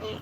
Ooh.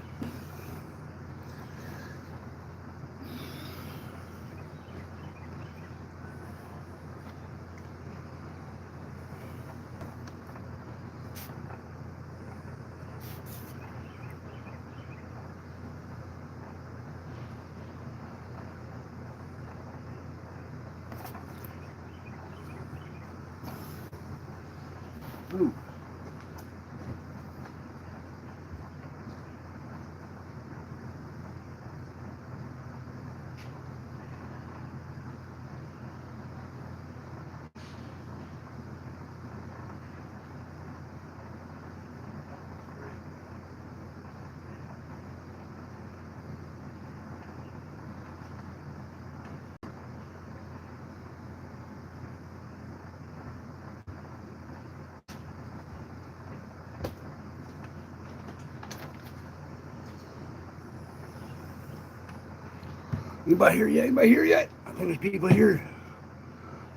Anybody here yet? Anybody here yet? I think there's people here.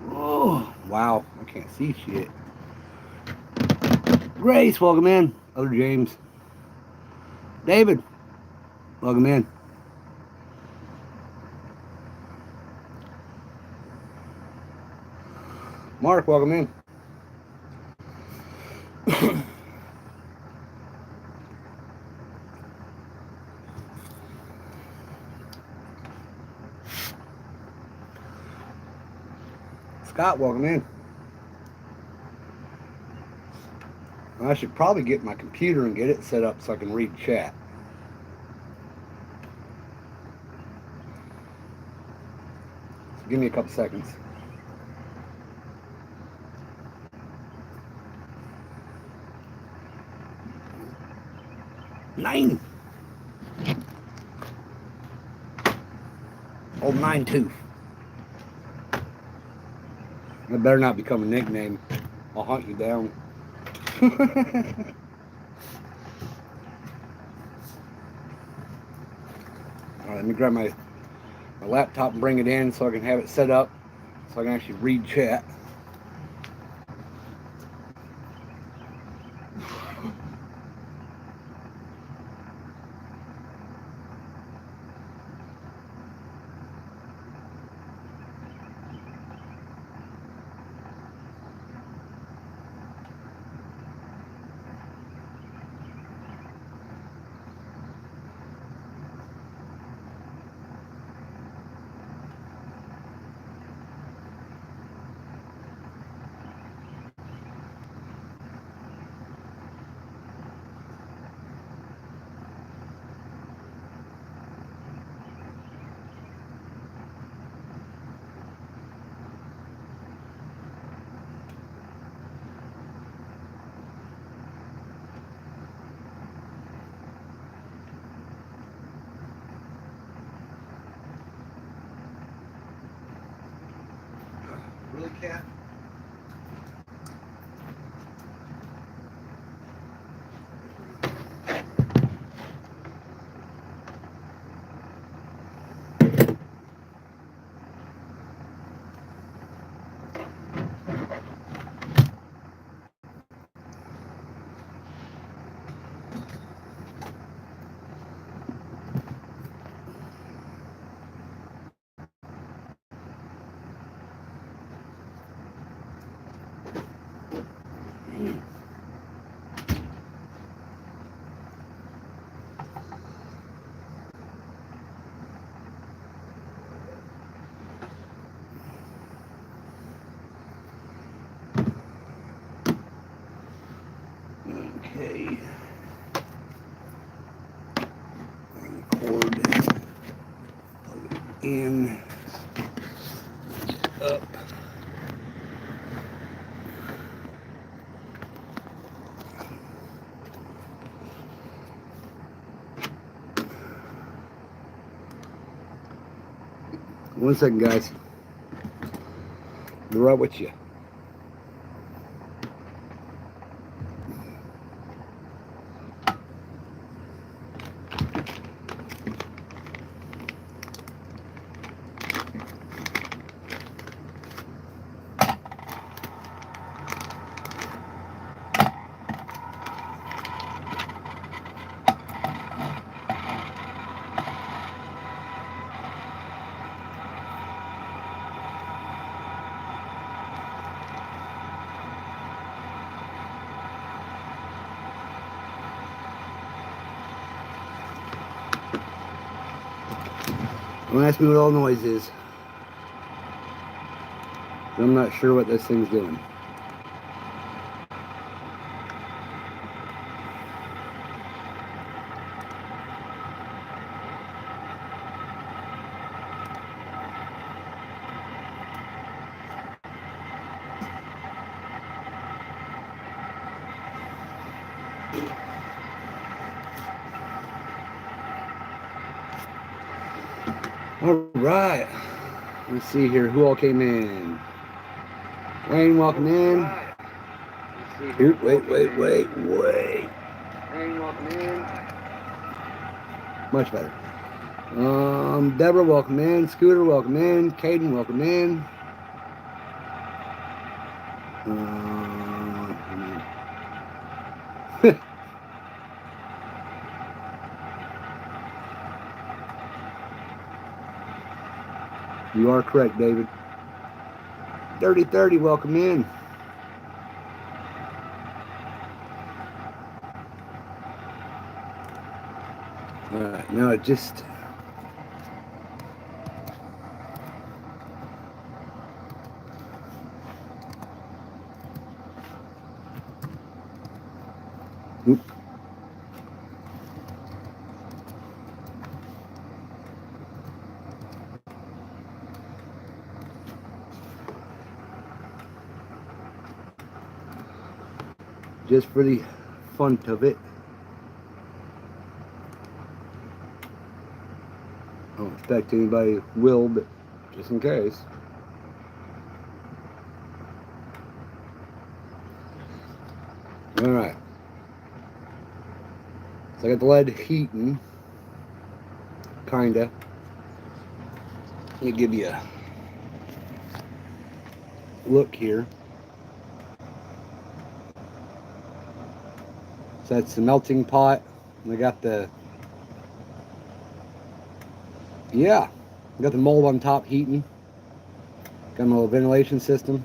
Oh, wow. I can't see shit. Grace, welcome in. Other James. David, welcome in. Mark, welcome in. Scott, welcome in. I should probably get my computer and get it set up so I can read chat. So give me a couple seconds. Nine. Old Nine Tooth. That better not become a nickname. I'll hunt you down. Alright, let me grab my laptop and bring it in so I can have it set up so I can actually read chat. Really, Cat? Okay. Cord. Plug it in. Up. One second, guys. Be right with you. Don't ask me what all the noise is. I'm not sure what this thing's doing. All right. Let's see here. Who all came in? Wayne, welcome in. Here, wait. Wayne, welcome in. Much better. Deborah, welcome in. Scooter, welcome in. Caden, welcome in. You are correct, David. Dirty 30, welcome in. Alright, now it just... Oop. Just for the fun of it. I don't expect anybody will, but just in case. Alright. So I got the lead heating. Kinda. Let me give you a look here. So that's the melting pot. And I got the, yeah, I got the mold on top heating. Got my little ventilation system.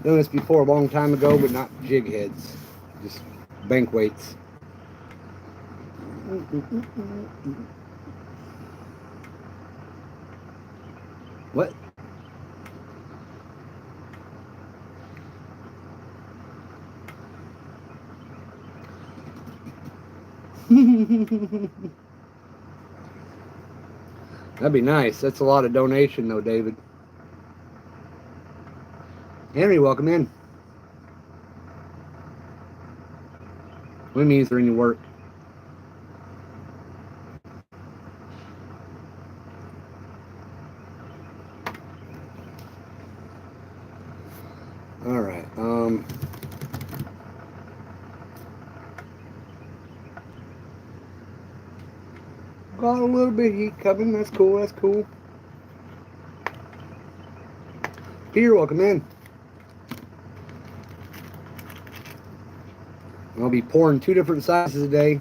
Done this before a long time ago, but not jig heads, just bank weights. What? That'd be nice. That's a lot of donation though, David. Henry, welcome in. What means there any work? All right. Got a little bit of heat coming. That's cool. That's cool. Peter, welcome in. I'll be pouring 2 different sizes a day.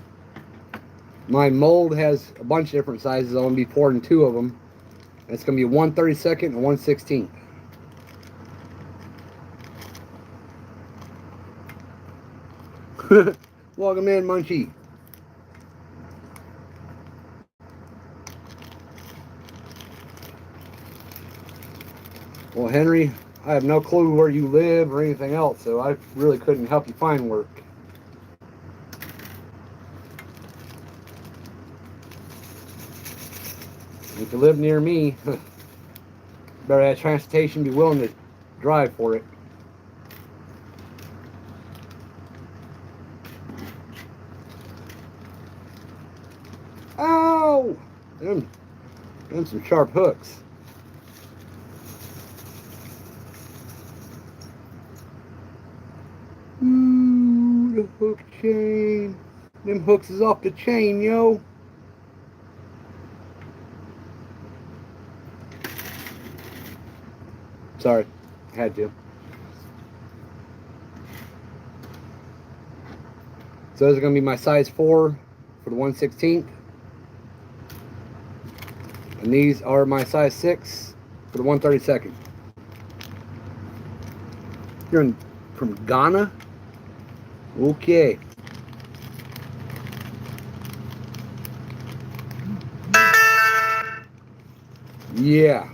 My mold has a bunch of different sizes. I'm going to be pouring 2 of them. It's going to be a 1/32 and a 1/16. Welcome in, Munchie. Well, Henry, I have no clue where you live or anything else, so I really couldn't help you find work. If you live near me, better have transportation, be willing to drive for it. Ow! Them some sharp hooks. Ooh, the hook chain. Them hooks is off the chain, yo. Sorry, had to. So those are going to be my size 4 for the 1/16. And these are my size 6 for the 132nd. You're from Ghana? Okay. Yeah.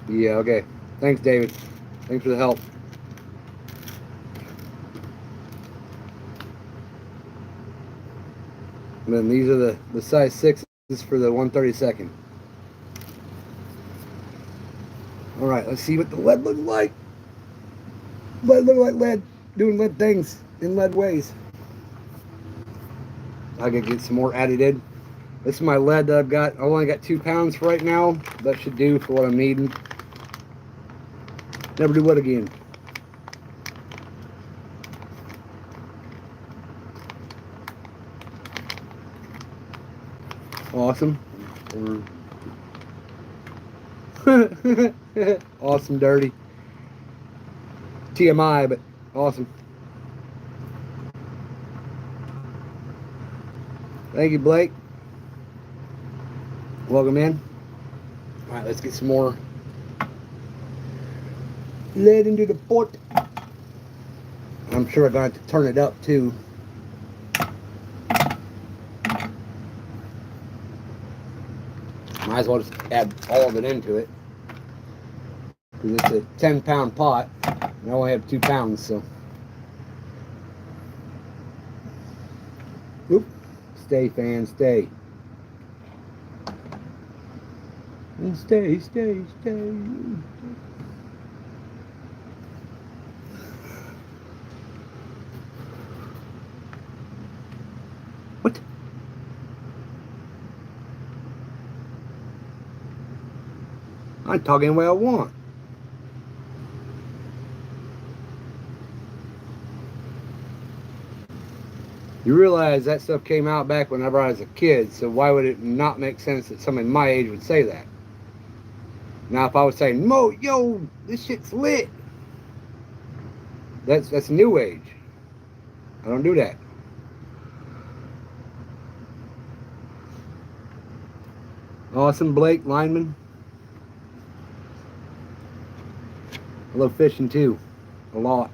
Yeah, okay. Thanks, David. Thanks for the help. And then these are the size 6s for the 132nd. Alright, let's see what the lead looks like. Lead look like lead. Doing lead things in lead ways. I gotta get some more added in. This is my lead that I've got. I only got 2 pounds for right now. That should do for what I'm needing. Never do what again. Awesome. Awesome dirty. TMI, but awesome. Thank you, Blake. Welcome in. Alright, let's get some more lead into the pot. I'm sure I'm going to have to turn it up too. Might as well just add all of it into it. Because it's a 10-pound pot. And I only have 2 pounds, so. Oop. Stay, fan, stay. And stay, stay, stay. What? I'm talking the way I want. You realize that stuff came out back whenever I was a kid, so why would it not make sense that somebody my age would say that? Now, if I was saying, "Mo, yo, this shit's lit," that's new age. I don't do that. Awesome, Blake, lineman. I love fishing too, a lot.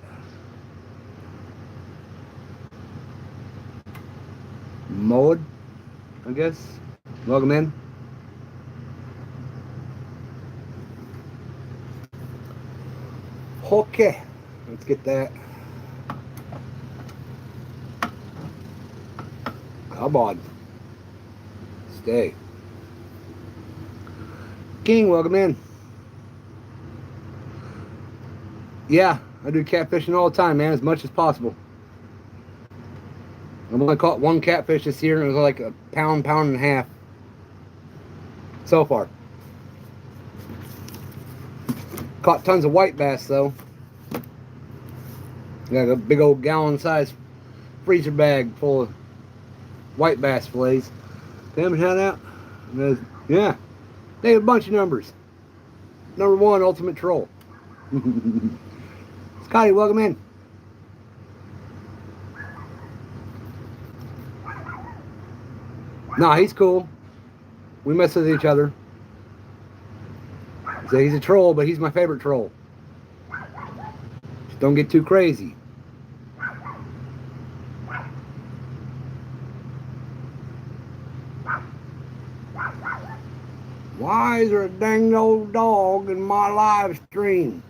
Mowed, I guess. Welcome in. Okay, let's get that. Come on. Stay. King, welcome in. Yeah, I do catfishing all the time, man, as much as possible. I've only caught 1 catfish this year, and it was like a pound and a half. So far. Caught tons of white bass, though. Got a big old gallon-sized freezer bag full of white bass fillets. They haven't had out. Yeah, they have a bunch of numbers. Number 1, Ultimate Troll. Scotty, welcome in. Nah, he's cool. We mess with each other. So he's a troll, but he's my favorite troll. Just don't get too crazy. Why is there a dang old dog in my live stream?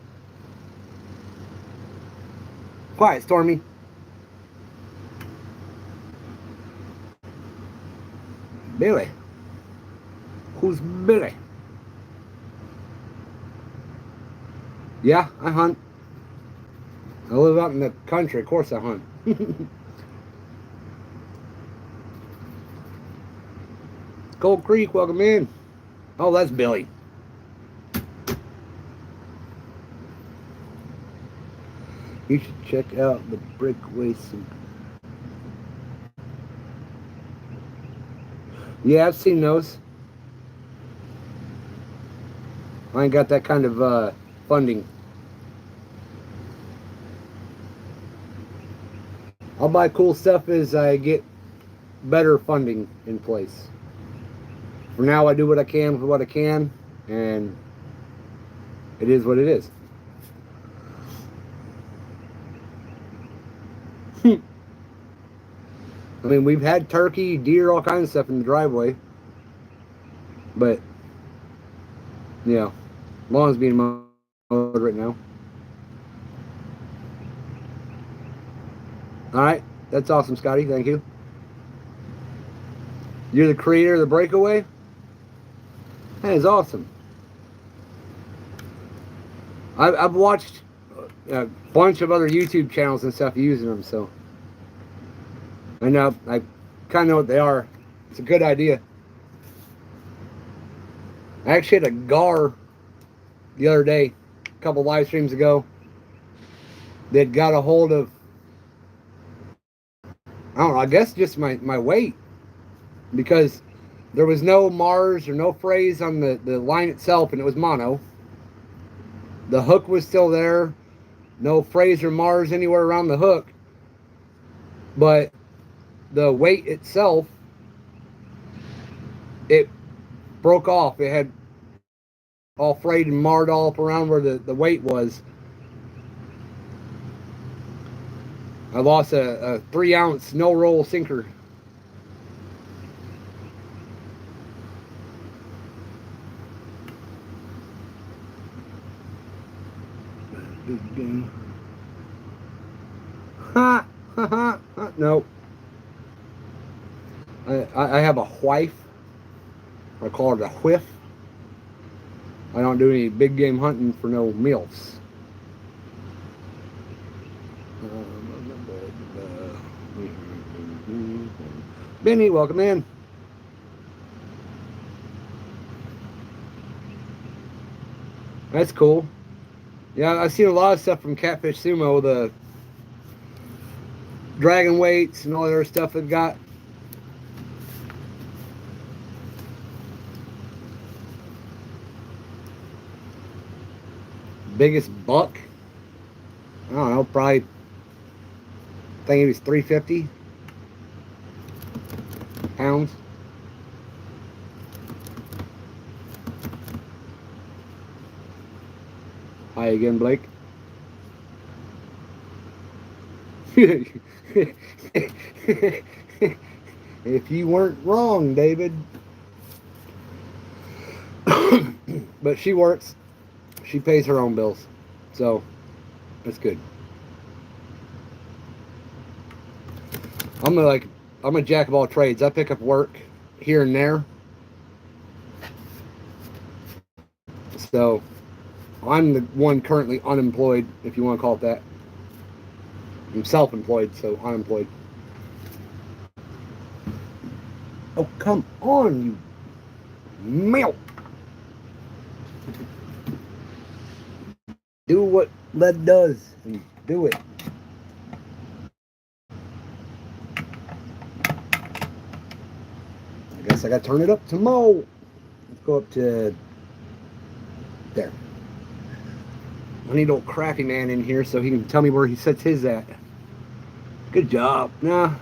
Quiet, Stormy. Billy. Who's Billy? Yeah, I hunt. I live out in the country, of course I hunt. Cold Creek, welcome in. Oh, that's Billy. You should check out the breakaway suit. Yeah, I've seen those. I ain't got that kind of funding. I'll buy cool stuff as I get better funding in place. For now, I do what I can with what I can, and It is what it is. I mean, we've had turkey, deer, all kinds of stuff in the driveway. But, yeah, lawn's being mowed right now. All right, that's awesome, Scotty. Thank you. You're the creator of the breakaway? That is awesome. I've watched a bunch of other YouTube channels and stuff using them, so I know I kind of know what they are. It's a good idea. I actually had a gar the other day, a couple live streams ago, that got a hold of, I don't know, I guess just my weight, because there was no Mars or no phrase on the line itself, and it was mono. The hook was still there, no phrase or Mars anywhere around the hook, but the weight itself, it broke off. It had all frayed and marred all up around where the weight was. I lost a 3-ounce no-roll sinker. Ha! Ha ha! No. I have a wife. I call her the whiff. I don't do any big game hunting for no MILFs. Benny, welcome in. That's cool. Yeah, I've seen a lot of stuff from Catfish Sumo, the dragon weights and all the other stuff they've got. Biggest buck? I don't know, probably, I think it was 350 pounds. Hi again, Blake. If you weren't wrong, David. But she works. She pays her own bills. So, that's good. I'm a jack of all trades. I pick up work here and there. So, I'm the one currently unemployed, if you want to call it that. I'm self-employed, so unemployed. Oh, come on, you milk. Do what lead does and do it. I guess I got to turn it up to mow. Let's go up to there. I need old crappy man in here so he can tell me where he sets his at. Good job. Nah.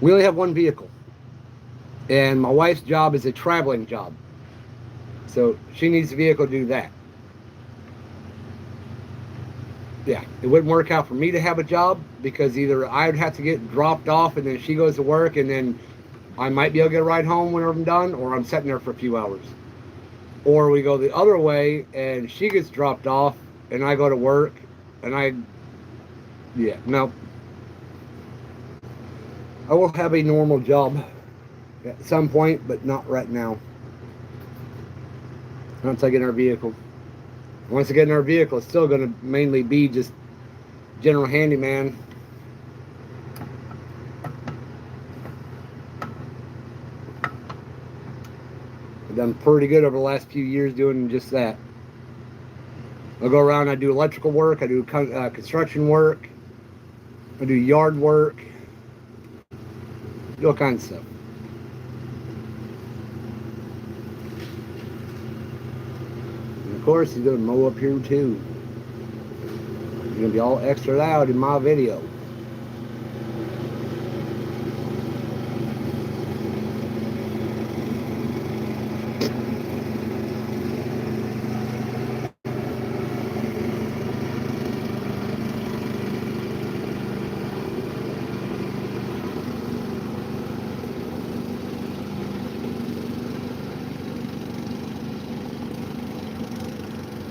We only have one vehicle. And my wife's job is a traveling job. So she needs a vehicle to do that. Yeah, it wouldn't work out for me to have a job because either I'd have to get dropped off and then she goes to work and then I might be able to get a ride home whenever I'm done, or I'm sitting there for a few hours. Or we go the other way and she gets dropped off and I go to work and no. I will have a normal job at some point, but not right now. Once I get in our vehicle. Once I get in our vehicle, it's still going to mainly be just general handyman. I've done pretty good over the last few years doing just that. I'll go around, I do electrical work, I do construction work, I do yard work, do all kinds of stuff. And of course, he's going to mow up here too. He's going to be all extra loud in my video.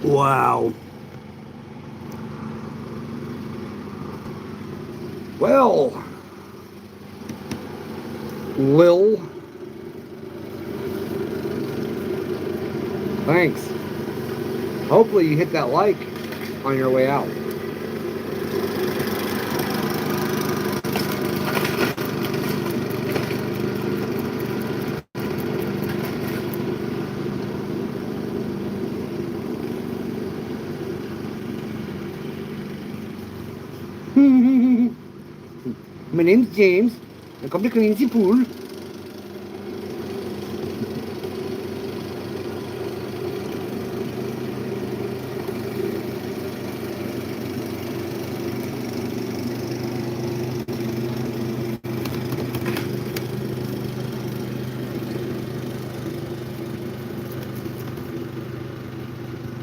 Wow. Well, Lil, thanks. Hopefully you hit that like on your way out. My name's James. I come to clean the pool.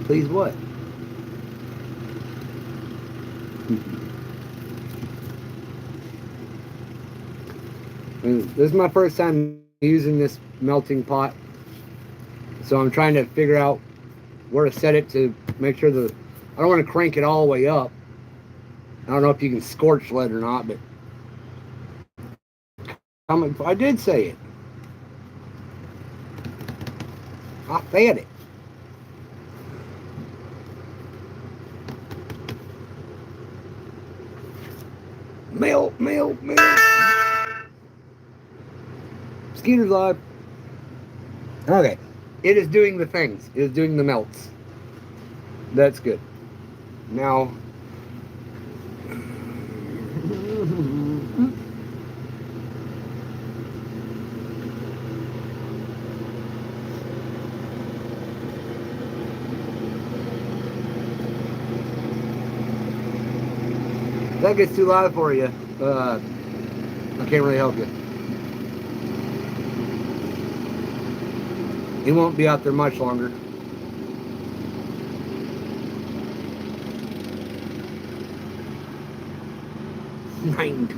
Please what? This is my first time using this melting pot, so I'm trying to figure out where to set it to make sure that I don't want to crank it all the way up. I don't know if you can scorch lead or not, but I did say it. I said it. Melt. Skeeter's live. Okay. It is doing the things. It is doing the melts. That's good. Now. If that gets too loud for you, I can't really help you. He won't be out there much longer. Nine.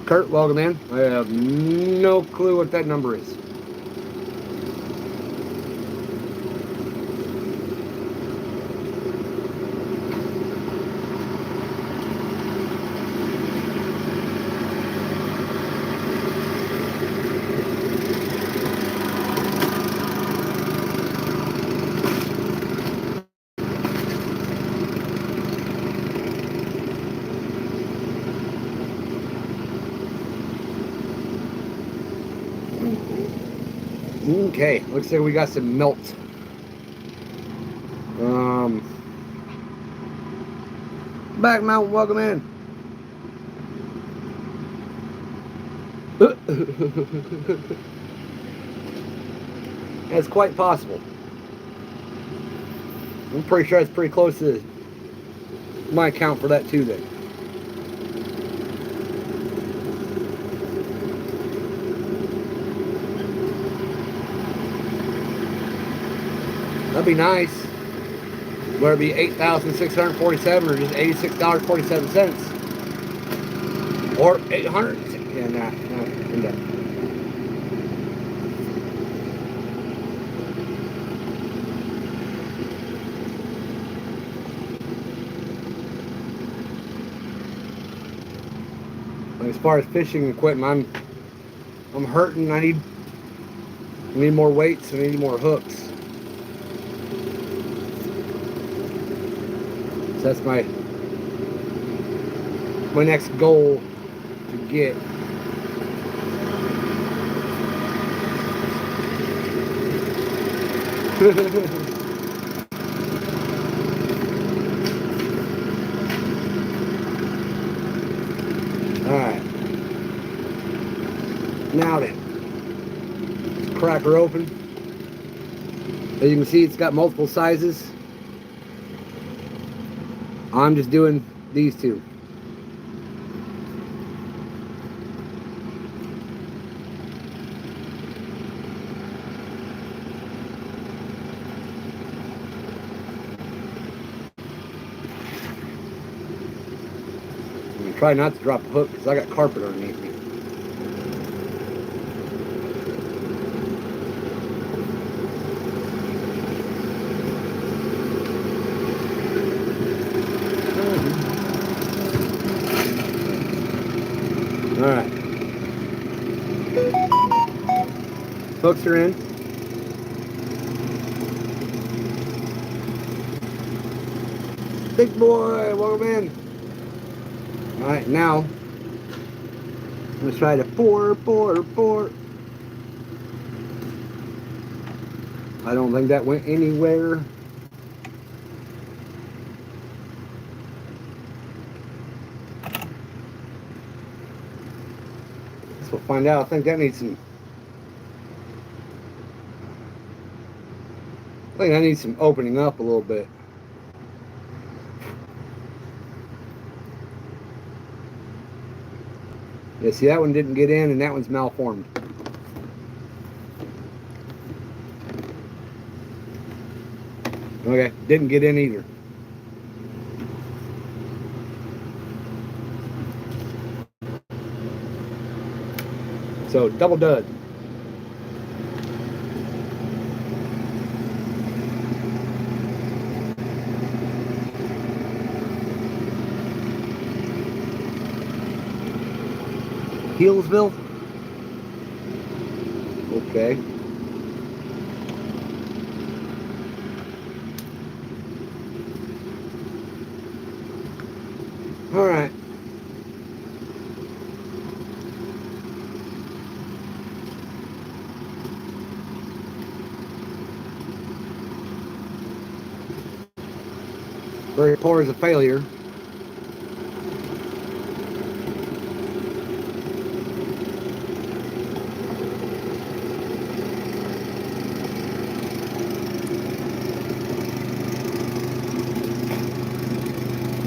Kurt, welcome in. I have no clue what that number is. Okay, looks like we got some melt. Back Mountain, welcome in. That's quite possible. I'm pretty sure that's pretty close to my count for that too then. That'd be nice. Whether it be $8,647 or just $86.47. Or $800. Yeah, nah, I'm done. As far as fishing equipment, I'm hurting. I need more weights. I need more hooks. So that's my next goal to get. All right. Now then. cracker open. As you can see, it's got multiple sizes. I'm just doing these two. And try not to drop the hook because I got carpet underneath me. Alright. Hooks are in. Big boy, welcome in. Alright, now I'm going to try to pour. I don't think that went anywhere. We'll find out. I think that needs some. I think I need some opening up a little bit. Yeah, see, that one didn't get in, and that one's malformed. Okay, didn't get in either. So, double dud. Healesville? Okay. Alright. Very poor is a failure.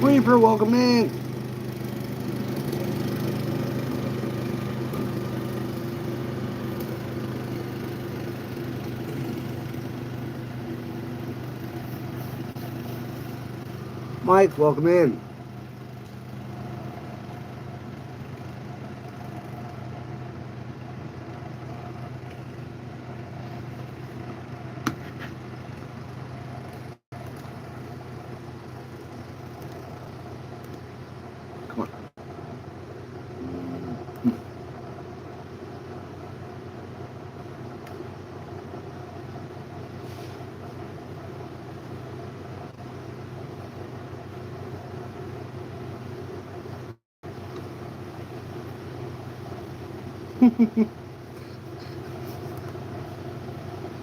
Reaper, welcome in. Mike, welcome in. Come on.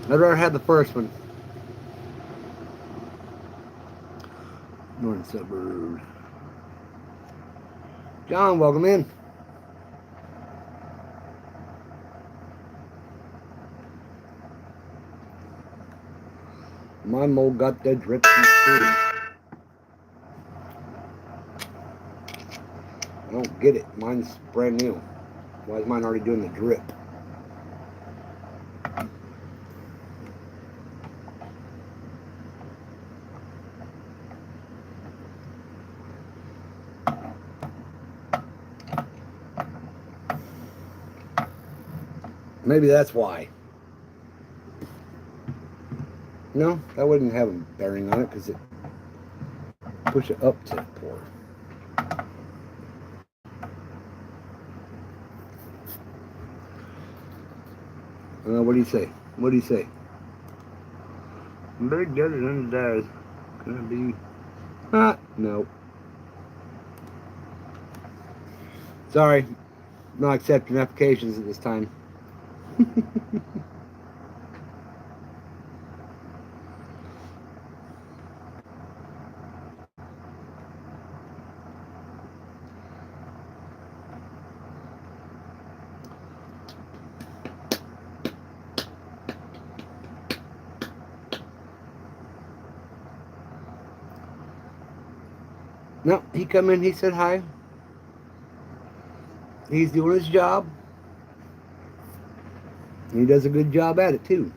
I'd rather have the first one. Northern suburb. John, welcome in. My mold got the drip too. I don't get it. Mine's brand new. Why is mine already doing the drip? Maybe that's why. No, that wouldn't have a bearing on it because it push it up to pour. What do you say? What do you say? Big does it and does. Gonna be. No. Sorry, not accepting applications at this time. No, he come in, he said hi. He's doing his job. And he does a good job at it too.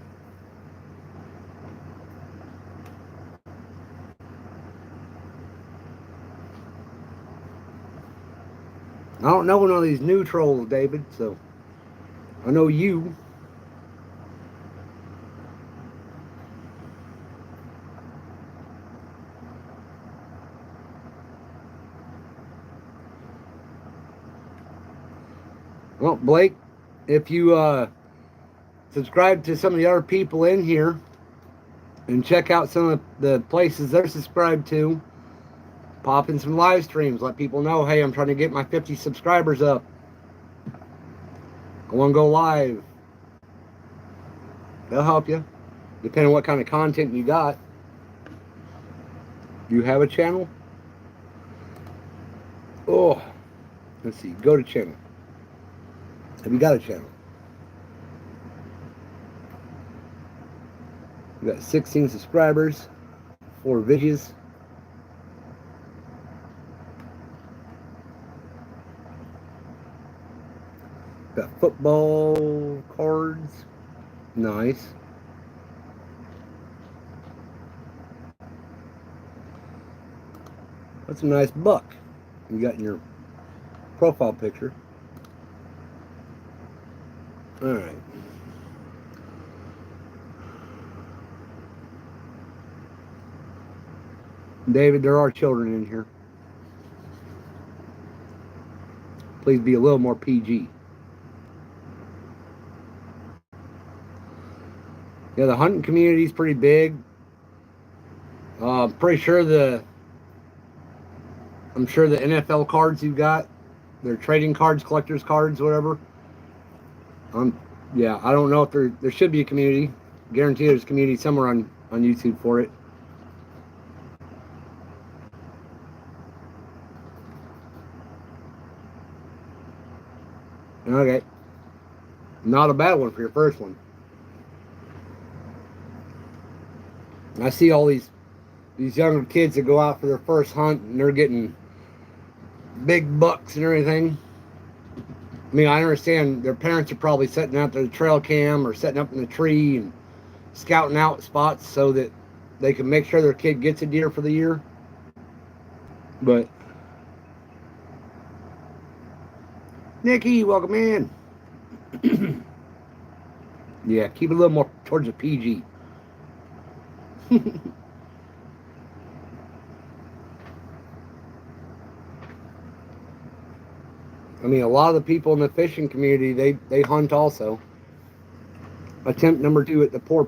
I don't know none of these new trolls, David, so I know you. Well, Blake, if you subscribe to some of the other people in here and check out some of the places they're subscribed to, pop in some live streams, let people know, hey, I'm trying to get my 50 subscribers up. I want to go live. They'll help you, depending on what kind of content you got. You have a channel? Oh, let's see. Go to channel. Have you got a channel? We got 16 subscribers, 4 videos. Got football cards. Nice. That's a nice buck you got in your profile picture. All right. David, there are children in here. Please be a little more PG. Yeah, the hunting community is pretty big. Pretty sure I'm sure the NFL cards you got, they're trading cards, collectors cards, whatever. Yeah, I don't know if there should be a community. Guarantee there's a community somewhere on YouTube for it. Okay. Not a bad one for your first one. I see all these younger kids that go out for their first hunt and they're getting big bucks and everything. I mean, I understand their parents are probably setting out their trail cam or setting up in the tree and scouting out spots so that they can make sure their kid gets a deer for the year. But Nikki, welcome in. Yeah, keep it a little more towards the PG. I mean, a lot of the people in the fishing community, they hunt also. Attempt number 2 at the pour.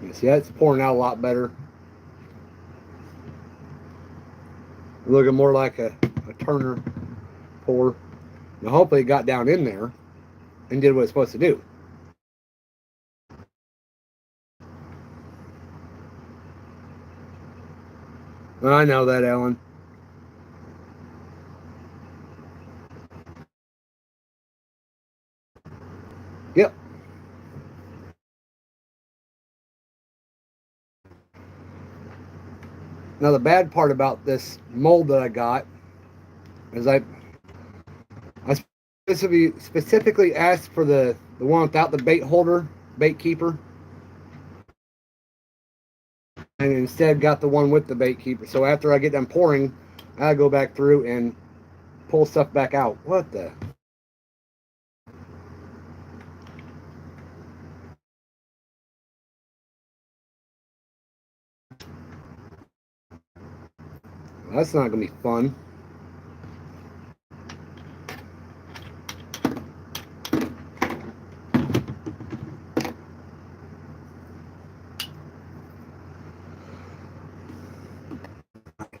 You see, that's pouring out a lot better. Looking more like a Turner pour. Now, hopefully it got down in there and did what it's supposed to do. I know that, Ellen. Yep. Now, the bad part about this mold that I got is I specifically asked for the one without the bait holder, bait keeper, and instead got the one with the bait keeper. So after I get done pouring, I go back through and pull stuff back out. What the? That's not going to be fun.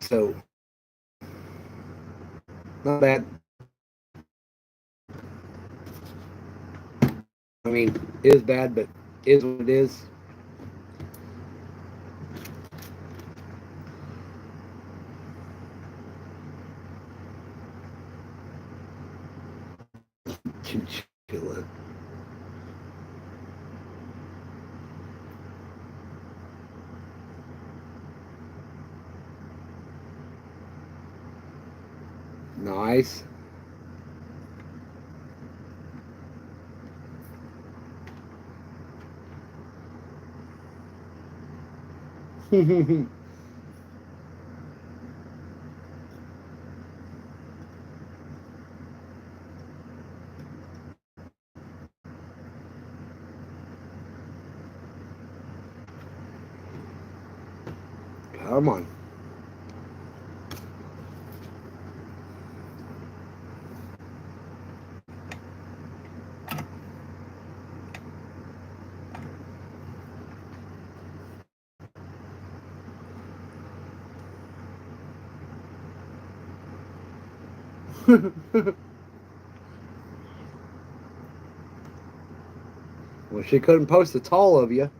So, not bad. I mean, it is bad, but it is what it is. Chinchilla. Nice. Come on. Well, she couldn't post a tall of you.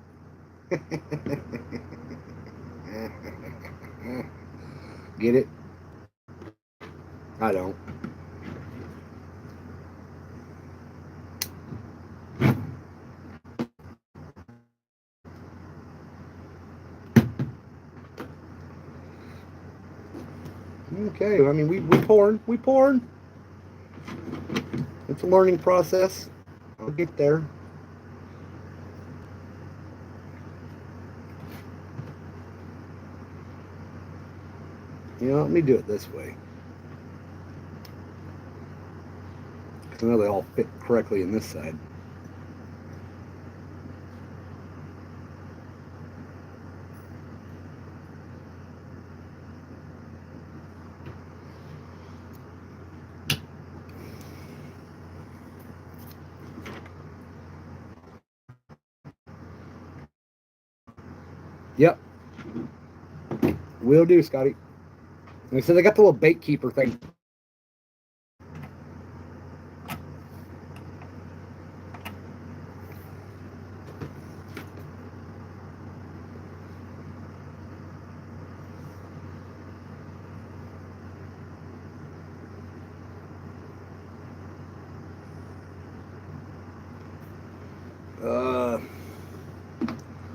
Get it? I don't. Okay, I mean, we pouring. It's a learning process. I'll get there. You know, let me do it this way. Because I know they all fit correctly in this side. Yep. Will do, Scotty. And so they got the little bait keeper thing.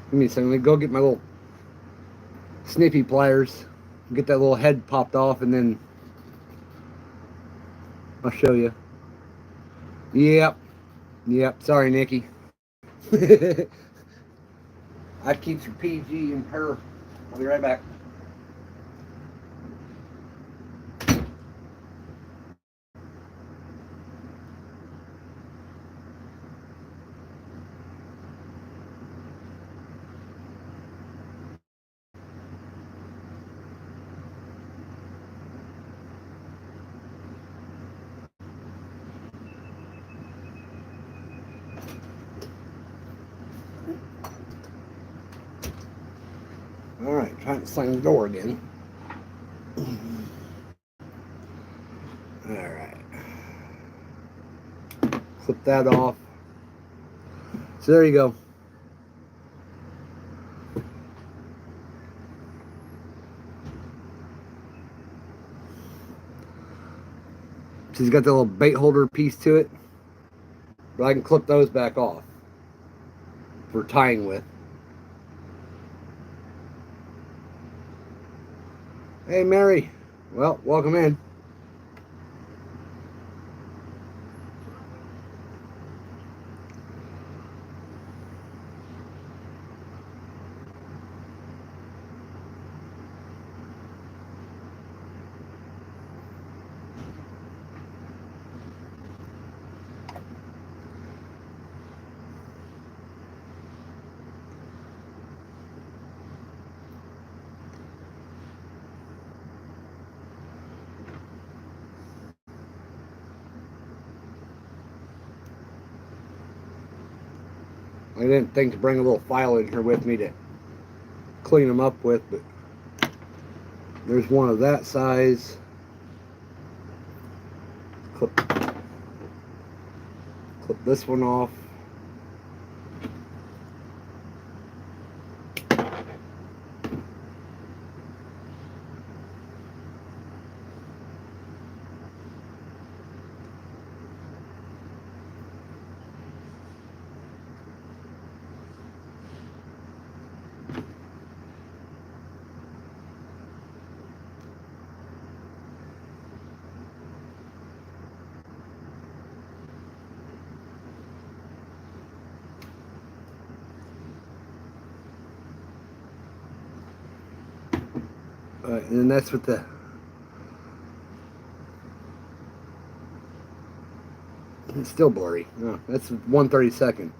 Give me a second. Let me go get my little snippy pliers. Get that little head popped off, and then I'll show you. Yep. Yep. Sorry, Nikki. I keeps her PG and her. I'll be right back. All right, trying to slam the door again. All right. Clip that off. So there you go. She's got the little bait holder piece to it. But I can clip those back off for tying with. Hey, Mary. Well, welcome in. I didn't think to bring a little file in here with me to clean them up with, but there's one of that size. Clip this one off. And that's what the... It's still blurry. No, that's 1/32.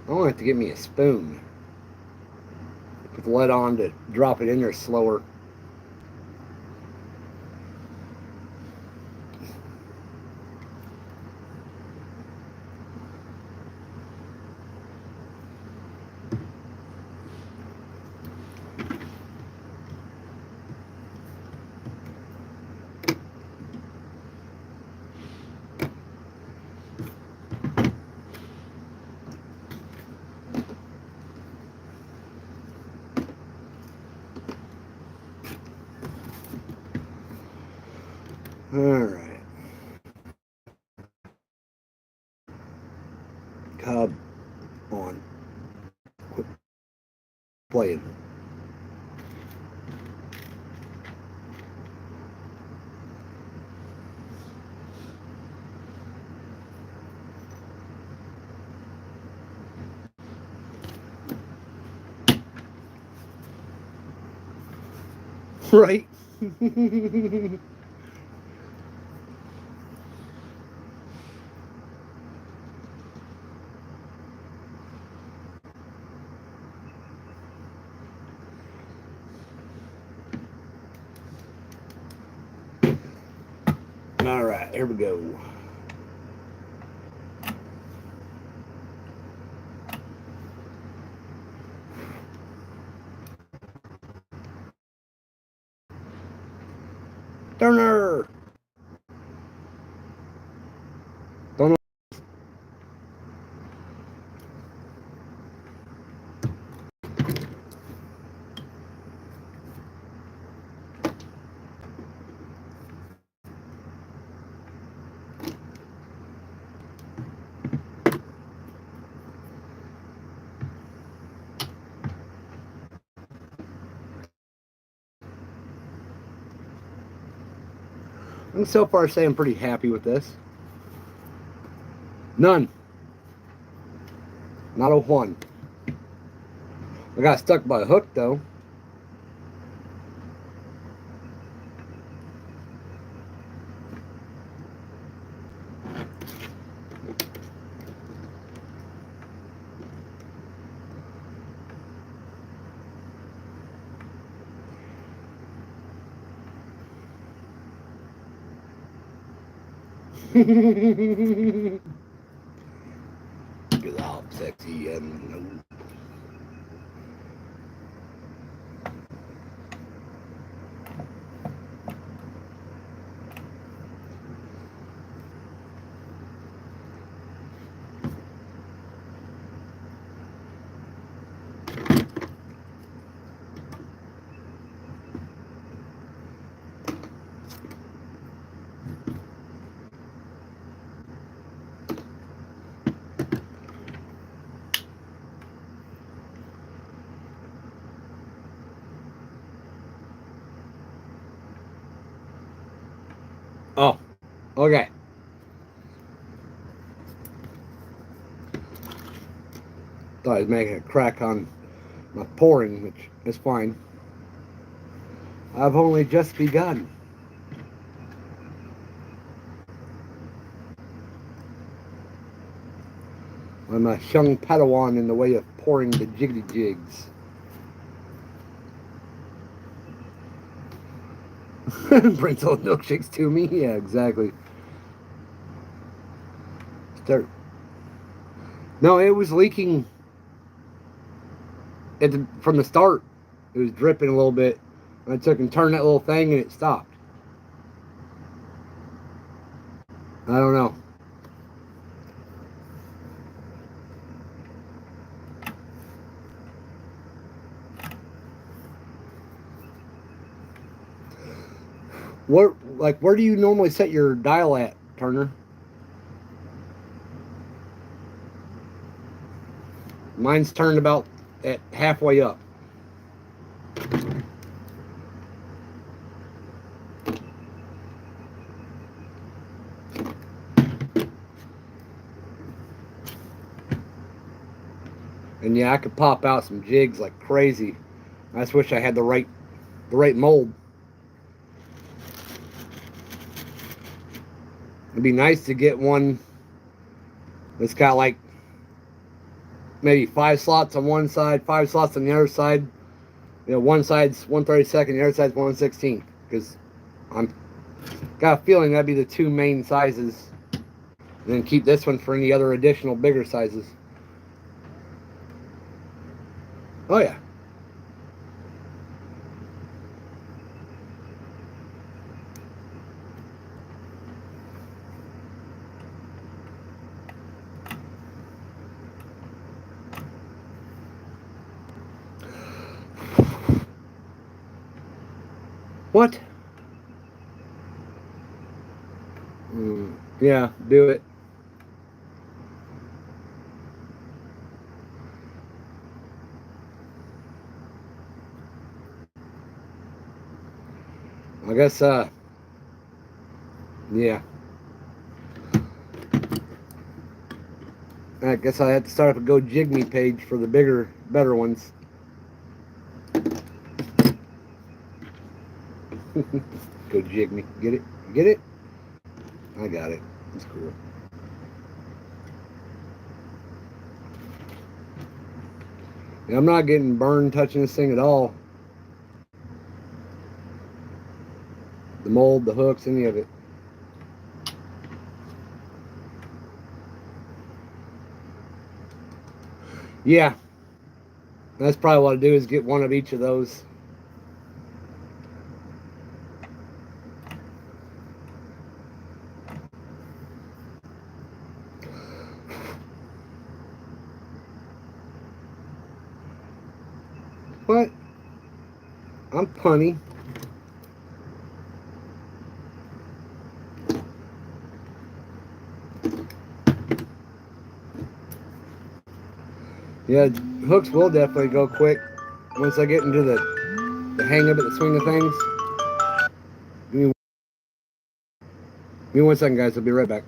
I'm gonna have to get me a spoon. Put the lead on to drop it in there slower. Alright. Cob on. Quit playing. Right? Alright, here we go. Turner! Don't know. I'm so far say I'm pretty happy with this. None. Not a one. I got stuck by a hook though. Because I'm sexy and no. Oh, okay. Thought I was making a crack on my pouring, which is fine. I've only just begun. I'm a young Padawan in the way of pouring the jiggly jigs. Brings all the milkshakes to me. Yeah, exactly. Start. No, it was leaking from the start. It was dripping a little bit. I took and turned that little thing and it stopped. I don't know. Where do you normally set your dial at, Turner? Mine's turned about at halfway up. And yeah, I could pop out some jigs like crazy. I just wish I had the right mold. It'd be nice to get one that's got like maybe 5 slots on one side, 5 slots on the other side. You know, one side's 1/32, the other side's 1/16. Because I'm got a feeling that'd be the two main sizes. And then keep this one for any other additional bigger sizes. Oh yeah. What? Yeah, do it. I guess, yeah. I guess I have to start up a Go Jig Me page for the bigger, better ones. Go Jig Me. Get it? Get it? I got it. It's cool. And I'm not getting burned touching this thing at all. The mold, the hooks, any of it. Yeah. That's probably what I do is get one of each of those. What? I'm punny. Yeah, hooks will definitely go quick once I get into the hang of it, the swing of things. Give me 1 second, guys. I'll be right back.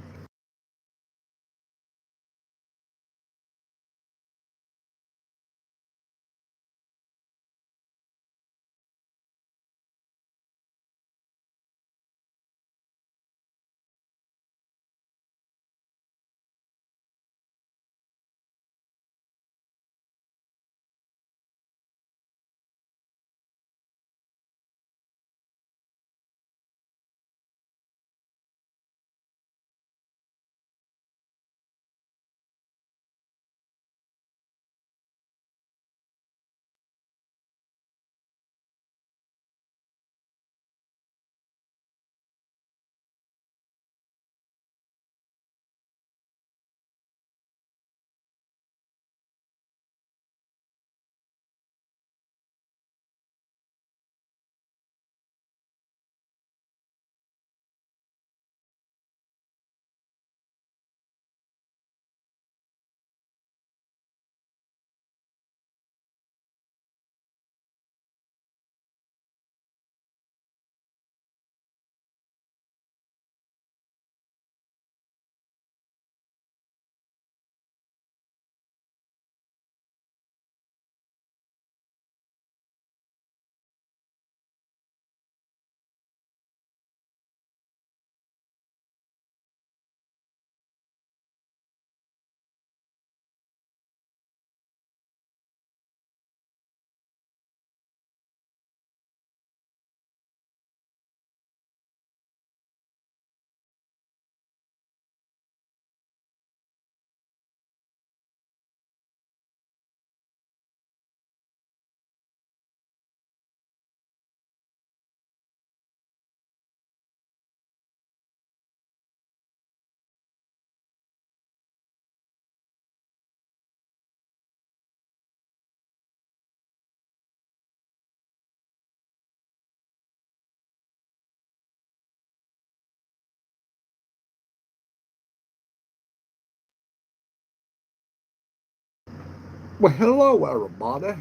Well, hello, everybody.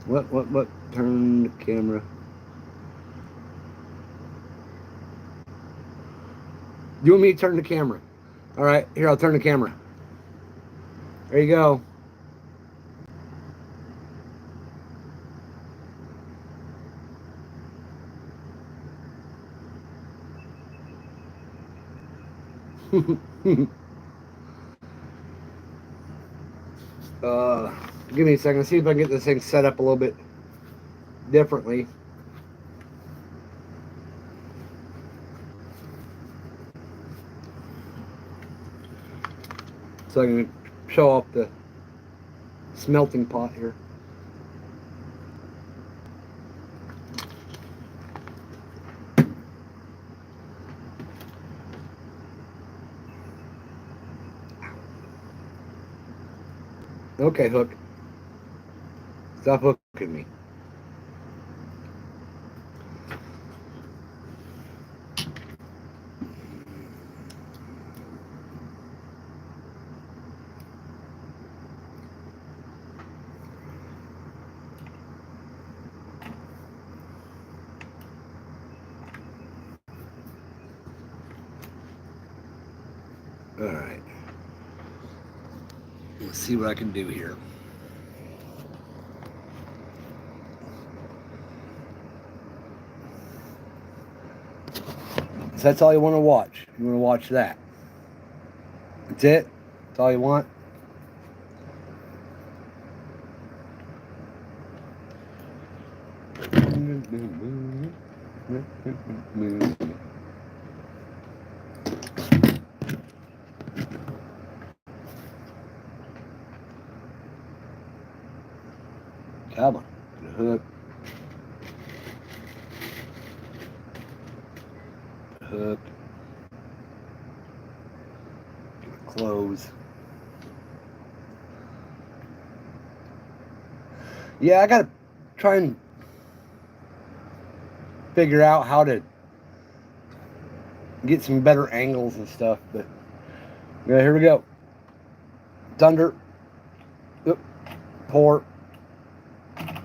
What? Turn the camera. You want me to turn the camera? All right, here, I'll turn the camera. There you go. Give me a second. See if I can get this thing set up a little bit differently. So I can show off the smelting pot here. Okay, hook. Stop hooking me. Alright. Let's see what I can do here. So that's all you want to watch. You want to watch that. That's it. That's all you want. Come on. Get a hook. Hook. Close. Yeah, I gotta try and figure out how to get some better angles and stuff, but yeah, here we go. Thunder. Oop. Port.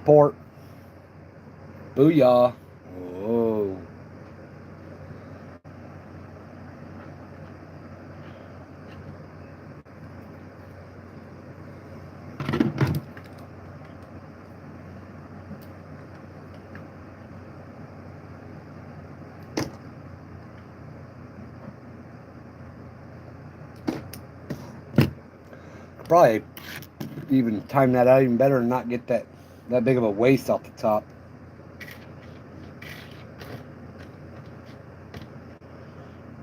Port. Booyah. Whoa. Probably even time that out even better and not get that big of a waste off the top.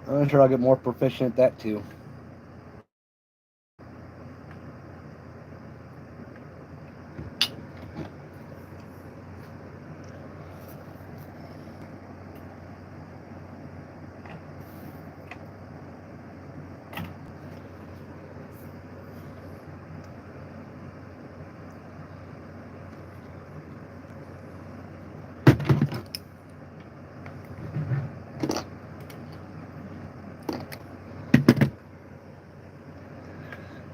I'm sure I'll get more proficient at that too.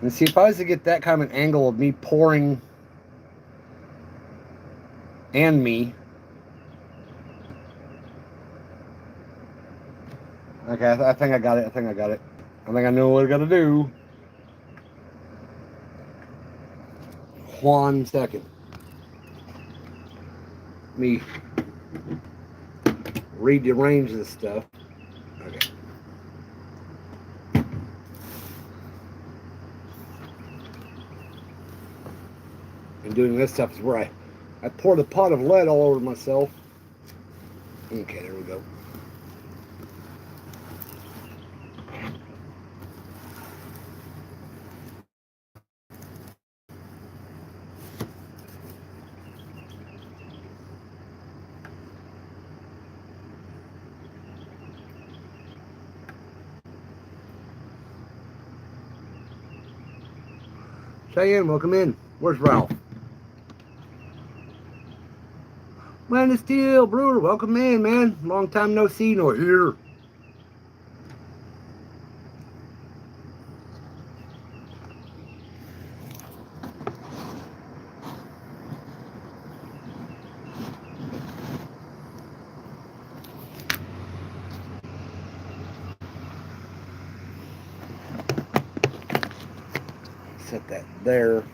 And see, if I was to get that kind of an angle of me pouring and me. Okay, I think I got it. I think I know what I gotta do. 1 second. Me rearrange this stuff. Okay. And doing this stuff is where I poured a pot of lead all over myself. Okay, there we go. Cheyenne, welcome in. Where's Ralph? Landon Steele, Brewer, welcome in, man. Long time no see nor hear. set that there.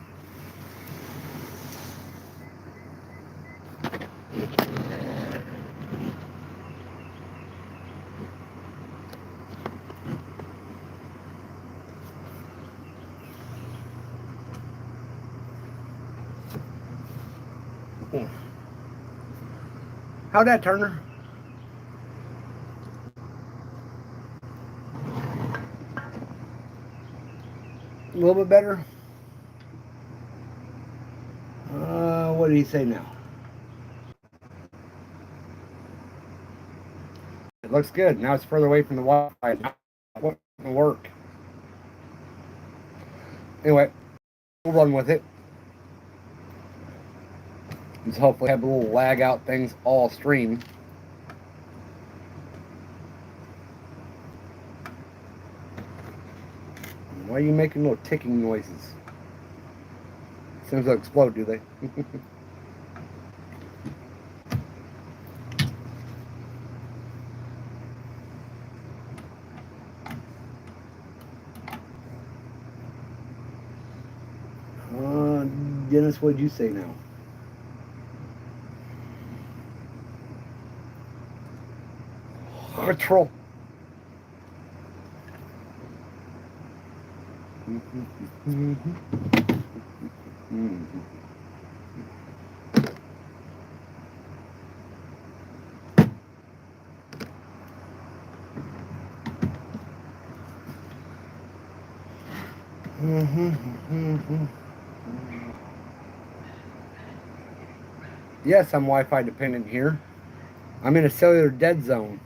How'd that, Turner? A little bit better? What did he say now? It looks good. Now it's further away from the Wi-Fi. Now it won't work. Anyway, we'll run with it. Just hopefully have a little lag out things all stream. Why are you making little ticking noises? Seems to explode, do they? Dennis, what did you say now? Control. Yes, I'm Wi-Fi dependent here. I'm in a cellular dead zone.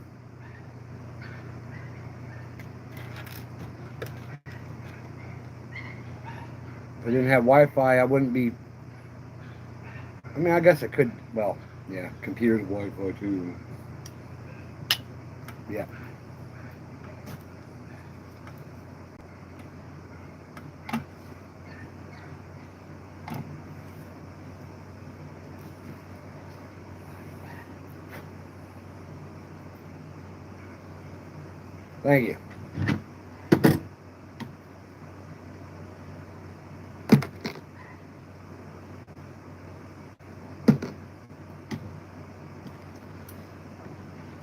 If I didn't have Wi-Fi, I wouldn't be... I mean, I guess it could... Well, yeah, computers Wi-Fi too. Yeah. Thank you.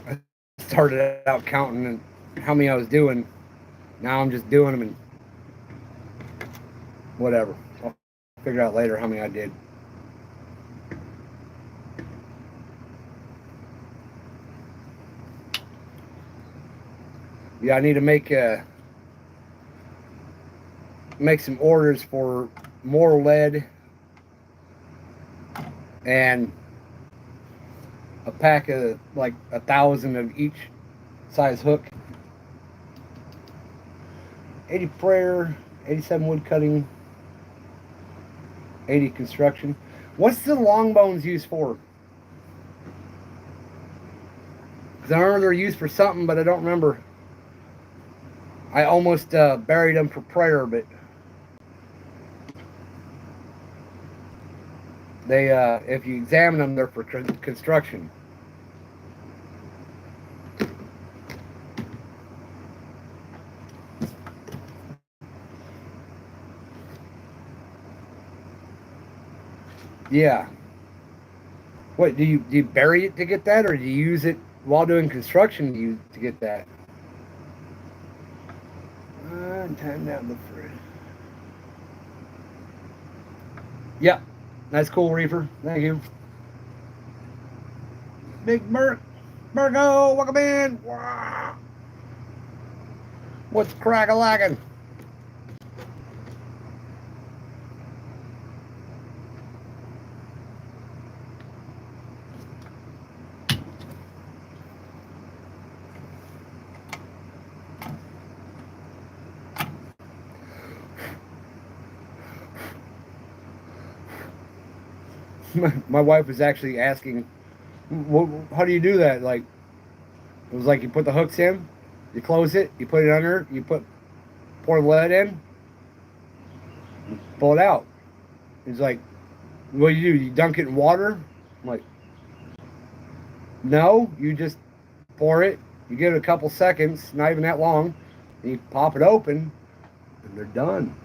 I started out counting how many I was doing. Now I'm just doing them and whatever. I'll figure out later how many I did. Yeah, I need to make some orders for more lead and a pack of like 1,000 of each size hook. 80 prayer, 87 wood cutting, 80 construction. What's the long bones used for? Because I remember they're used for something, but I don't remember. I almost buried them for prayer, but they, if you examine them, they're for construction. Yeah. What, do you bury it to get that, or do you use it while doing construction to get that? Time down the fridge. Yep. That's cool, Reefer. Thank you. Big Virgo, welcome in. Wow. What's crack-a-lackin'? My wife was actually asking, how do you do that? Like, it was like you put the hooks in, you close it, you put it under, you pour the lead in, pull it out. It's like, what do? You dunk it in water? I'm like, no, you just pour it, you give it a couple seconds, not even that long, and you pop it open, and they're done.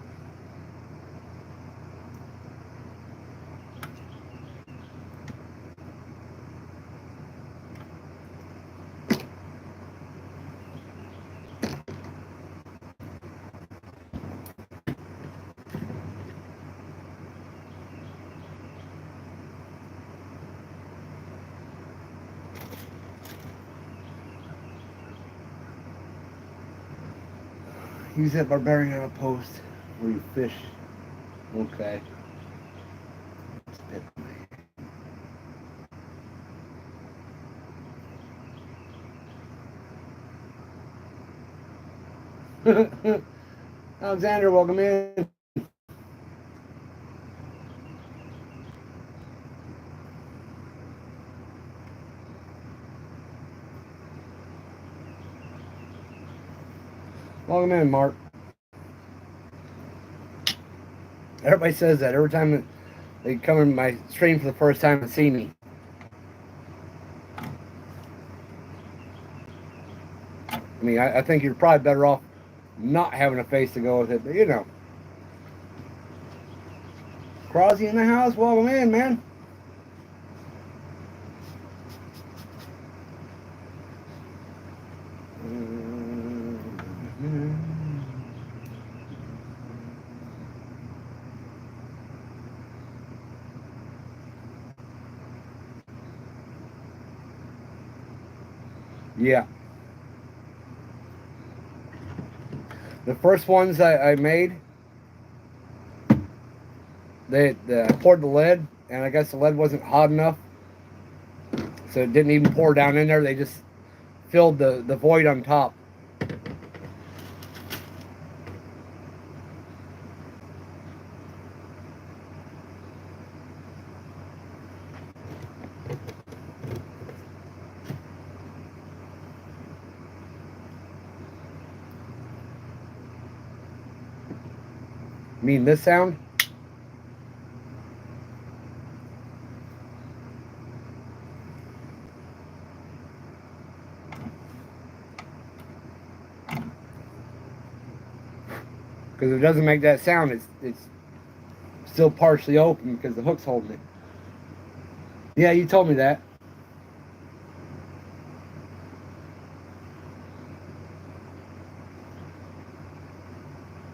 Use that barbarian outpost where you fish. Okay. Alexander, welcome in. Welcome in, Mark. Everybody says that every time they come in my stream for the first time and see me. I mean, I think you're probably better off not having a face to go with it, but you know. Crosby in the house, welcome in, man. Yeah. The first ones I made, I poured the lead, and I guess the lead wasn't hot enough, so it didn't even pour down in there. They just filled the void on top. Mean this sound? Because if it doesn't make that sound, it's still partially open because the hook's holding it. Yeah, you told me that.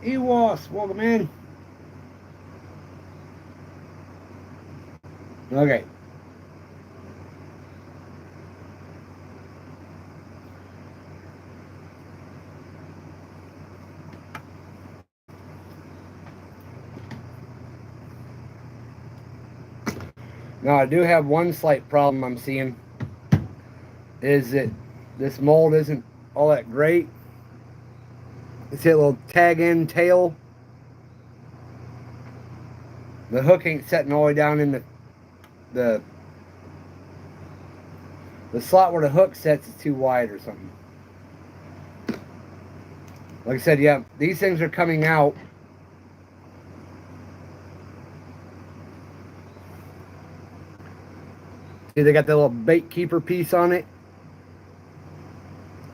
Ewas, welcome in. Okay. Now I do have one slight problem I'm seeing, is that this mold isn't all that great. See a little tag end tail. The hook ain't setting all the way down in the slot where the hook sets is too wide or something. Like I said, yeah, these things are coming out. See, they got the little bait keeper piece on it.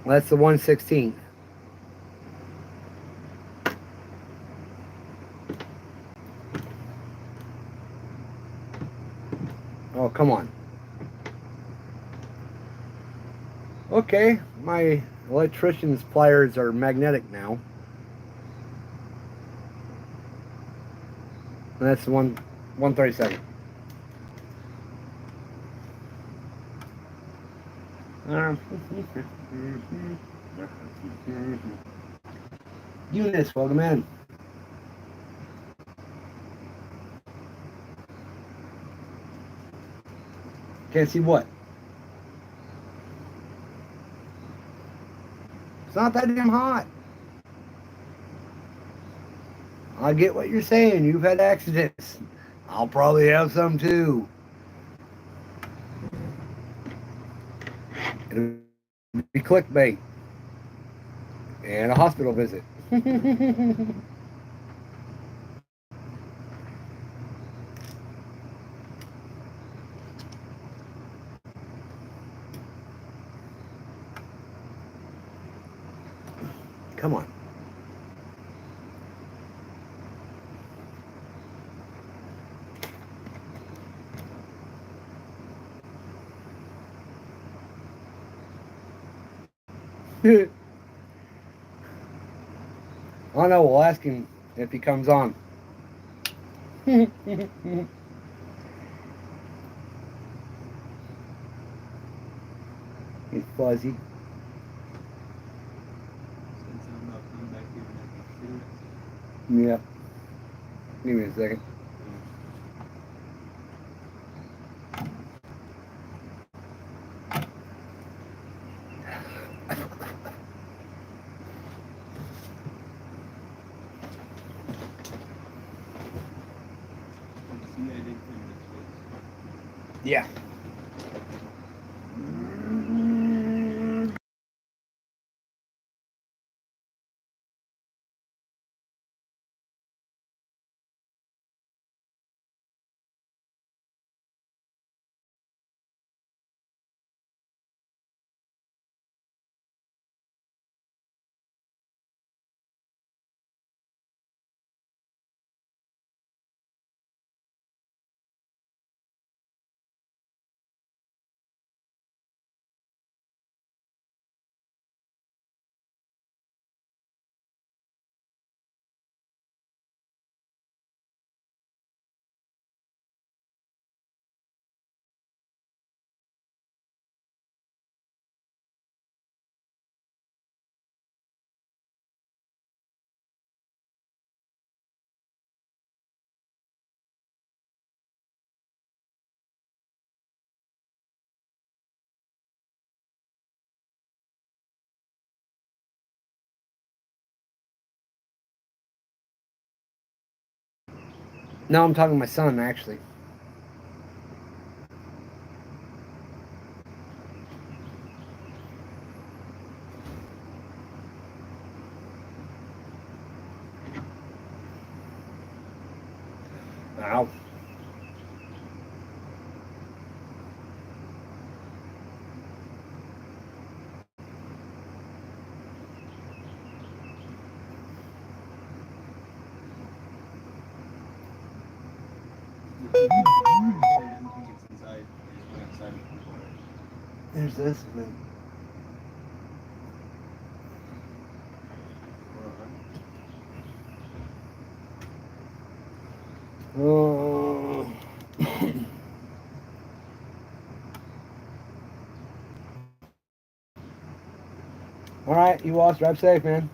Well, that's the 1/16. Oh, come on. Okay, my electrician's pliers are magnetic now. And that's the 137. Eunice, welcome in. Can't see what? It's not that damn hot. I get what you're saying. You've had accidents. I'll probably have some too. It'll be clickbait. And a hospital visit. Come on. Oh no, we'll ask him if he comes on. He's fuzzy. Yeah. Give me a second. Yeah. No, I'm talking to my son, actually. Ow. There's this. Oh. All right, you lost. Drive safe, man.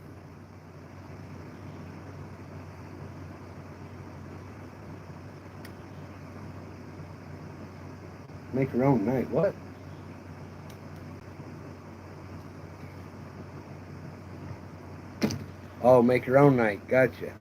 Make your own night. What? Oh, make your own night. Gotcha.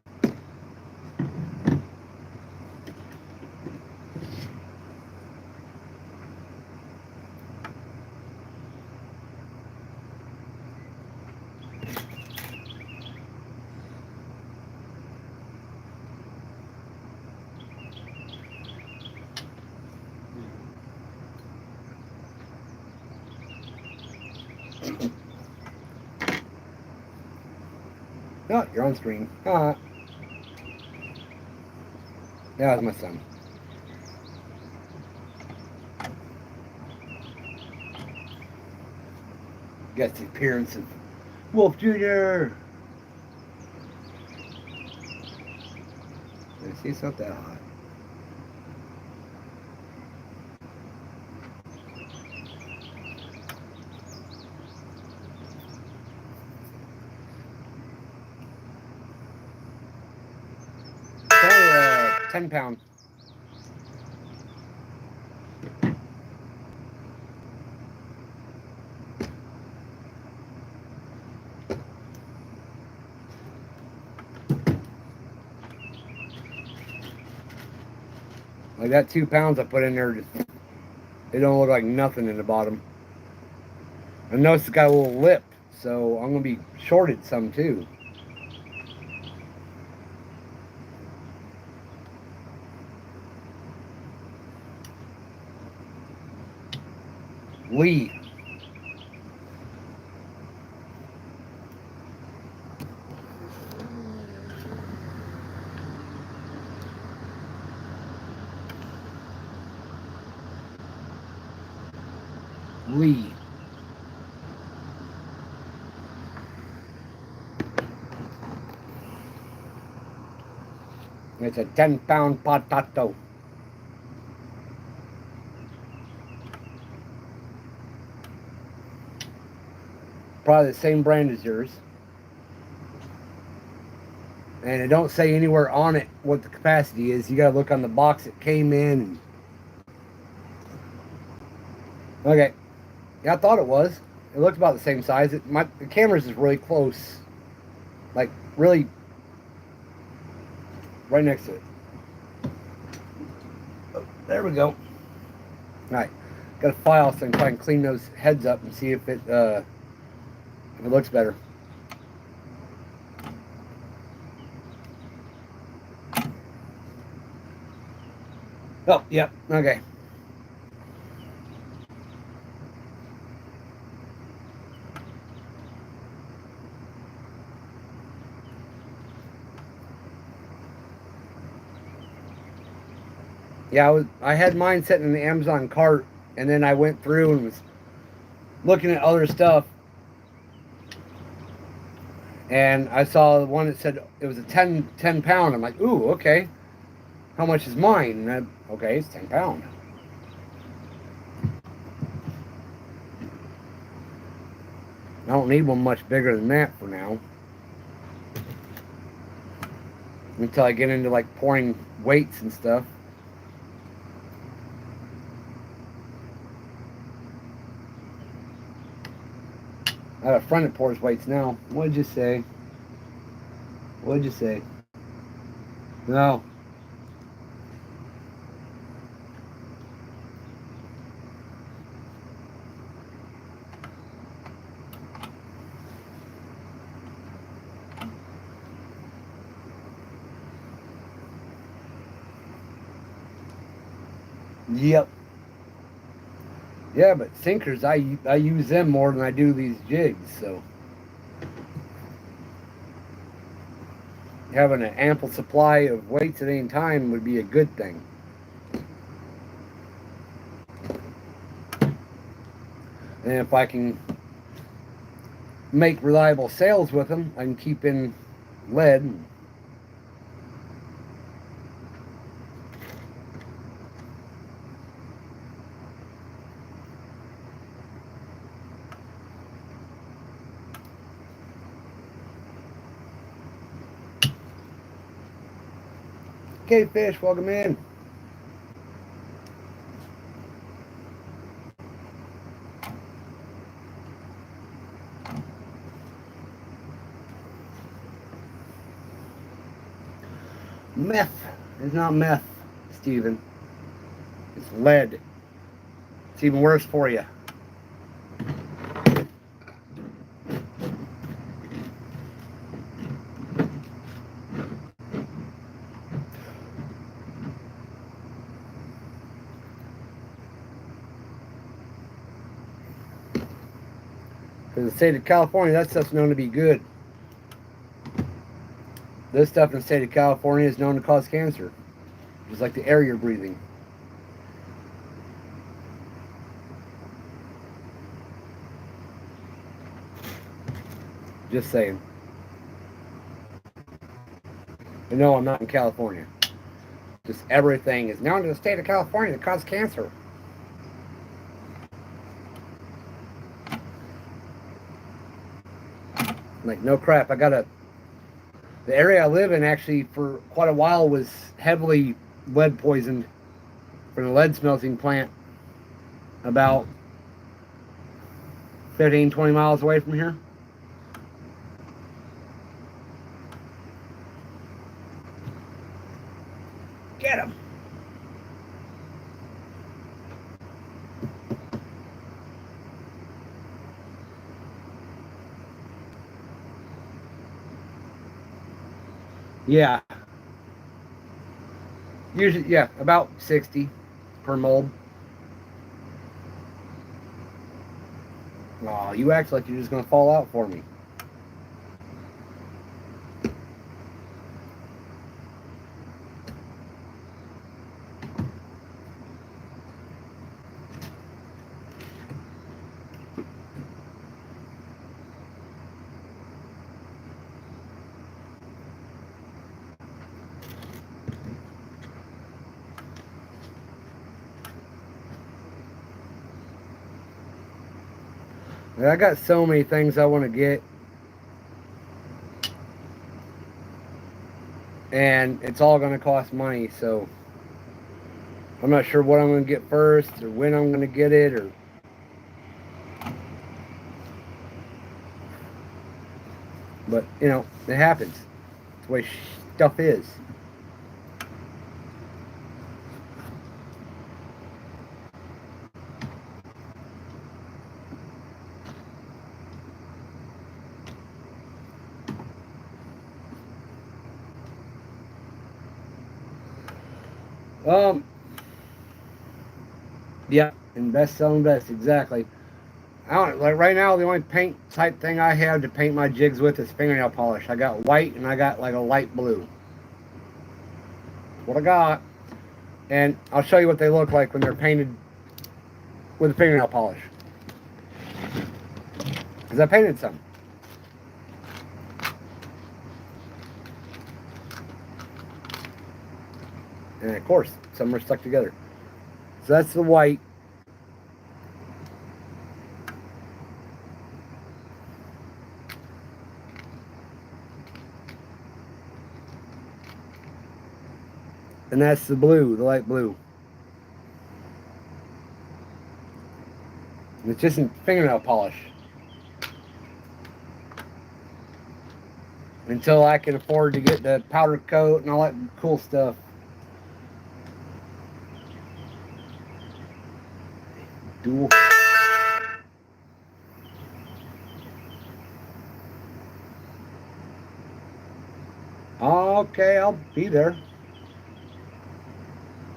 No, you're on screen. That was my son. Got the appearance of Wolf Jr. See, it's not that hot. Probably 10 pounds. Like that 2 pounds I put in there, just, it don't look like nothing in the bottom. I noticed it's got a little lip, so I'm gonna be shorted some too. Lee. Lee. It's a 10-pound potato. Probably the same brand as yours. and it don't say anywhere on it what the capacity is. You got to look on the box it came in. Okay, yeah, I thought it was. It looked about the same size. The camera's is really close, like really right next to it. Oh, there we go. All right, got to file so I can try and clean those heads up and see if it looks better. Oh, yep, okay. Yeah, I had mine sitting in the Amazon cart, and then I went through and was looking at other stuff, and I saw the one that said it was a 10 pound. I'm like, ooh, okay. How much is mine? And okay, it's 10 pound. I don't need one much bigger than that for now. Until I get into like pouring weights and stuff. I have a friend that pours weights now. What'd you say? What'd you say? No. Yep. Yeah, but sinkers, I use them more than I do these jigs, so having an ample supply of weights at any time would be a good thing. And if I can make reliable sales with them, I can keep in lead. Okay, fish, welcome in. Meth is not meth, Steven. It's lead. It's even worse for you. In the state of California, that stuff's known to be good. This stuff in the state of California is known to cause cancer, just like the air you're breathing. Just saying. But no, I'm not in California. Just everything is known to the state of California to cause cancer. Like, no crap. The area I live in actually for quite a while was heavily lead poisoned from the lead smelting plant about 15, 20 miles away from here. Get him. Yeah. Usually, yeah, about 60 per mold. Aw, you act like you're just going to fall out for me. I got so many things I want to get. and it's all going to cost money. So I'm not sure what I'm going to get first or when I'm going to get it, or but you know, it happens. It's the way stuff is. Um, yeah, invest, sell, invest. Exactly. I don't like right now. The only paint type thing I have to paint my jigs with is fingernail polish. I got white and I got like a light blue. That's what I got, and I'll show you what they look like when they're painted with a fingernail polish. Because I painted some, and of course some are stuck together. So that's the white. And that's the blue, the light blue. And it's just in fingernail polish. Until I can afford to get the powder coat and all that cool stuff. Dual. Okay, I'll be there.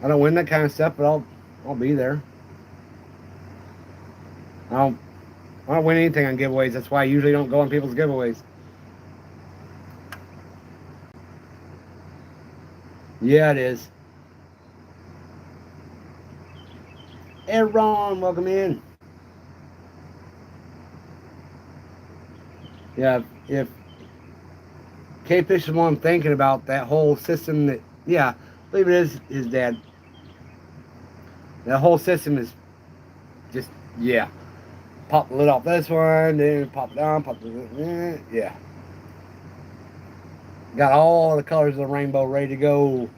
I don't win that kind of stuff, but I'll be there. I don't I don't win anything on giveaways. That's why I usually don't go on people's giveaways. Yeah, it is. Hey, Ron, welcome in. Yeah, if K-Fish is what I'm thinking about, that whole system that, yeah, I believe it is his dad. That whole system is just, yeah. Pop the lid off this one, then pop it down, pop the, yeah. Got all the colors of the rainbow ready to go.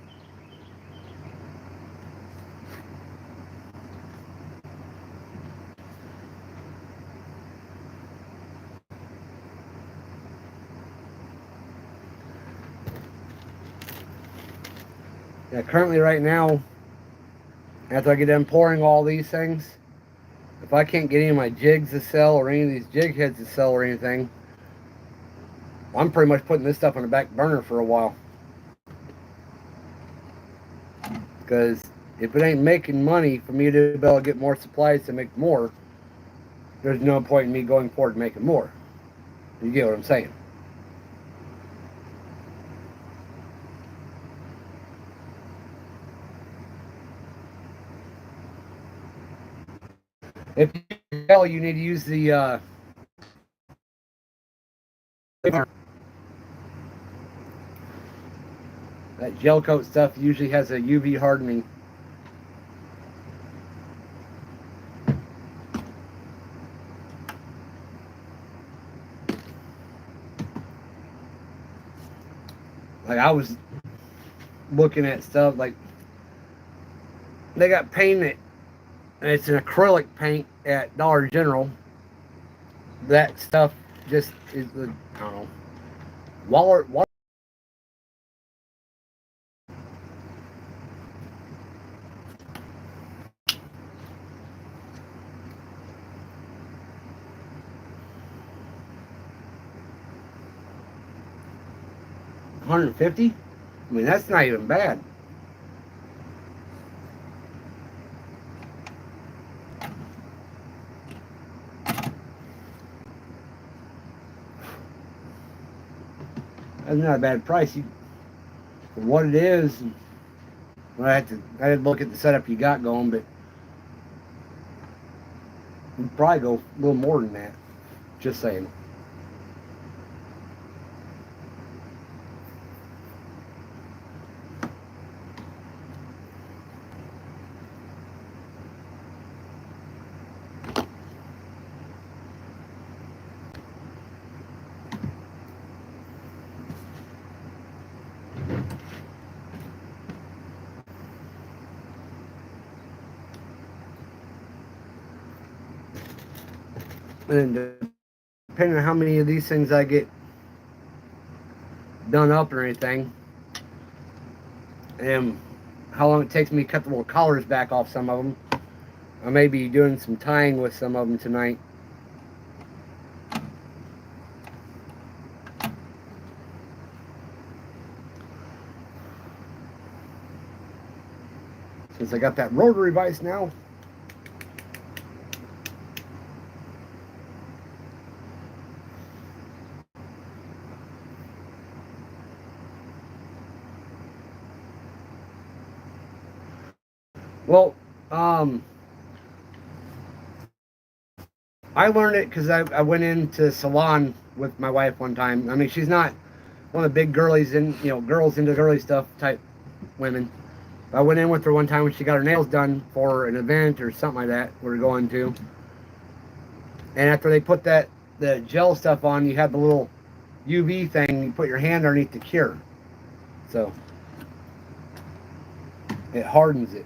Yeah, currently right now, after I get done pouring all these things, if I can't get any of my jigs to sell or any of these jig heads to sell or anything, I'm pretty much putting this stuff on the back burner for a while. Because if it ain't making money for me to be able to get more supplies to make more, there's no point in me going forward making more. You get what I'm saying? If you tell you need to use the that gel coat stuff usually has a UV hardening. Like I was looking at stuff like they got paint that and it's an acrylic paint at Dollar General. That stuff just is the I don't know. Waller 150. I mean that's not even bad. That's not a bad price. For what it is, well, I had to look at the setup you got going, but you'd probably go a little more than that. Just saying. And depending on how many of these things I get done up or anything, and how long it takes me to cut the little collars back off some of them, I may be doing some tying with some of them tonight. Since I got that rotary vise now. Well, I learned it because I went into salon with my wife one time. I mean, she's not one of the big girlies in, girls into girly stuff type women. I went in with her one time when she got her nails done for an event or something like that we were going to. And after they put the gel stuff on, you have the little UV thing. You put your hand underneath to cure, so it hardens it.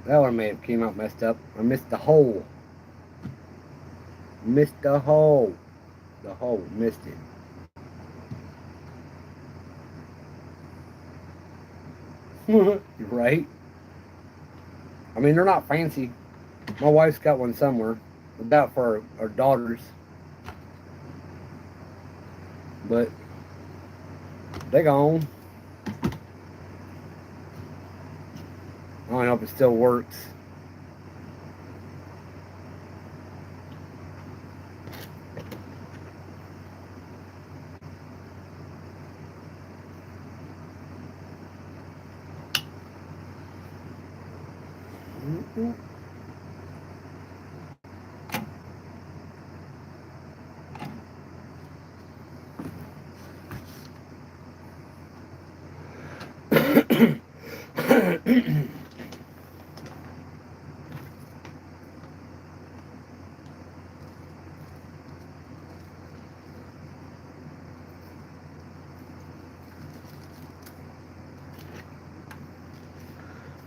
That one may have came out messed up. I missed the hole. Missed the hole. The hole. Missed it. Right? I mean, they're not fancy. My wife's got one somewhere. About for our daughters. But they gone. I don't know if it still works.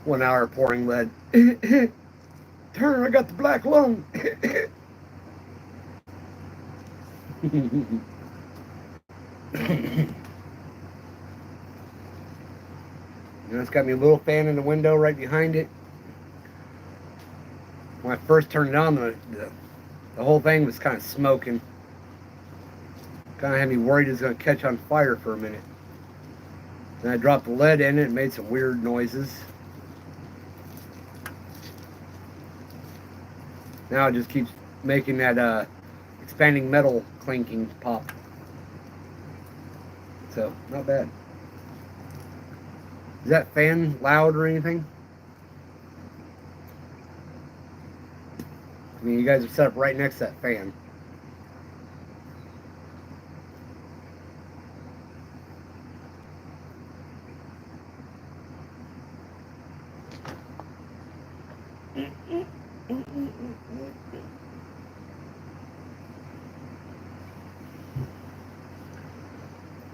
One hour pouring lead. Turn, I got the black lung. It's got me a little fan in the window right behind it. When I first turned it on, the whole thing was kind of smoking. Kind of had me worried it was going to catch on fire for a minute. Then I dropped the lead in it and made some weird noises. Now it just keeps making that expanding metal clinking pop. So, not bad. Is that fan loud or anything? I mean, you guys are set up right next to that fan.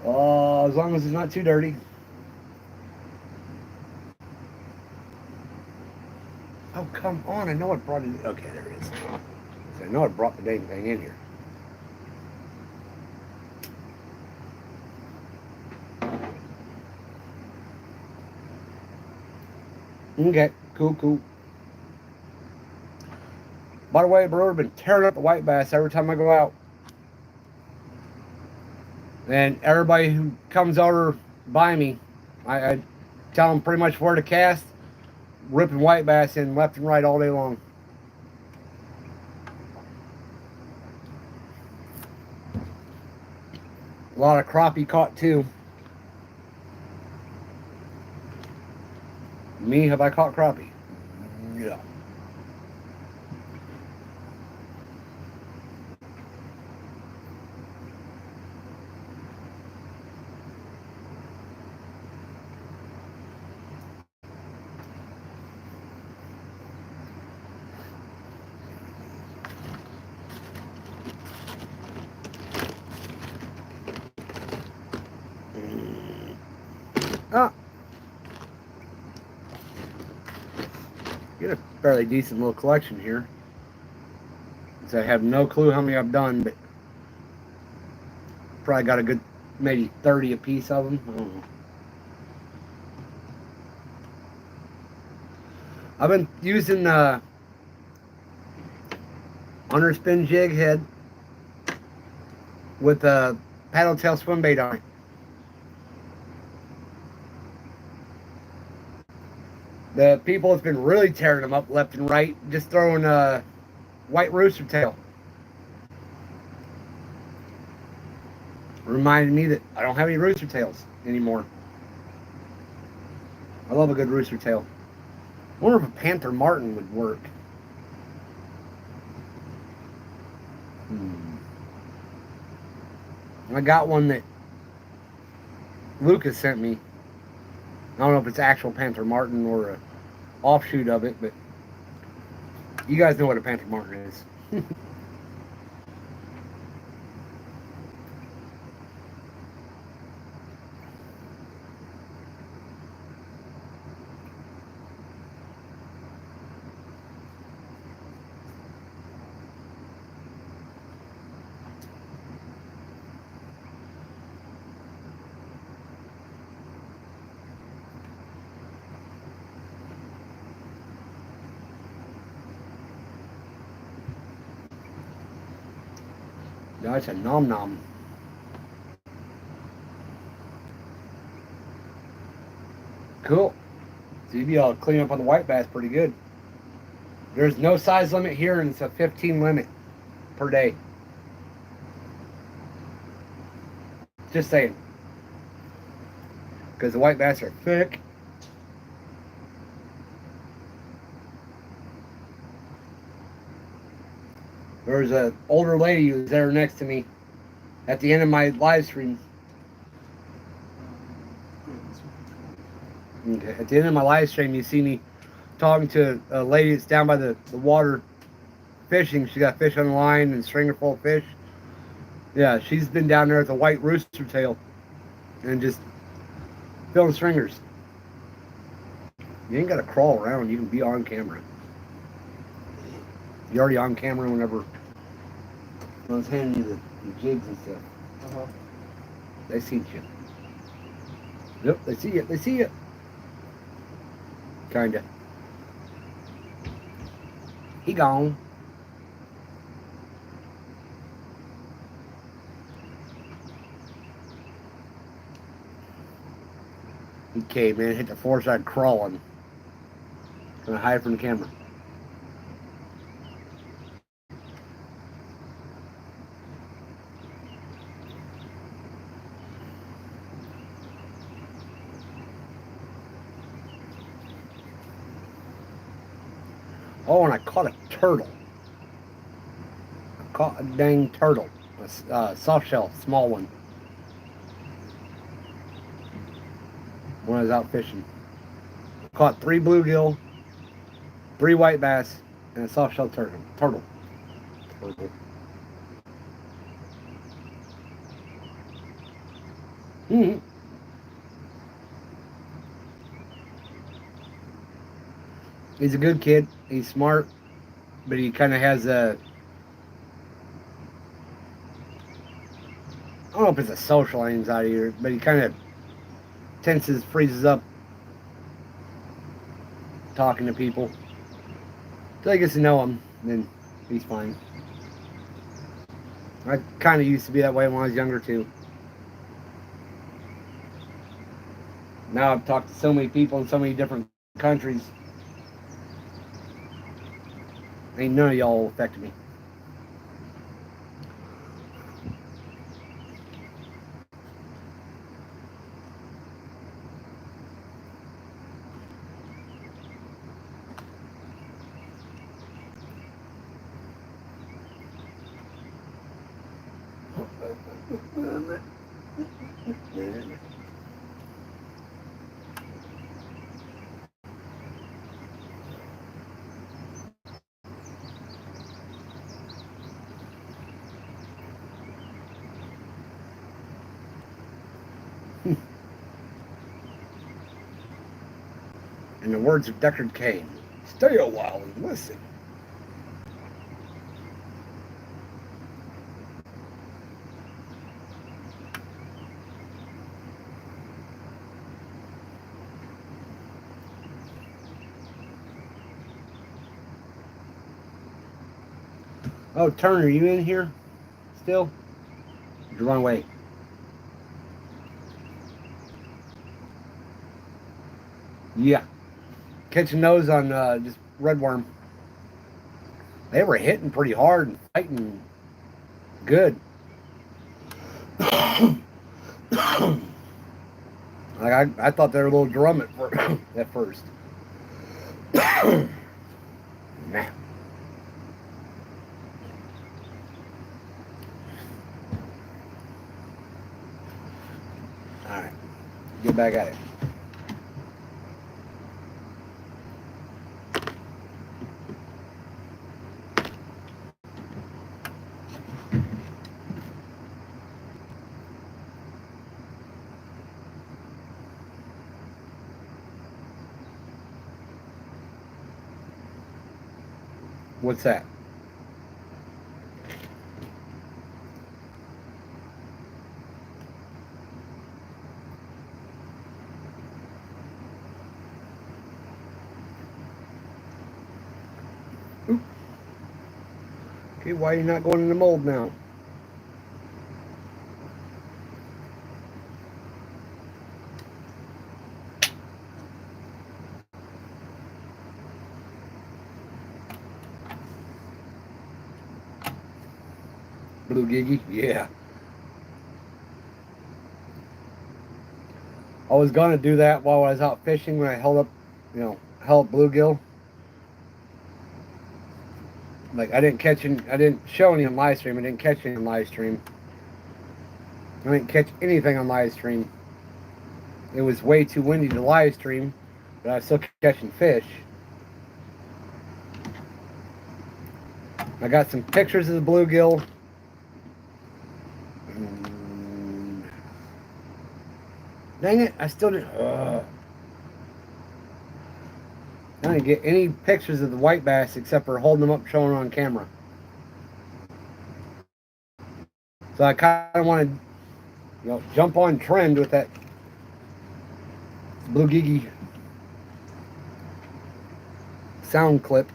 Oh, as long as it's not too dirty. Oh, come on. I know it brought it. Okay, there it is. So I know it brought the dang thing in here. Okay, cool. By the way, bro, I've been tearing up the white bass every time I go out. And everybody who comes over by me, I tell them pretty much where to cast, ripping white bass in left and right all day long. A lot of crappie caught too. Me, have I caught crappie? Yeah. Ah, get a fairly decent little collection here. So I have no clue how many I've done, but probably got a good maybe 30 a piece of them. I don't know. I've been using underspin jig head with a paddle tail swim bait on it. The people have been really tearing them up left and right, just throwing a white rooster tail. Reminded me that I don't have any rooster tails anymore. I love a good rooster tail. I wonder if a Panther Martin would work. I got one that Lucas sent me. I don't know if it's actual Panther Martin or a offshoot of it, but you guys know what a Panther Martin is. No, it's a nom nom. Cool. So you'd be able to clean up on the white bass pretty good. There's no size limit here, and it's a 15 limit per day. Just saying. Because the white bass are thick. There's an older lady who was there next to me at the end of my live stream. Okay. At the end of my live stream, you see me talking to a lady that's down by the water fishing. She got fish on the line and stringer full of fish. Yeah, she's been down there with a white rooster tail and just filling stringers. You ain't got to crawl around. You can be on camera. You're already on camera whenever I was handing you the jigs and stuff. Uh-huh. They see you. Yep, they see you. They see you. Kinda. He gone. He came in, hit the floor, started crawling. Gonna hide from the camera. Oh, and I caught a turtle. I caught a dang turtle. A soft shell, small one. When I was out fishing. Caught 3 bluegill, 3 white bass, and a soft shell turtle. Turtle. Mm-hmm. He's a good kid. He's smart, but he kind of has a, I don't know if it's a social anxiety, but he kind of tenses, freezes up talking to people. Until he gets to know him, then he's fine. I kind of used to be that way when I was younger too. Now I've talked to so many people in so many different countries. Ain't none of y'all affected me. In the words of Deckard Cain, stay a while and listen. Oh, Turner, you in here still? Did you run away? Yeah. Catching those on just redworm. They were hitting pretty hard and fighting good. Like I thought they were a little drum at first. Nah. All right, get back at it. What's that? Oop. Okay, why are you not going in the mold now? Blue Giggy? Yeah. I was gonna do that while I was out fishing when I held up bluegill. Like I didn't show any on live stream. I didn't catch any on live stream. I didn't catch anything on live stream. It was way too windy to live stream, but I was still catching fish. I got some pictures of the bluegill. Dang it, I still didn't. I didn't get any pictures of the white bass except for holding them up, showing them on camera. So I kind of wanted, jump on trend with that Blue Gigi sound clip.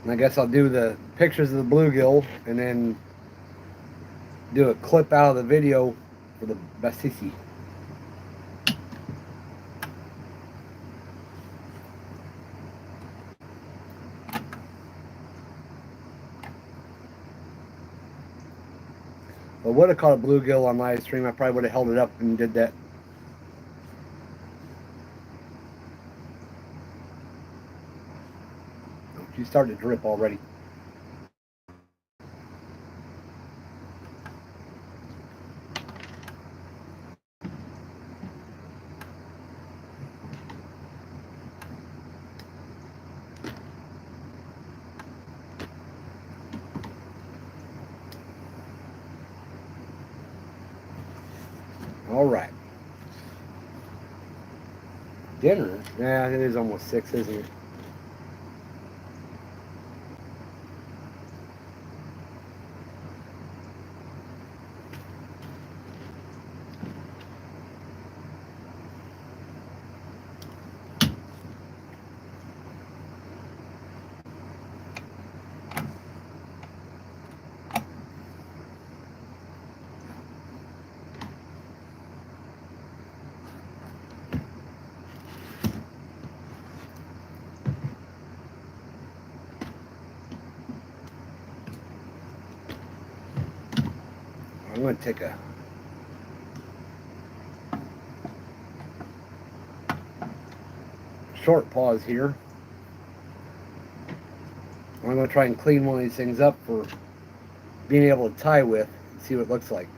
And I guess I'll do the pictures of the bluegill and then do a clip out of the video for the Bassisi. If I would have caught a bluegill on live stream, I probably would have held it up and did that. You started to drip already. All right. Dinner? Yeah, it is almost 6, isn't it? I'm going to take a short pause here. I'm going to try and clean one of these things up for being able to tie with and see what it looks like.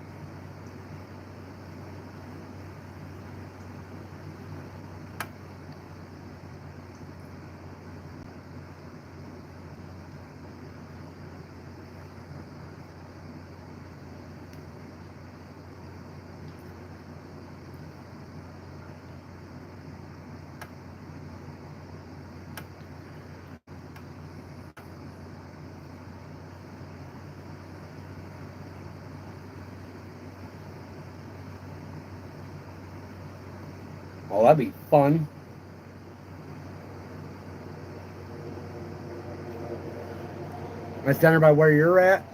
Oh, that'd be fun. That's down there by where you're at.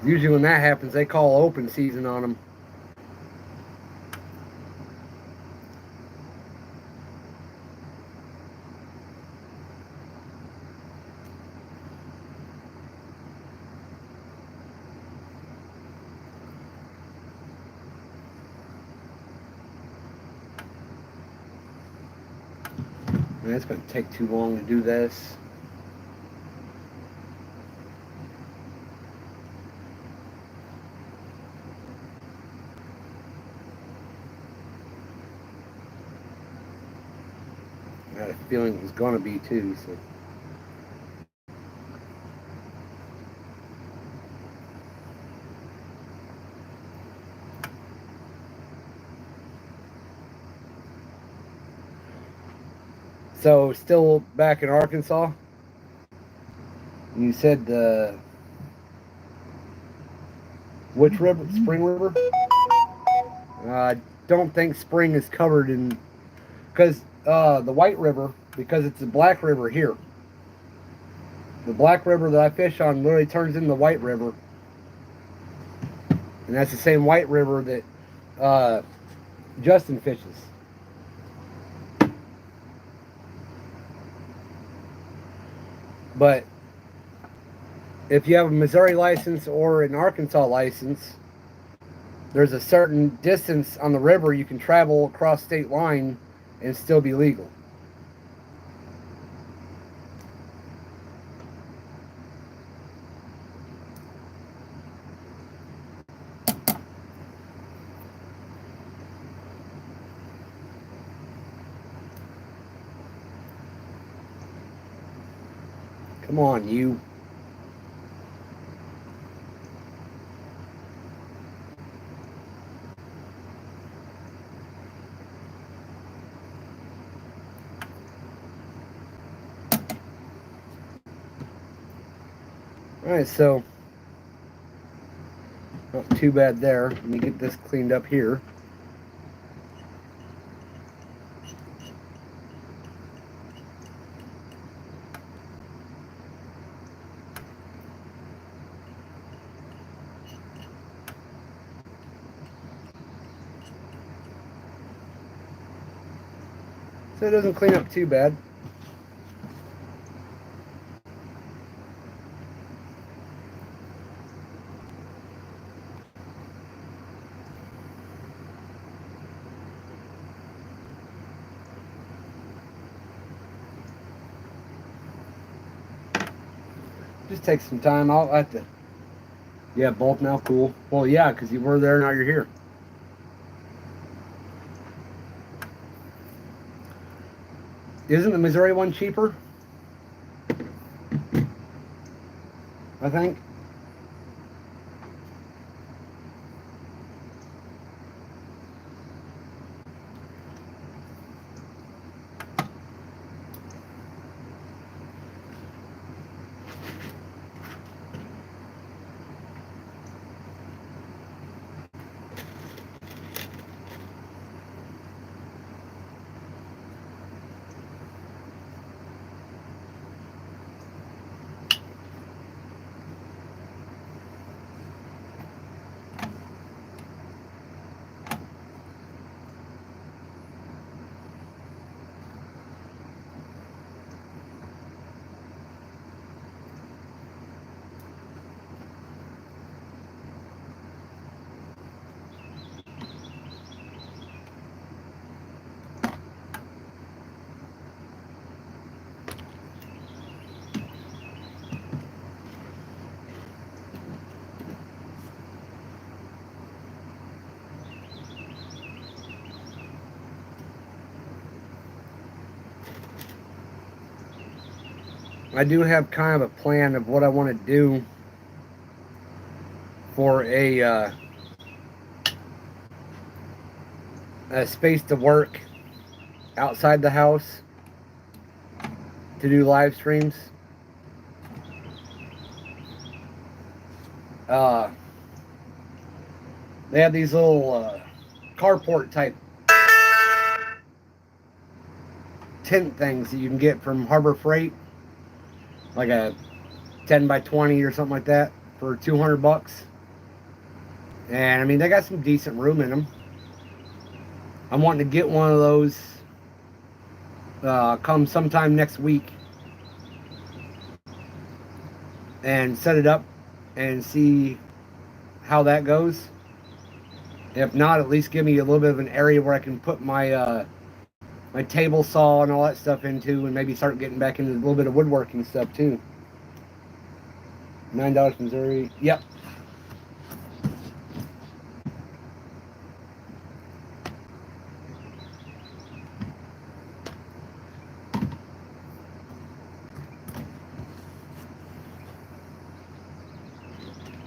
Usually when that happens, they call open season on them. Man, it's going to take too long to do this. I had a feeling it was going to be too. So. So, still back in Arkansas? You said which river? Spring River? I don't think Spring is covered in... Because the White River, because it's the Black River here. The Black River that I fish on literally turns into the White River. And that's the same White River that Justin fishes. But if you have a Missouri license or an Arkansas license, there's a certain distance on the river you can travel across state line and still be legal. Come on, you. Alright, so not too bad there. Let me get this cleaned up here. So it doesn't clean up too bad. Just takes some time. I'll have to... Yeah, both now, cool. Well, yeah, because you were there, now you're here. Isn't the Missouri one cheaper? I think. I do have kind of a plan of what I want to do for a space to work outside the house to do live streams. Uh, they have these little carport type tent things that you can get from Harbor Freight, like a 10 by 20 or something like that for $200. And I mean, they got some decent room in them. I'm wanting to get one of those come sometime next week and set it up and see how that goes. If not, at least give me a little bit of an area where I can put my table saw and all that stuff into, and maybe start getting back into a little bit of woodworking stuff too. $9 Missouri. Yep.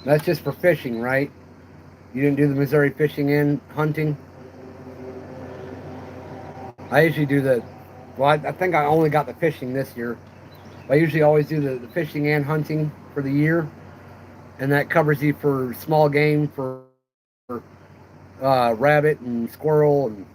That's just for fishing, right? You didn't do the Missouri fishing and hunting? I usually do the, well, I think I only got the fishing this year. I usually always do the fishing and hunting for the year, and that covers you for small game, for rabbit and squirrel and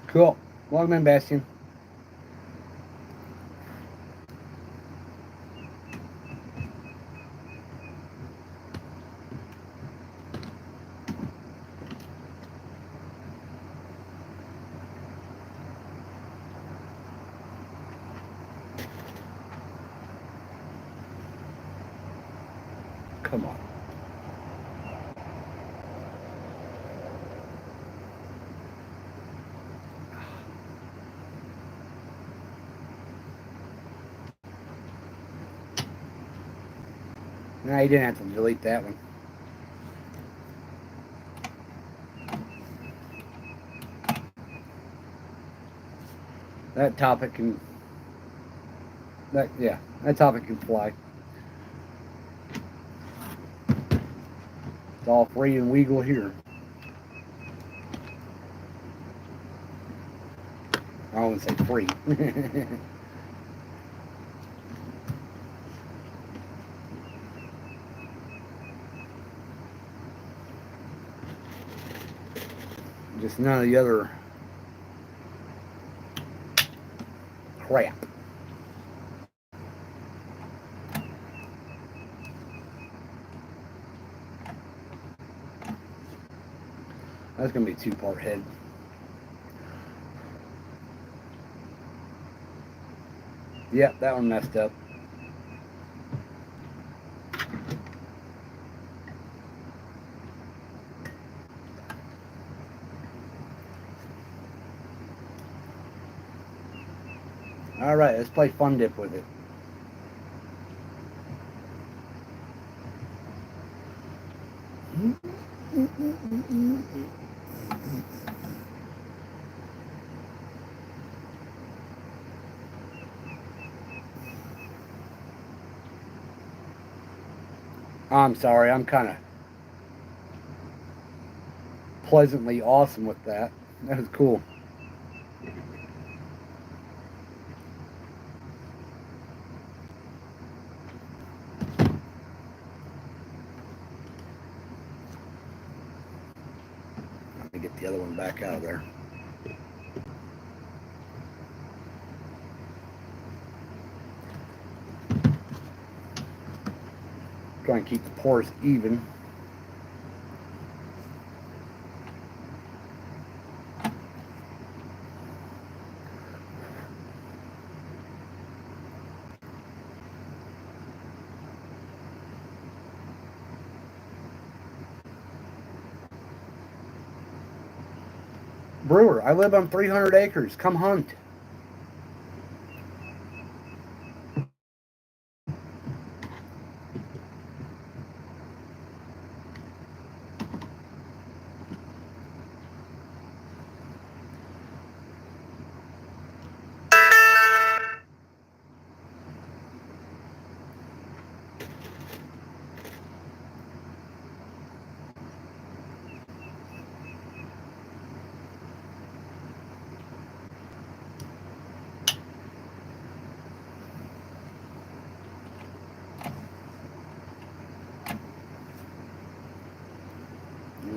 cool. Welcome in, Bastion. Come on. No, you didn't have to delete that one. That topic can, that topic can fly. It's all free and legal here. I won't say free. Just none of the other crap. That's going to be a two-part head. Yep, that one messed up. Alright, let's play Fun Dip with it. I'm sorry, I'm kind of pleasantly awesome with that. That was cool. Let me get the other one back out of there. Try and keep the pours even. Brewer, I live on 300 acres. Come hunt.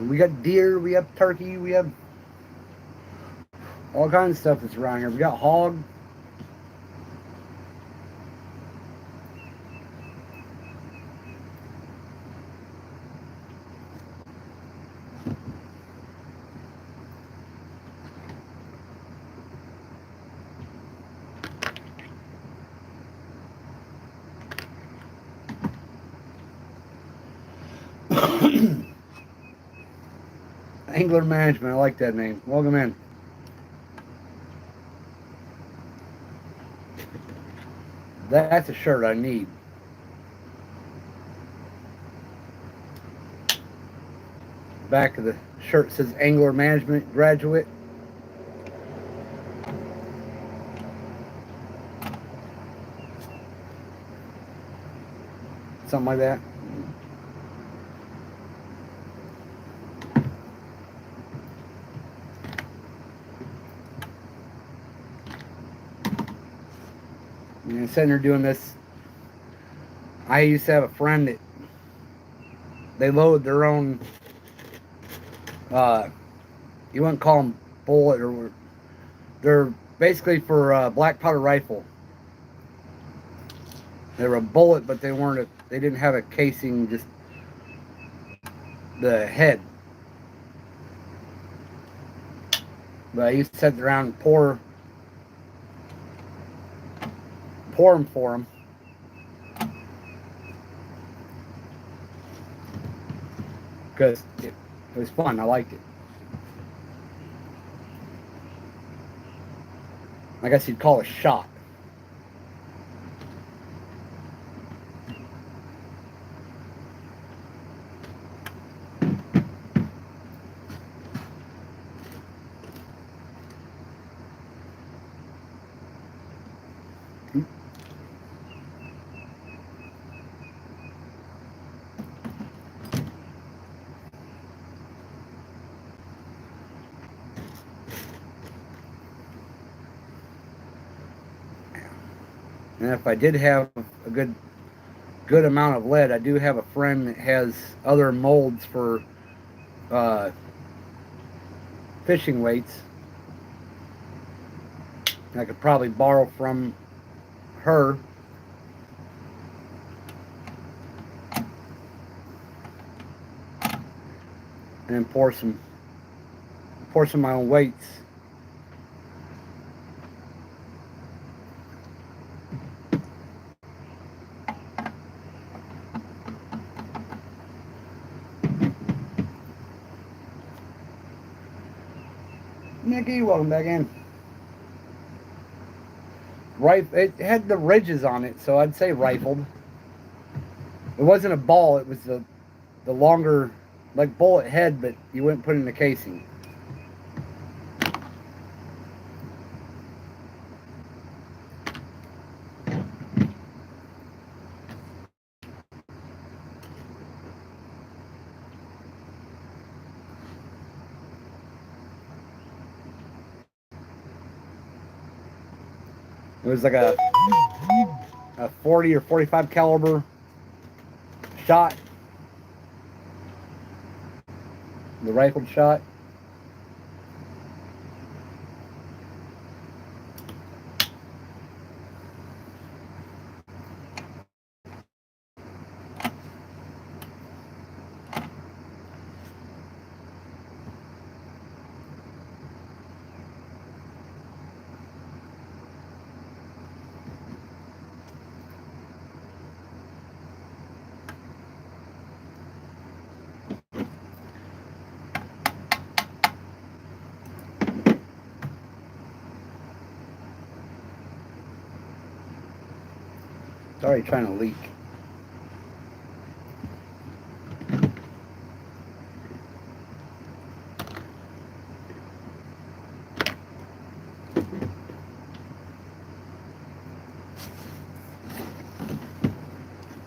We got deer, we have turkey, we have all kinds of stuff that's around here. We got hog. Angler Management, I like that name. Welcome in. That's a shirt I need. Back of the shirt says Angler Management Graduate. Something like that. And sitting there doing this. I used to have a friend that they load their own, you wouldn't call them bullet, or they're basically for black powder rifle. They were a bullet, but they weren't. They didn't have a casing, just the head. But I used to sit around and pour them for them. Because it was fun. I liked it. I guess you'd call it a shot. And if I did have a good amount of lead, I do have a friend that has other molds for fishing weights. I could probably borrow from her. And pour some of my own weights. Nikki, welcome back in. It had the ridges on it, so I'd say rifled. It wasn't a ball. It was the longer, like bullet head, but you wouldn't put in the casing. It was like a 40 or 45 caliber shot, the rifled shot. It's already trying to leak.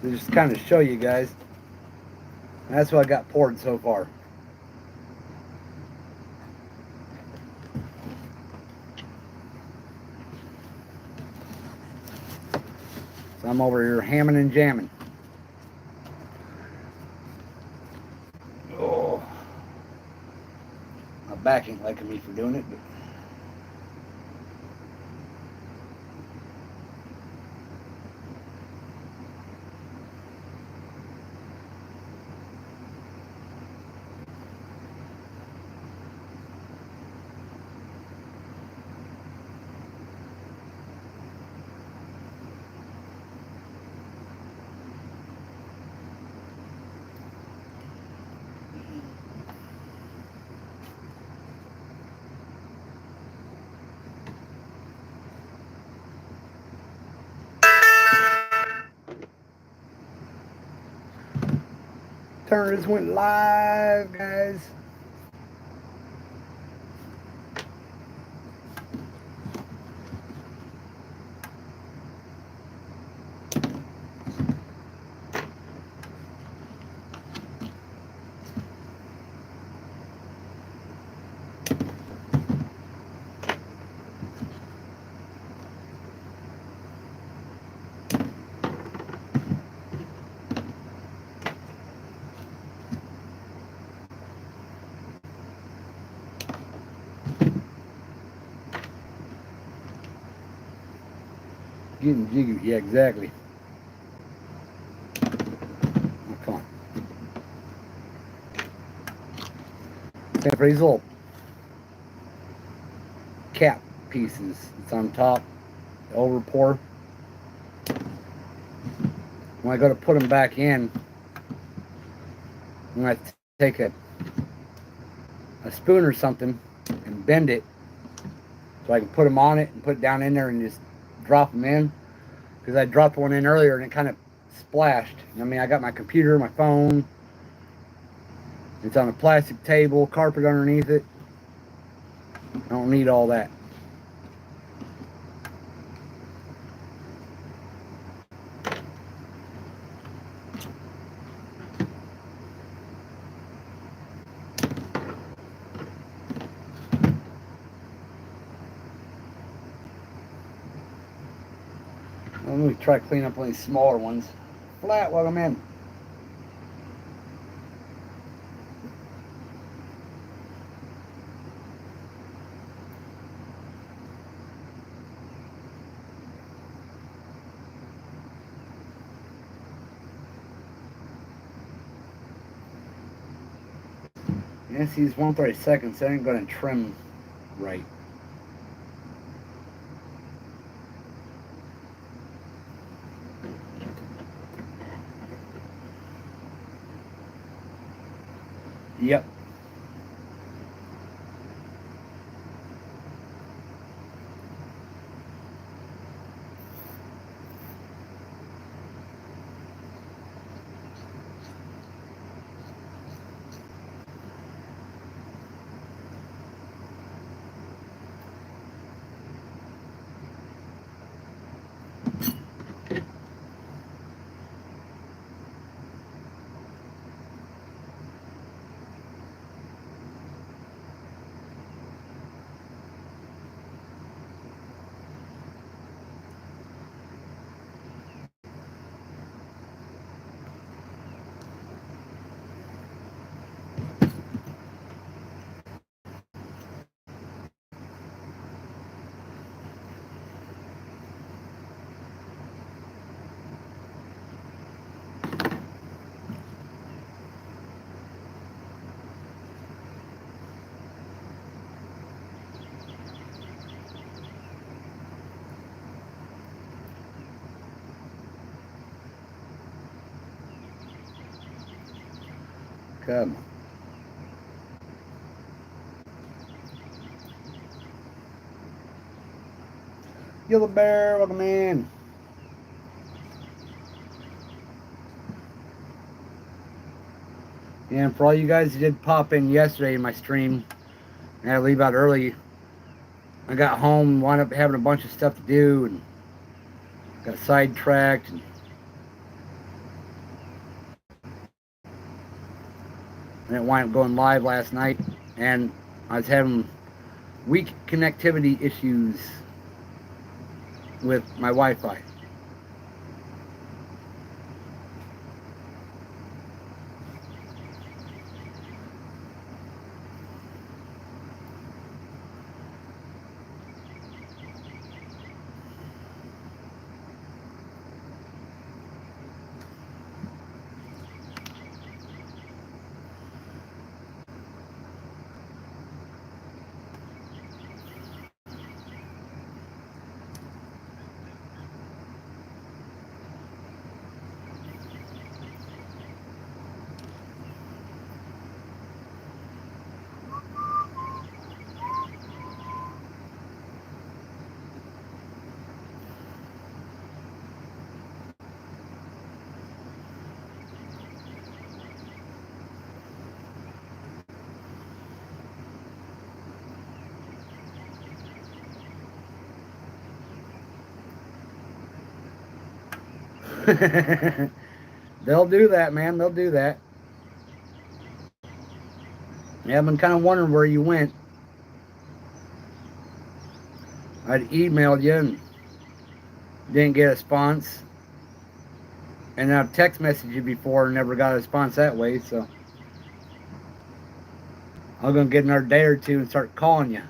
To just kind of show you guys. That's what I got poured so far. So I'm over here hamming and jamming. Oh, my back ain't liking me for doing it, but turner just went live, guys. Getting jiggy, yeah, exactly. Oh, come on. And for these little cap pieces, it's on top, the over pour. When I go to put them back in, I'm going to take a spoon or something and bend it so I can put them on it and put it down in there and just drop them in. Because I dropped one in earlier and it kind of splashed. I mean, I got my computer, my phone. It's on a plastic table, carpet underneath it. I don't need all that. Let me try to clean up one of these smaller ones. Flat while I'm in. Yes, he's 1/32, so I ain't going to trim right. Yep. Come on. Yellow Bear, welcome in. And for all you guys who did pop in yesterday in my stream, I had to leave out early. I got home, wound up having a bunch of stuff to do, and got sidetracked. And it wound up going live last night, and I was having weak connectivity issues with my Wi-Fi. They'll do that, man. They'll do that. Yeah, I've been kind of wondering where you went. I'd emailed you and didn't get a response. And I've text messaged you before and never got a response that way, so I'm going to get another day or two and start calling you.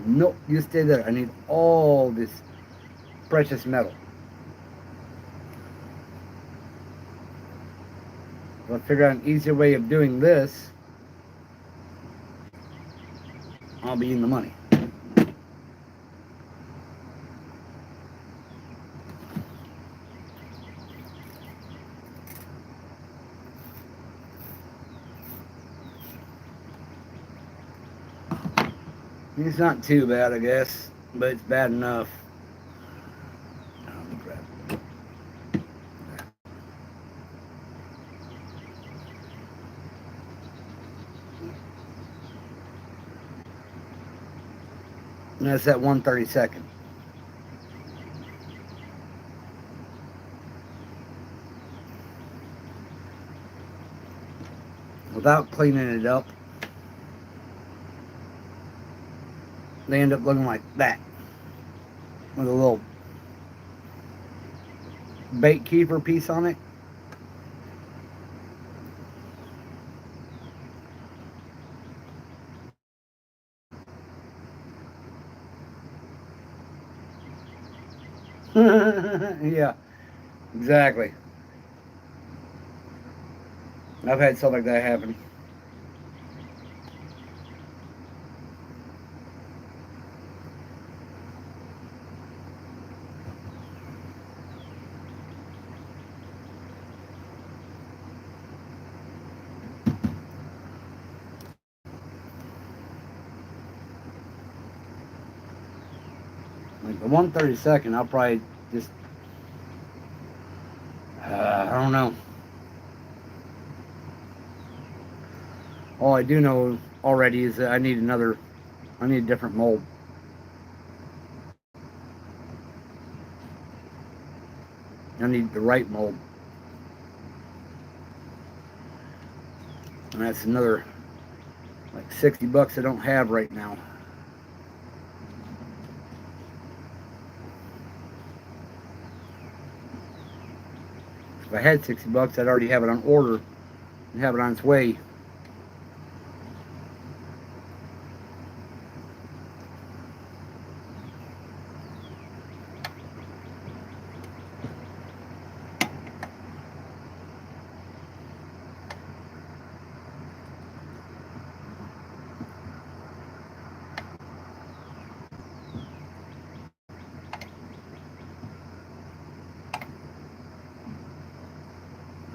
Nope, you stay there. I need all this precious metal. I'll figure out an easier way of doing this. I'll be in the money. It's not too bad, I guess, but it's bad enough. And that's at 1/32. Without cleaning it up, they end up looking like that. With a little bait keeper piece on it. Yeah, exactly. I've had stuff like that happen. Like the 1/32, I'll probably just, I don't know. All I do know already is that I need a different mold. I need the right mold. And that's another like $60 I don't have right now. If I had $60, I'd already have it on order and have it on its way.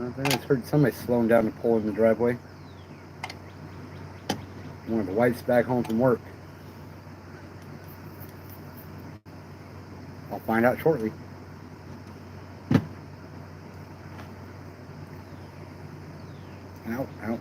I think I just heard somebody slowing down to pull in the driveway. One of the whites back home from work. I'll find out shortly. Out, out.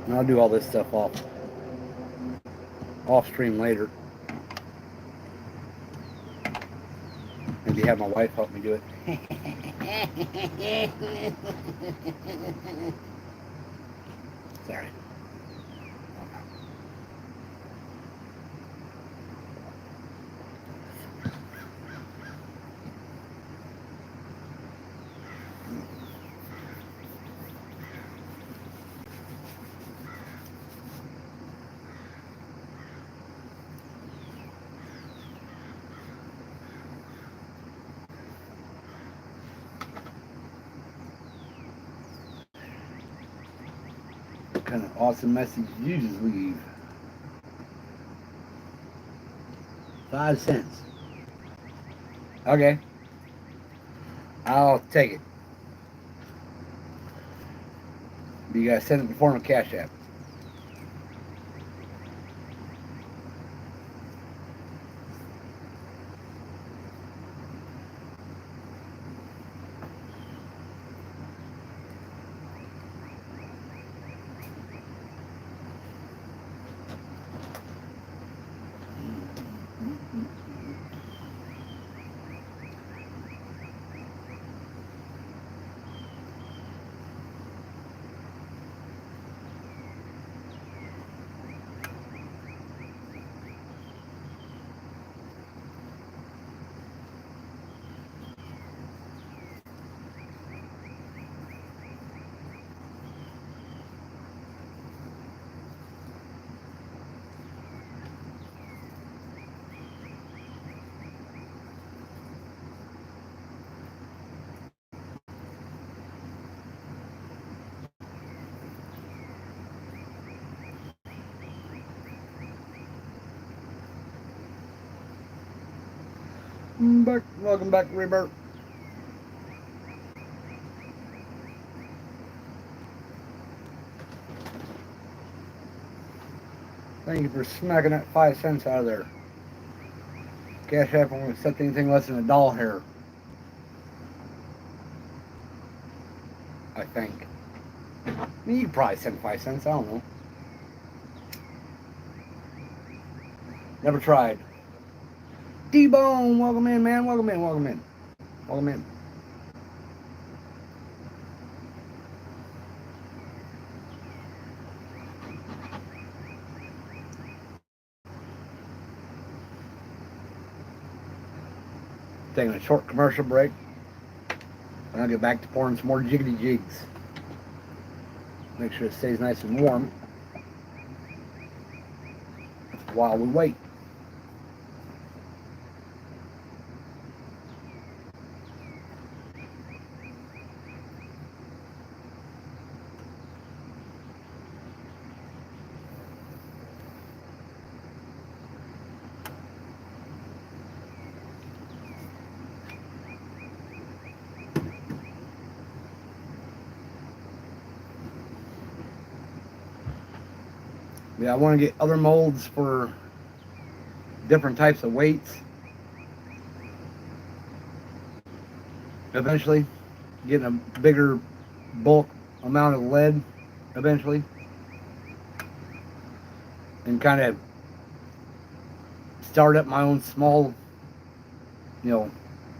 And I'll do all this stuff off stream later. Maybe have my wife help me do it. Sorry. What kind of awesome message did you just leave? 5 cents. Okay. I'll take it. But you gotta send it in the form of Cash App. Welcome back, Rebirth. Thank you for smacking that 5 cents out of there. Cash App won't accept anything less than a doll hair. I think. You could probably send 5 cents, I don't know. Never tried. D-Bone, welcome in, man. Welcome in, welcome in. Welcome in. Taking a short commercial break. And I'll get back to pouring some more jiggity jigs. Make sure it stays nice and warm while we wait. Yeah, I want to get other molds for different types of weights. Eventually, getting a bigger bulk amount of lead eventually. And kind of start up my own small,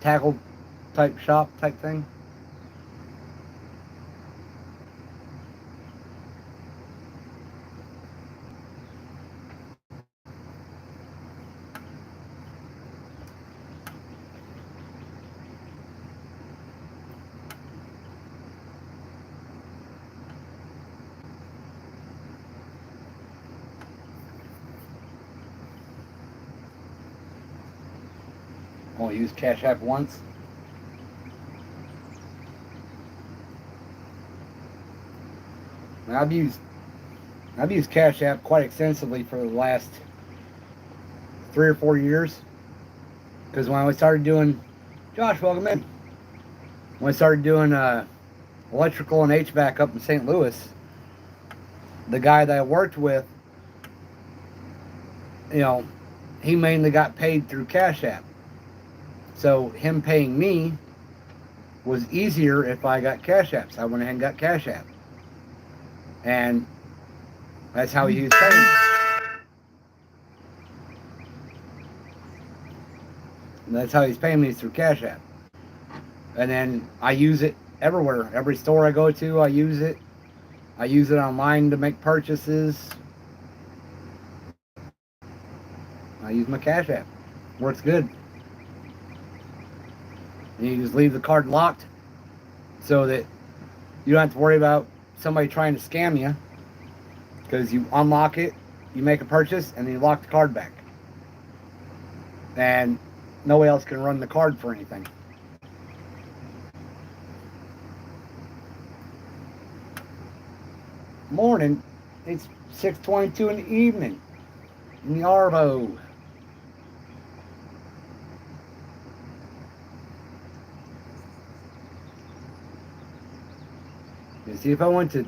tackle type shop type thing. Only used Cash App once. And I've used Cash App quite extensively for the last 3 or 4 years. Because when I started doing, Josh, welcome in. When I started doing electrical and HVAC up in St. Louis, the guy that I worked with, you know, he mainly got paid through Cash App. So him paying me was easier if I got Cash App. So I went ahead and got Cash App. And that's how he was paying me. And that's how he's paying me, through Cash App. And then I use it everywhere. Every store I go to, I use it. I use it online to make purchases. I use my Cash App. Works good. And you just leave the card locked so that you don't have to worry about somebody trying to scam you, because you unlock it, you make a purchase, and then you lock the card back. And nobody else can run the card for anything. Morning. It's 6:22 in the evening in the Arvo. You see, if I went to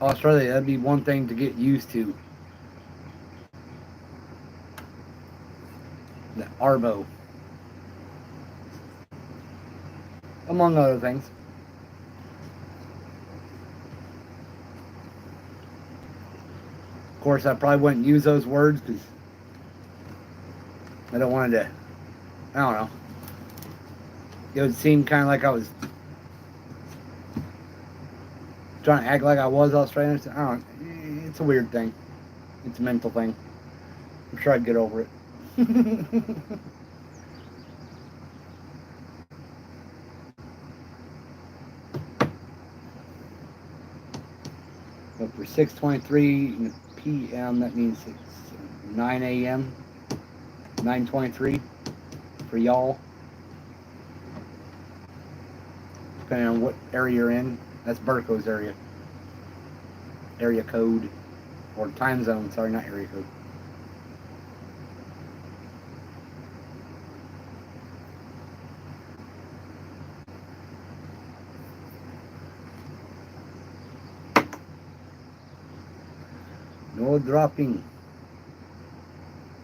Australia, that'd be one thing to get used to. The Arvo. Among other things. Of course, I probably wouldn't use those words because I don't want to, I don't know. It would seem kind of like I was trying to act like I was Australian. I don't know. It's a weird thing. It's a mental thing. I'm sure I'd get over it. But for 6:23 p.m., that means it's 9 a.m., 9:23 for y'all. Depending on what area you're in. That's Burco's area. Area code. Or time zone, sorry, not area code. No dropping.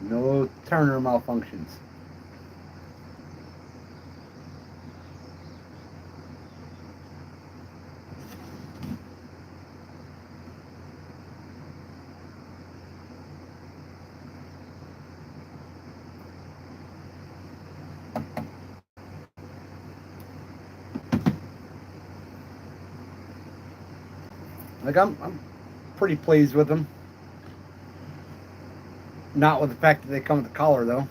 No turner malfunctions. Like, I'm pretty pleased with them. Not with the fact that they come with the collar, though.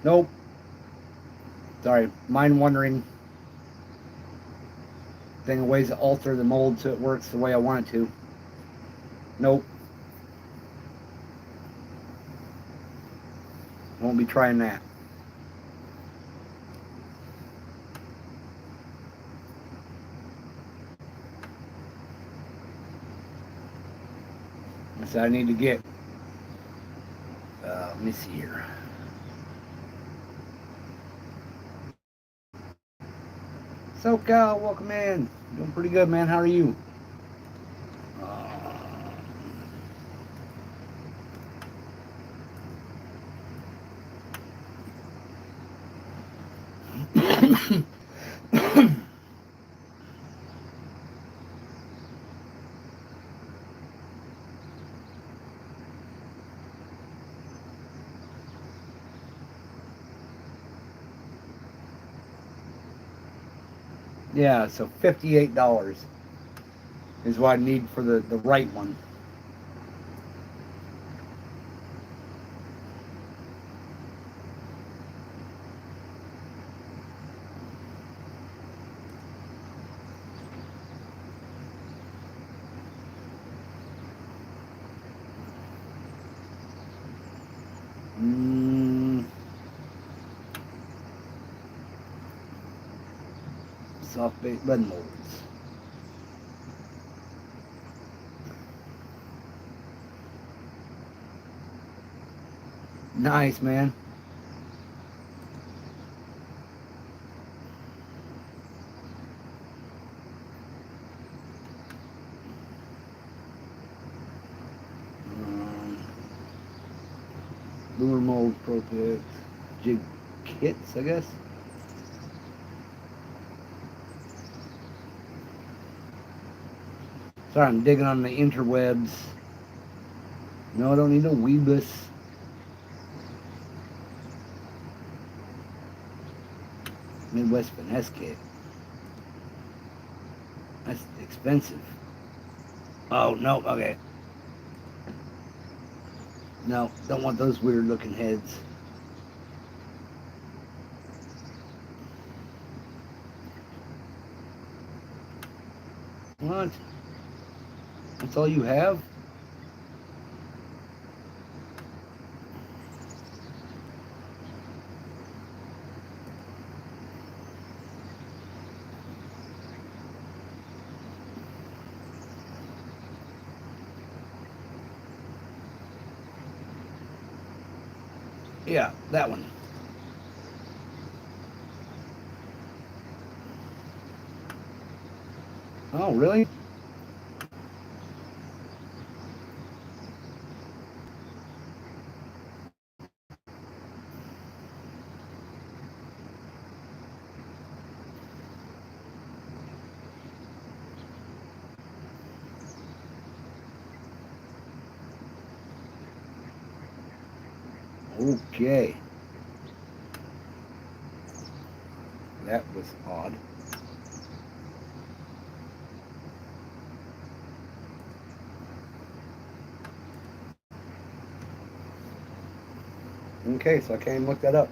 Nope. Sorry, mind wandering. Thing ways to alter the mold so it works the way I want it to. Nope. Won't be trying that. So I need to get, let me see here. SoCal, welcome in. Doing pretty good, man. How are you? Yeah, so $58 is what I need for the right one. Mm, soft bait lead molds. Nice, man. Lure mold pro picks. Jig kits, I guess. Sorry, I'm digging on the interwebs. No, I don't need no Weebus. Midwest Finesse Kit. That's expensive. Oh, no, okay. No, don't want those weird looking heads. What? That's all you have? Yeah, that one. Oh, really? Okay. That was odd. Okay, so I can't even look that up.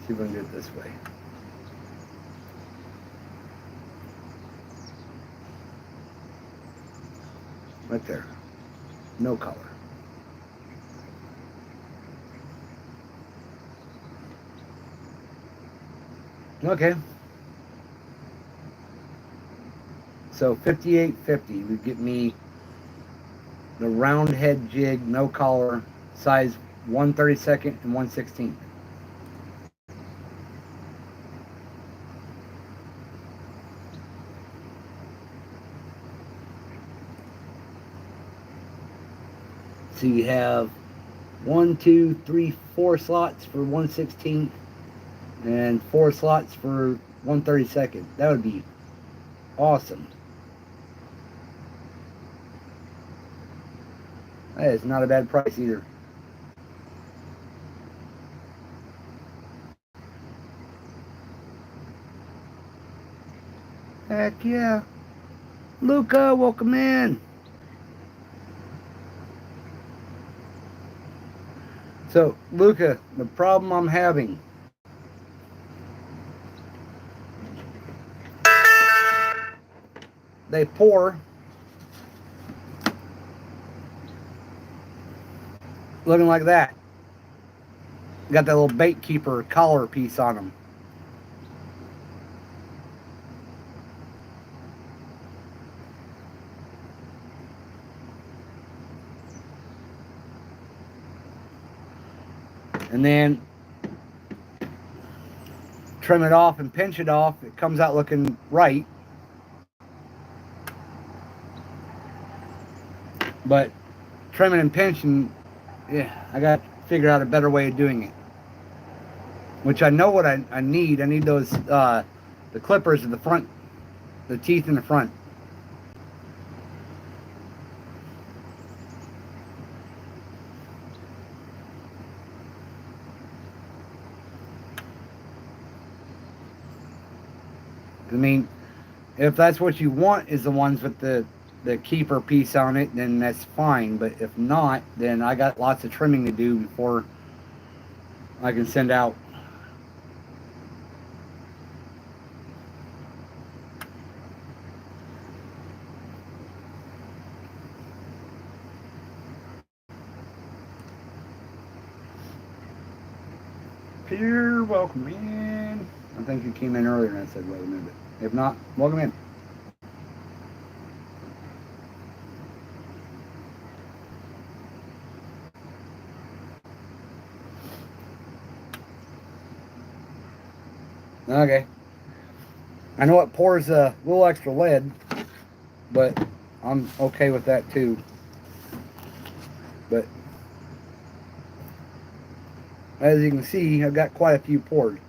See if I can do it this way. Right there. No color. Okay. So 58.50 would get me the round head jig, no collar, size 1/32 and 1/16. So you have 1, 2, 3, 4 slots for 1/16 and 4 slots for 1/32. That would be awesome. That is not a bad price either. Heck yeah. Luca, welcome in. So, Luca, the problem I'm having. They pour looking like that. Got that little bait keeper collar piece on them. And then trim it off and pinch it off. It comes out looking right. But trimming and pinching, yeah, I got to figure out a better way of doing it. Which I know what I need. I need those, the clippers at the front, the teeth in the front. I mean, if that's what you want is the ones with the keeper piece on it, then that's fine. But if not, then I got lots of trimming to do before I can send out. Peter, welcome in. I think you came in earlier and I said welcome in, but if not, welcome in. Okay. I know it pours a little extra lead, but I'm okay with that too. But as you can see, I've got quite a few poured.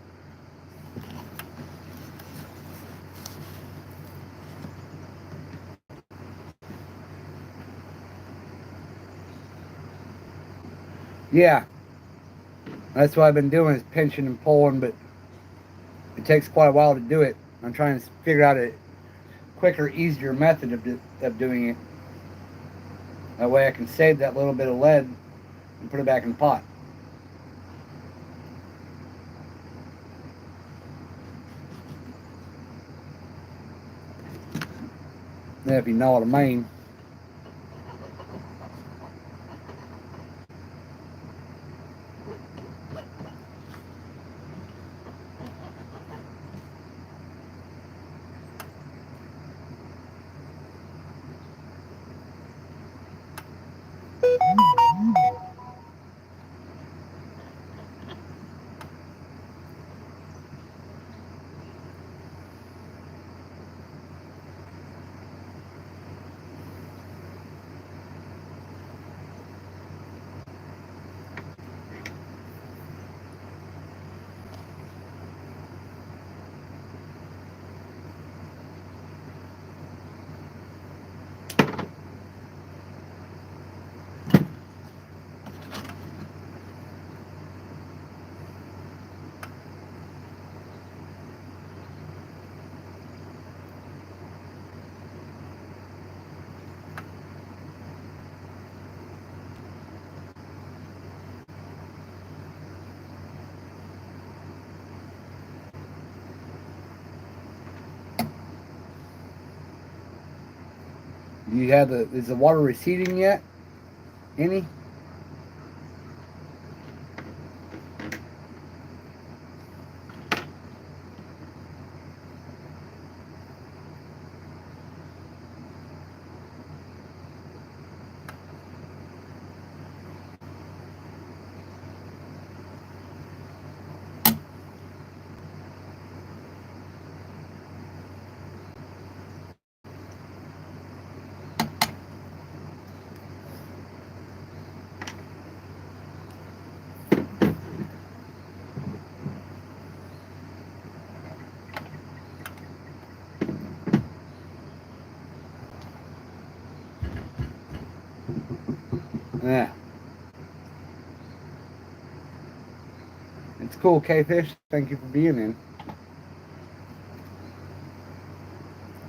Yeah, that's what I've been doing is pinching and pulling, but it takes quite a while to do it. I'm trying to figure out a quicker, easier method of doing it. That way I can save that little bit of lead and put it back in the pot. Then if you know what I mean. Do you have is the water receding yet? Any? Yeah. It's cool, K-Fish. Thank you for being in.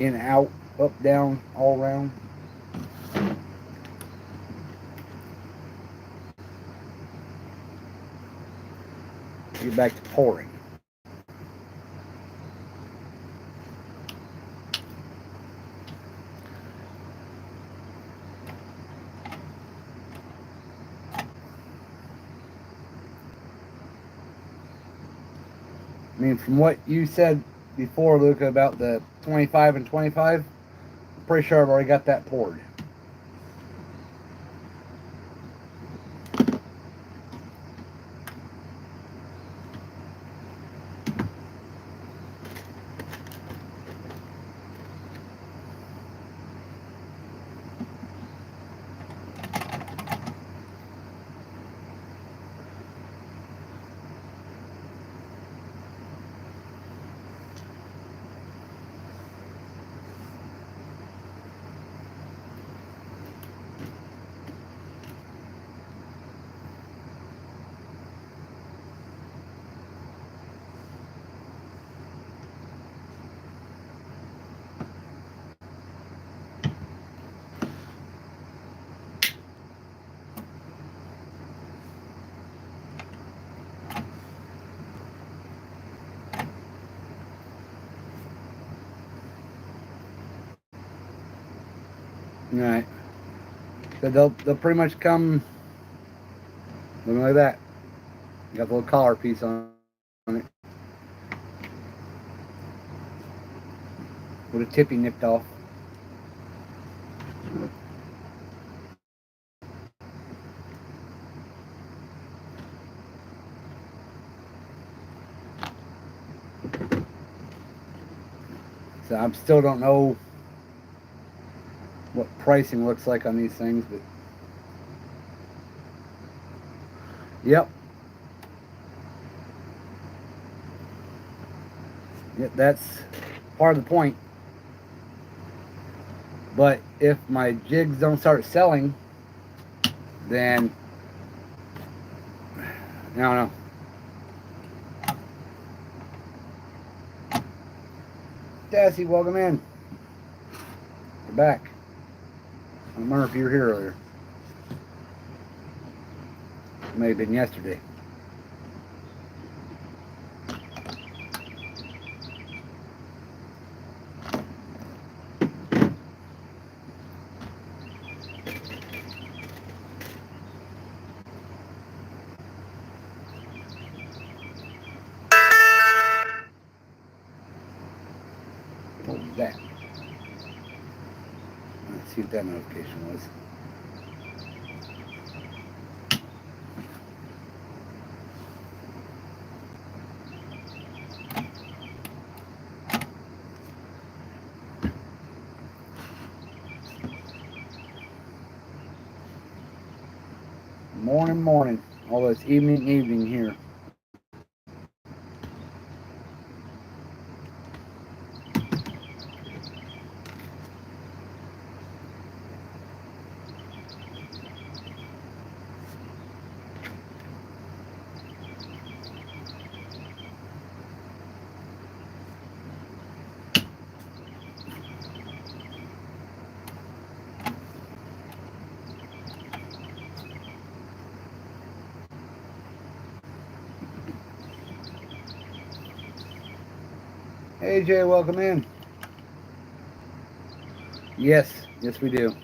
In, out, up, down, all around. Get back to pouring. I mean, from what you said before, Luca, about the 25 and 25, I'm pretty sure I've already got that poured. Alright. So they'll pretty much come looking like that. Got the little collar piece on it. With a tippy nipped off. So I still don't know what pricing looks like on these things, but yep. Yep, that's part of the point. But if my jigs don't start selling, then I don't know. Dassy, welcome in. You're back. I don't remember if you were here earlier. It may have been yesterday. What was that? Let's see what that notification was. Morning, morning. Although it's evening here. Hey Jay, welcome in. Yes, yes we do.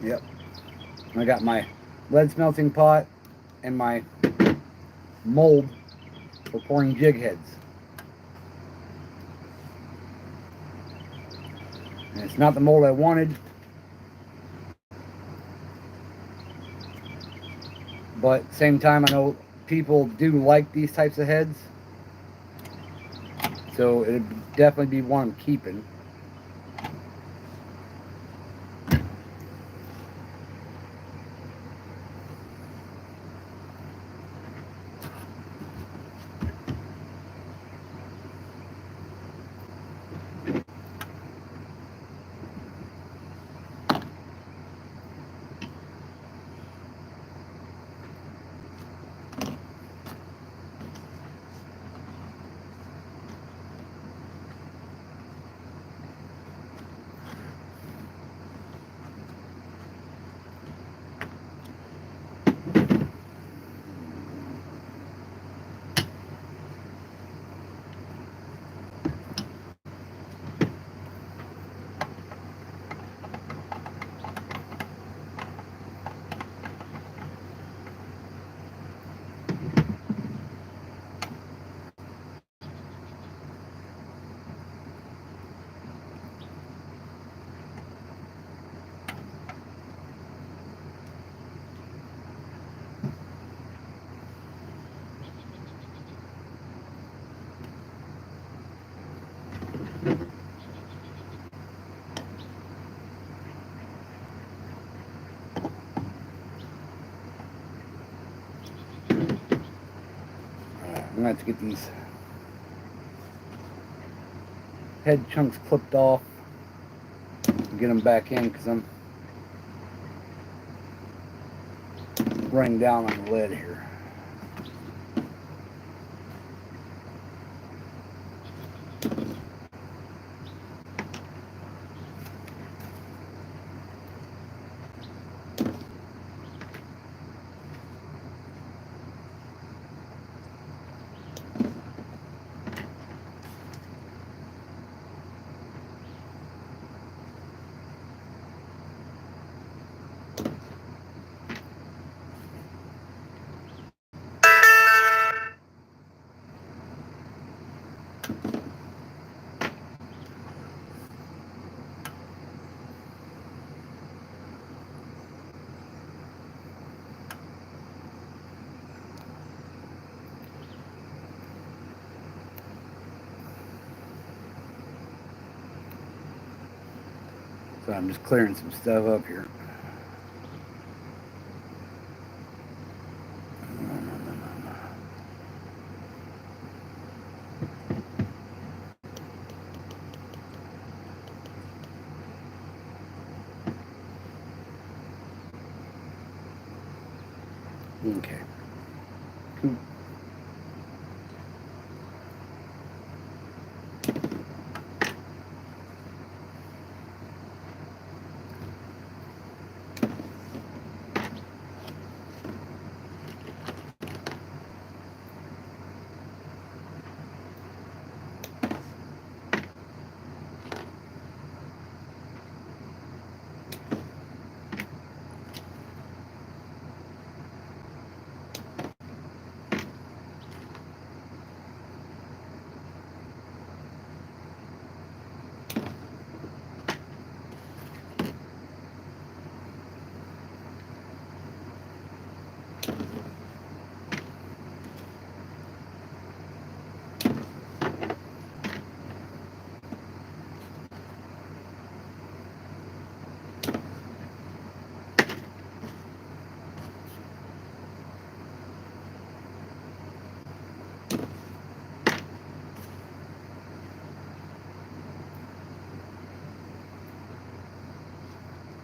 Yep. I got my lead smelting pot and my mold for pouring jig heads. And it's not the mold I wanted, but at the same time I know people do like these types of heads, so it'd definitely be one I'm keeping. I'm going to have to get these head chunks clipped off and get them back in because I'm running down on the lead here. So I'm just clearing some stuff up here. Okay. Cool.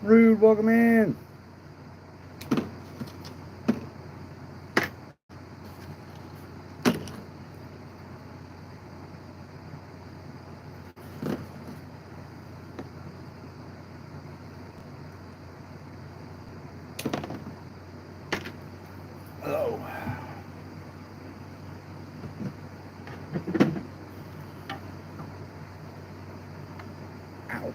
Rude, welcome in. Hello. Ow.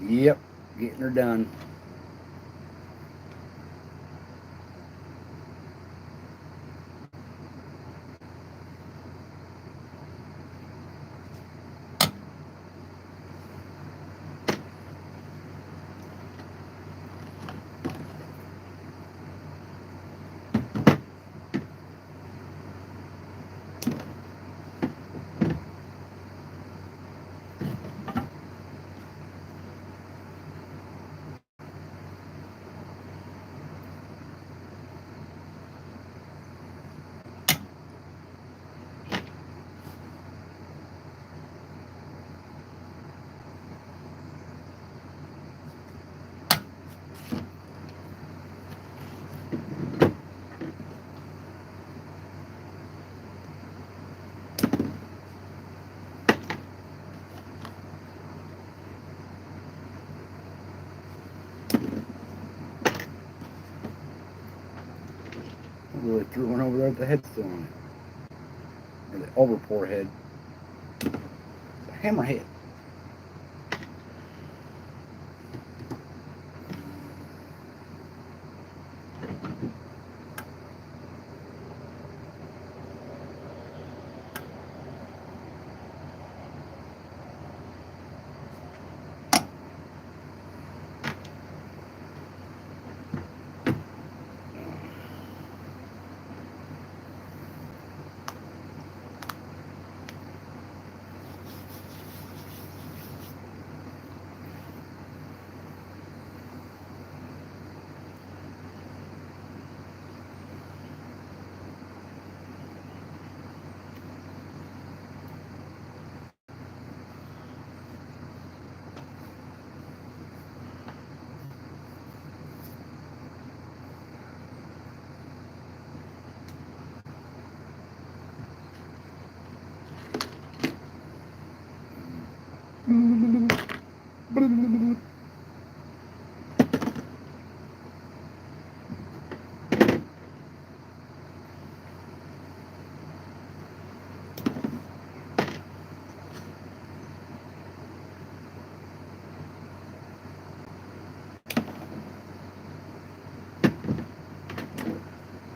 Yep, getting her done. Really threw one over there with the head still on it. Or the overpour head. The hammerhead.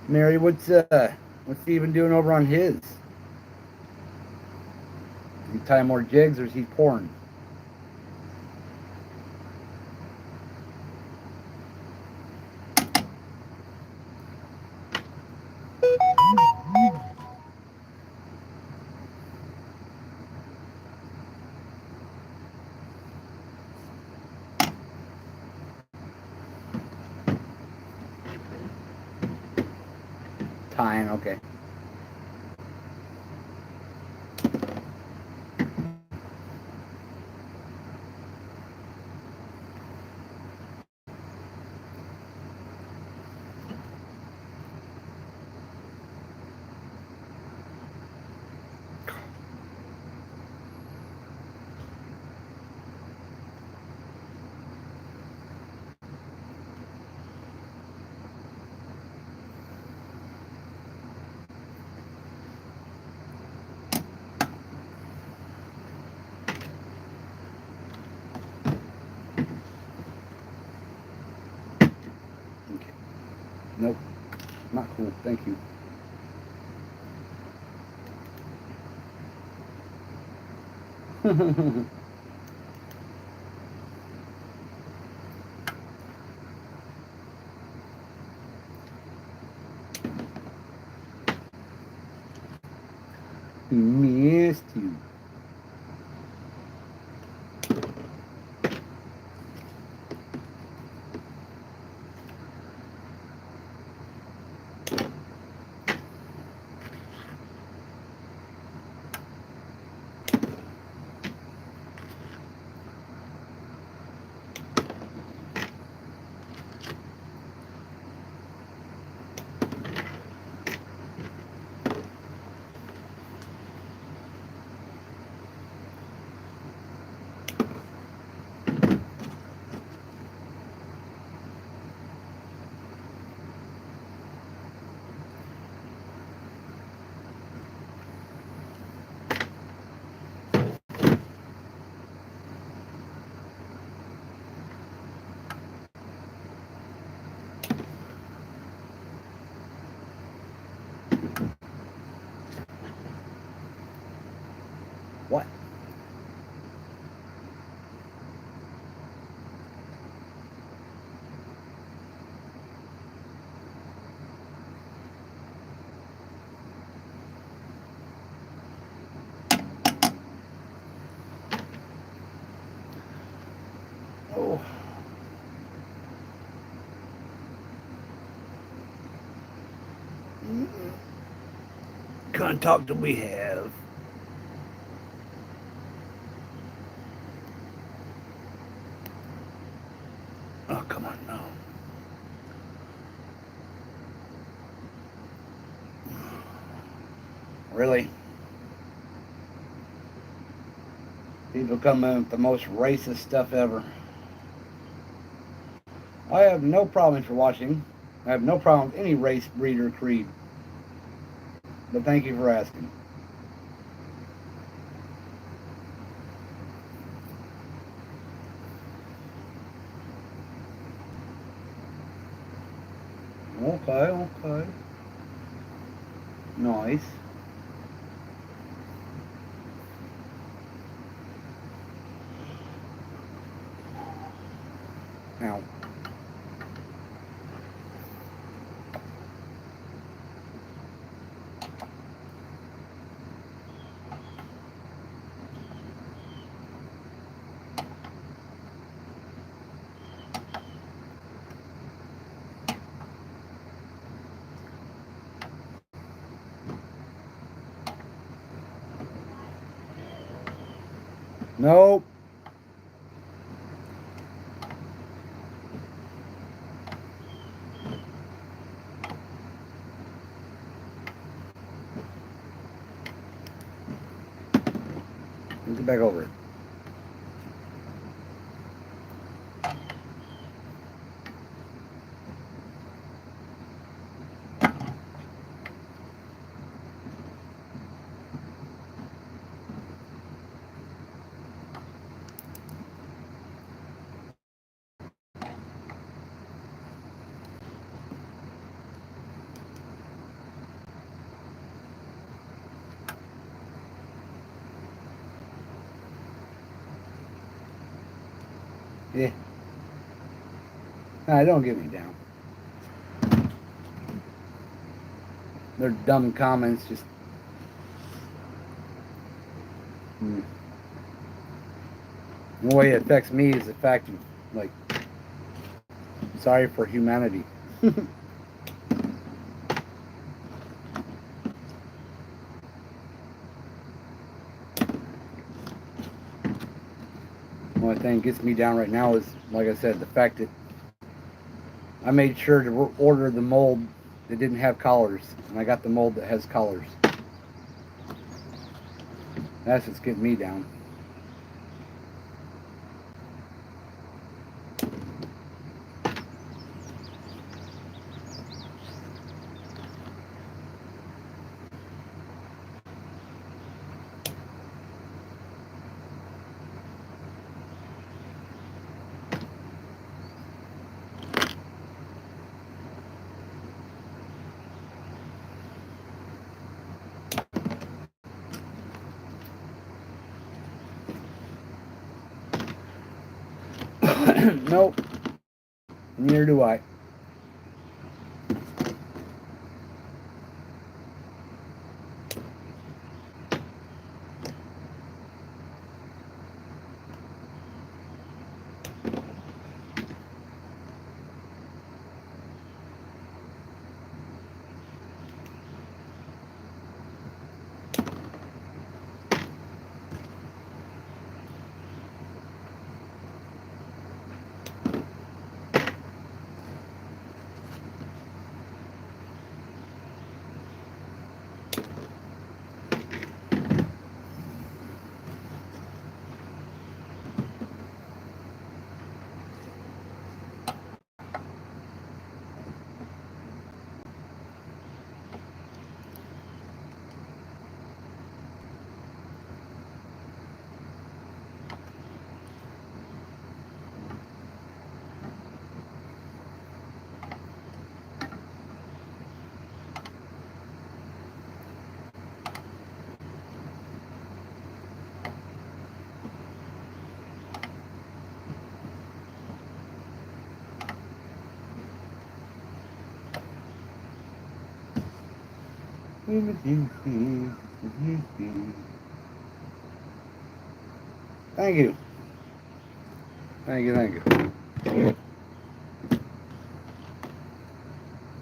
Mary, what's Steven doing over on his? Is he tying more jigs or is he pouring? Tying, okay. Okay. Nope. Not cool. Thank you. Missed you. What? Oh. Can't talk that we have. Oh, come on, no. Really? People come in with the most racist stuff ever. I have no problem for watching. I have no problem with any race, breed, or creed. But thank you for asking. Okay, okay. Nice. Now, nope. Let's get back over it. Yeah. Nah, don't get me down. They're dumb comments, just... The way it affects me is the fact of, like, sorry for humanity. The only thing that gets me down right now is, like I said, the fact that I made sure to order the mold that didn't have collars, and I got the mold that has collars. That's what's getting me down. Nope. Neither do I. Thank you. Thank you, thank you.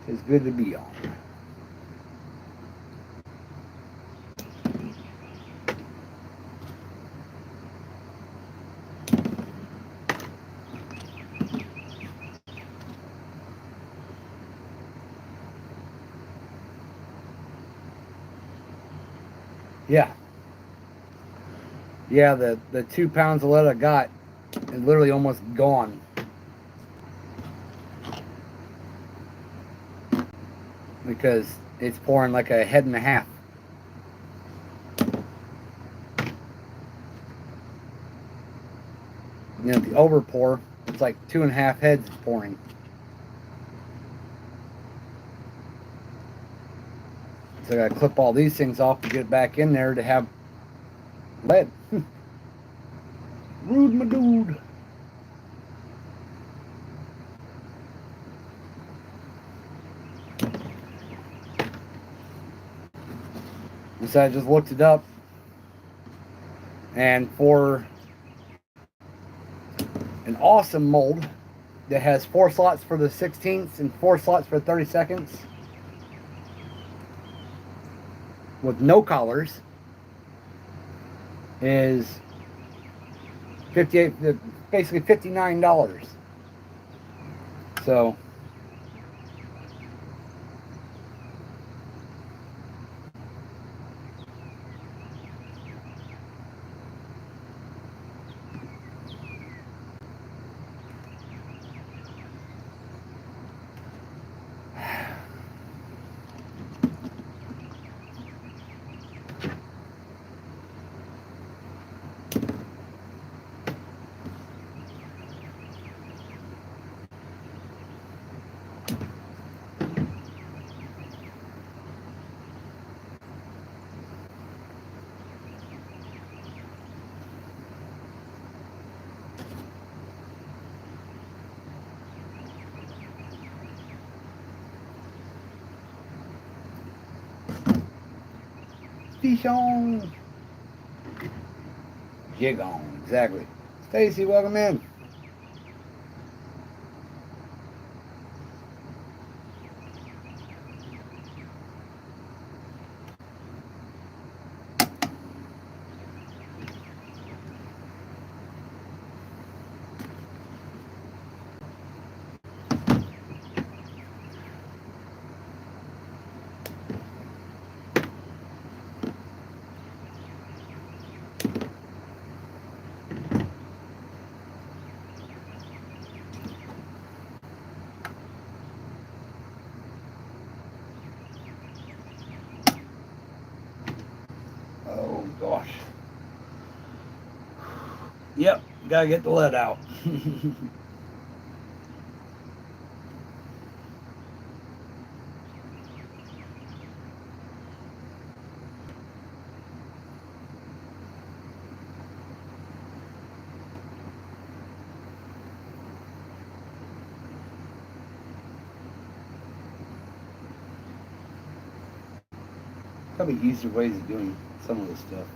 It's good to be on. Yeah. Yeah, the 2 pounds of lead I got is literally almost gone. Because it's pouring like a head and a half. You know, the overpour, it's like 2.5 heads pouring. So I gotta clip all these things off to get it back in there to have lead. Rude, my dude. So I just looked it up, and for an awesome mold that has 4 slots for the 16ths and 4 slots for 32nds with no collars is basically $59. So Fish on. Jig on, exactly. Stacy, welcome in. Oh gosh. Yep, gotta get the lead out. Probably easier ways of doing some of this stuff.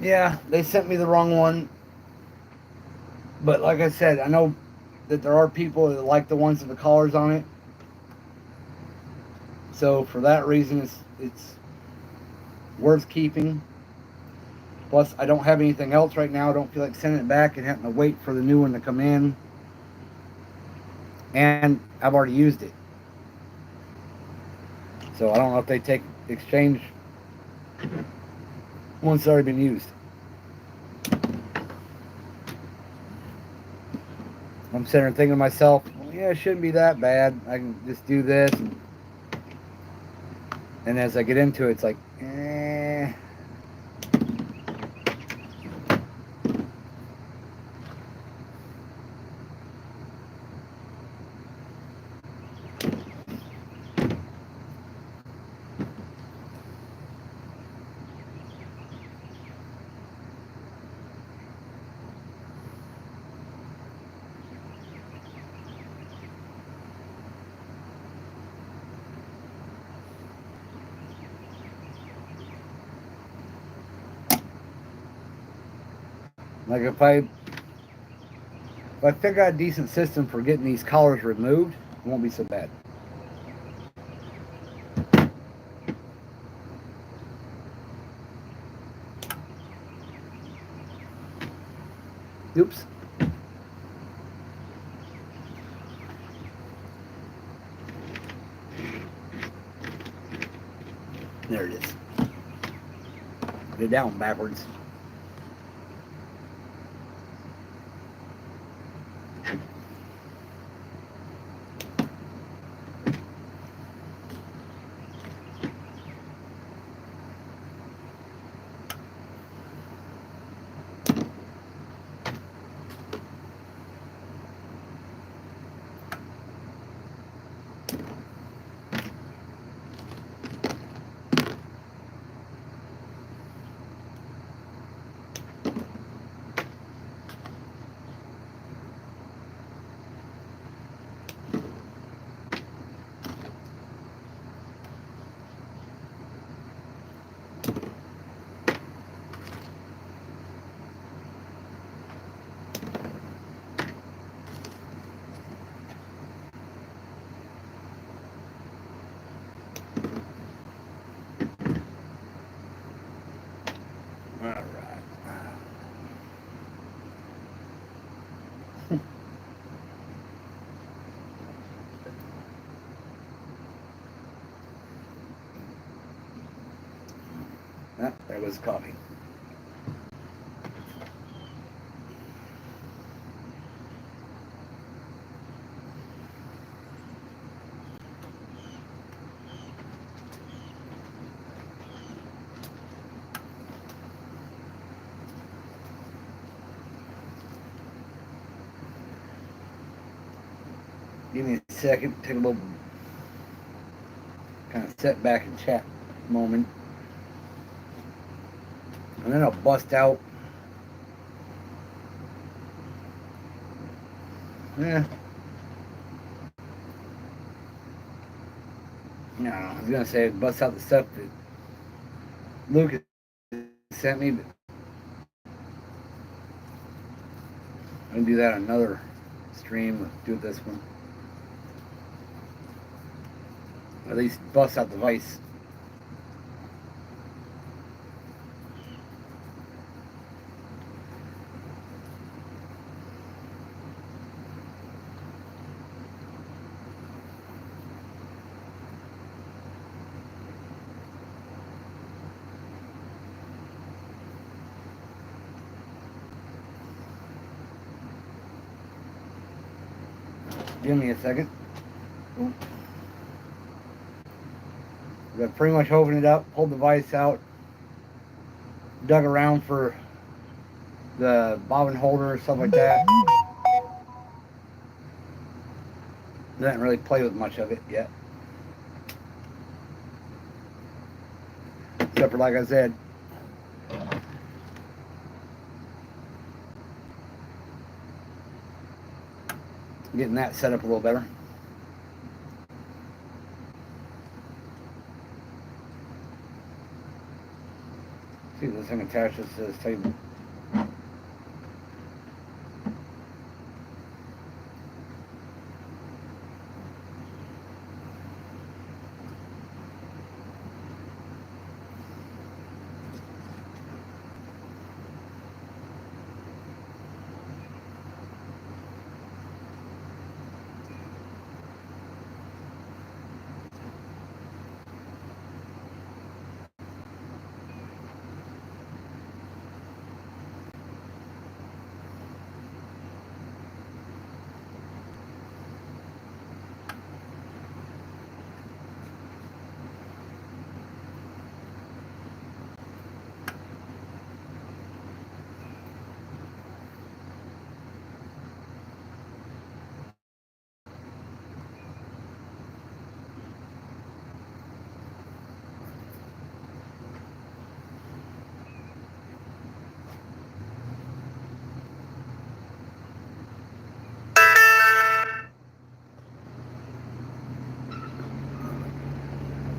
Yeah, they sent me the wrong one. But like I said, I know that there are people that like the ones with the collars on it. So for that reason, it's worth keeping. Plus, I don't have anything else right now. I don't feel like sending it back and having to wait for the new one to come in. And I've already used it. So I don't know if they take exchange once it's already been used. I'm sitting there thinking to myself, well, yeah, it shouldn't be that bad. I can just do this. And as I get into it, it's like, eh. Like if I figure out a decent system for getting these collars removed, it won't be so bad. Oops. There it is. Get it down backwards. All right. Ah, there goes coffee. Give me a second, take a little kind of set back and chat moment. And then I'll bust out. Yeah. No, I was gonna say bust out the stuff that Lucas sent me, but I'm gonna do that on another stream. Let's do this one. At least bust out the vice. Give me a second. I've pretty much opened it up, pulled the vise out, dug around for the bobbin holder, stuff like that. Didn't really play with much of it yet. Except for, like I said, getting that set up a little better. See if this thing attaches to this table.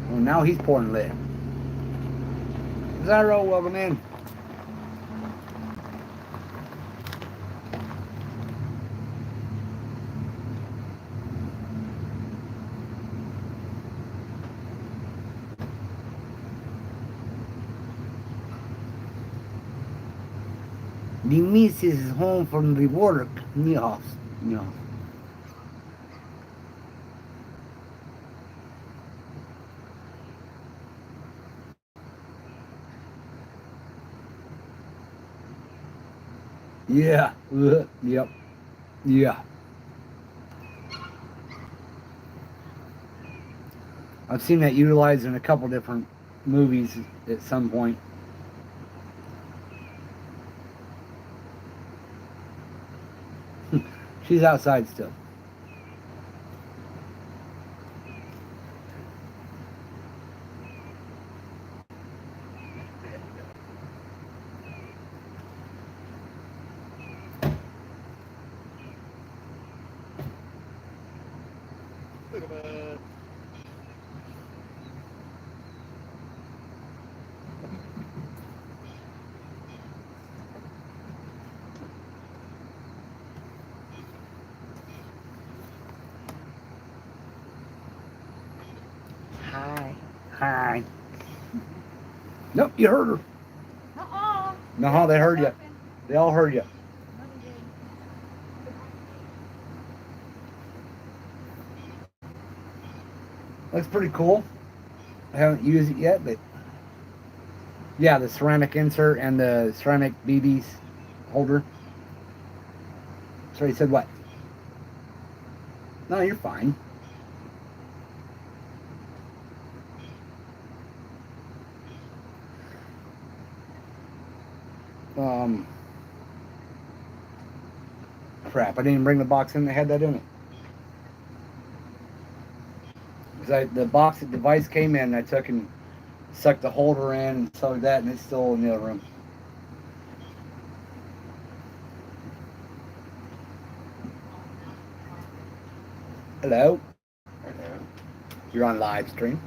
Well, now he's pouring lead. Zyro, welcome in. The miss is home from the work. Yes. Yes. Yeah. Yep. Yeah. I've seen that utilized in a couple different movies at some point. She's outside still. Hi. Hi. Nope, you heard her. Uh-uh. No, they heard you. They all heard you. Looks pretty cool. I haven't used it yet, but yeah, the ceramic insert and the ceramic BB's holder. So he said what? No, you're fine. Crap, I didn't even bring the box in that had that in it. Because the box that the device came in, I took and sucked the holder in and sewed that, and it's still in the other room. Hello? Hello. You're on live stream.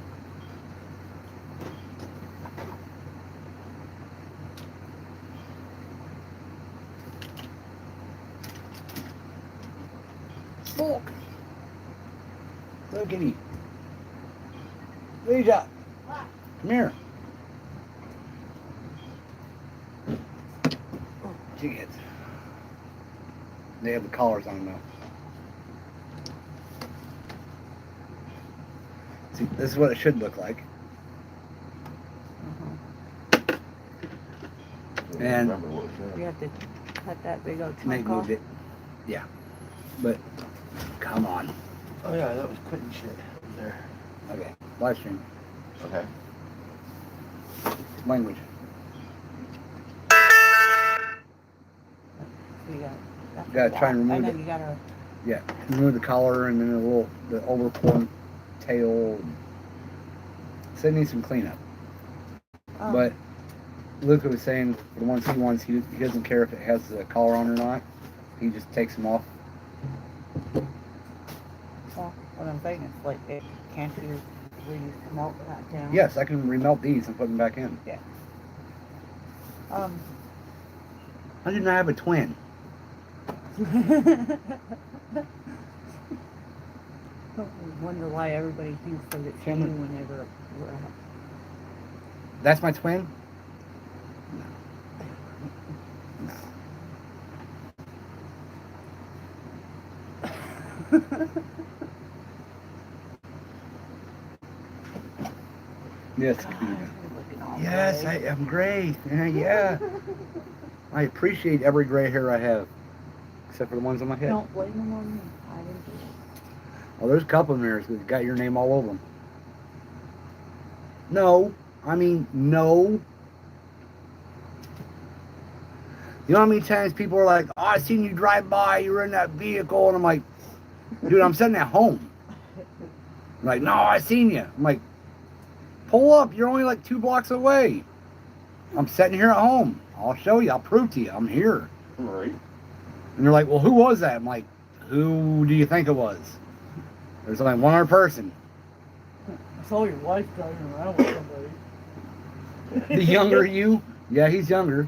Look. Look at you. Lisa. Come here. Jeez. They have the collars on them now. See, this is what it should look like. And You have to cut that big old Nate chunk off. moved it. Yeah. But come on. Oh yeah, that was cutting shit there. Okay. Live stream. Okay. Language. So you Gotta try and remove I know it. you gotta. Yeah. Remove the collar and then the overcorn tail. So it needs some cleanup. But Luca was saying for the ones he wants, he doesn't care if it has the collar on or not. He just takes them off. Well, what I'm saying is, like, can't you remelt that down? Yes, I can remelt these and put them back in. Yeah. I didn't have a twin. I wonder why everybody thinks that it's you whenever we're out. That's my twin? No. Yes. Yes, I am gray. Yeah. I appreciate every gray hair I have. Except for the ones on my head. Don't blame them on me. I didn't do it. Well, there's a couple of mirrors that got your name all over them. No. I mean, no. You know how many times people are like, oh, I seen you drive by, you were in that vehicle, and I'm like, dude, I'm sitting at home. I'm like, no, I seen you. I'm like, pull up, you're only like 2 blocks away. I'm sitting here at home. I'll show you, I'll prove to you, I'm here. Right. And they're like, well, who was that? I'm like, who do you think it was? There's only one other person. I saw your wife driving around with somebody. The younger you? Yeah, he's younger.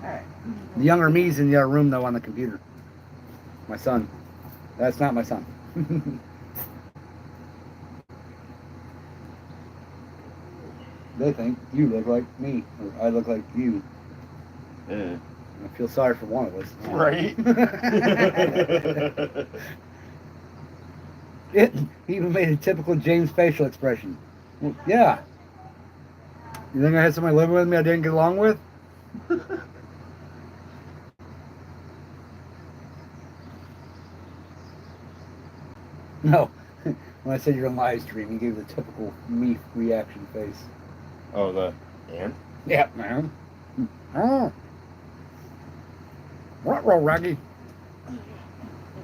Alright. The younger me's in the other room, though, on the computer. My son. That's not my son. They think you look like me, or I look like you. Yeah. I feel sorry for one of us. Right. It even made a typical James facial expression. Well, yeah. You think I had somebody living with me I didn't get along with? No. When I said you're on live stream, you gave the typical me reaction face. Oh, the and? Yeah, man. Oh. What, roll, Raggy? We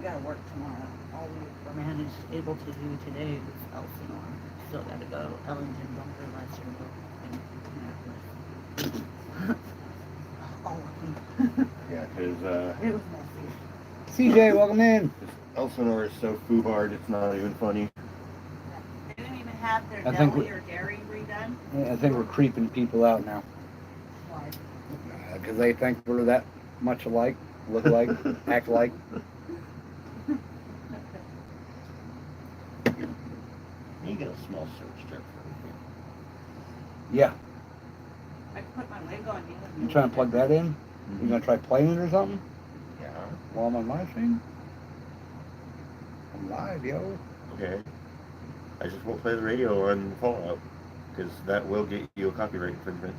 gotta work tomorrow. All we managed able to do today was Elsinore. Still gotta go Ellington, Bunker, Lester, and all of them. Yeah, because It was messy. CJ, welcome in. Elsinore is so foo-hard, it's not even funny. They didn't even have their I think deli or dairy redone. Yeah, I think we're creeping people out now. Why? Because they think we're that much alike, look alike, act like. You get a small search strip for Yeah. put my wig on you. You trying to plug that in? You gonna try playing it or something? Yeah. While I'm on my stream? I'm live, yo. Okay. I just won't play the radio on Fallout because that will get you a copyright infringement.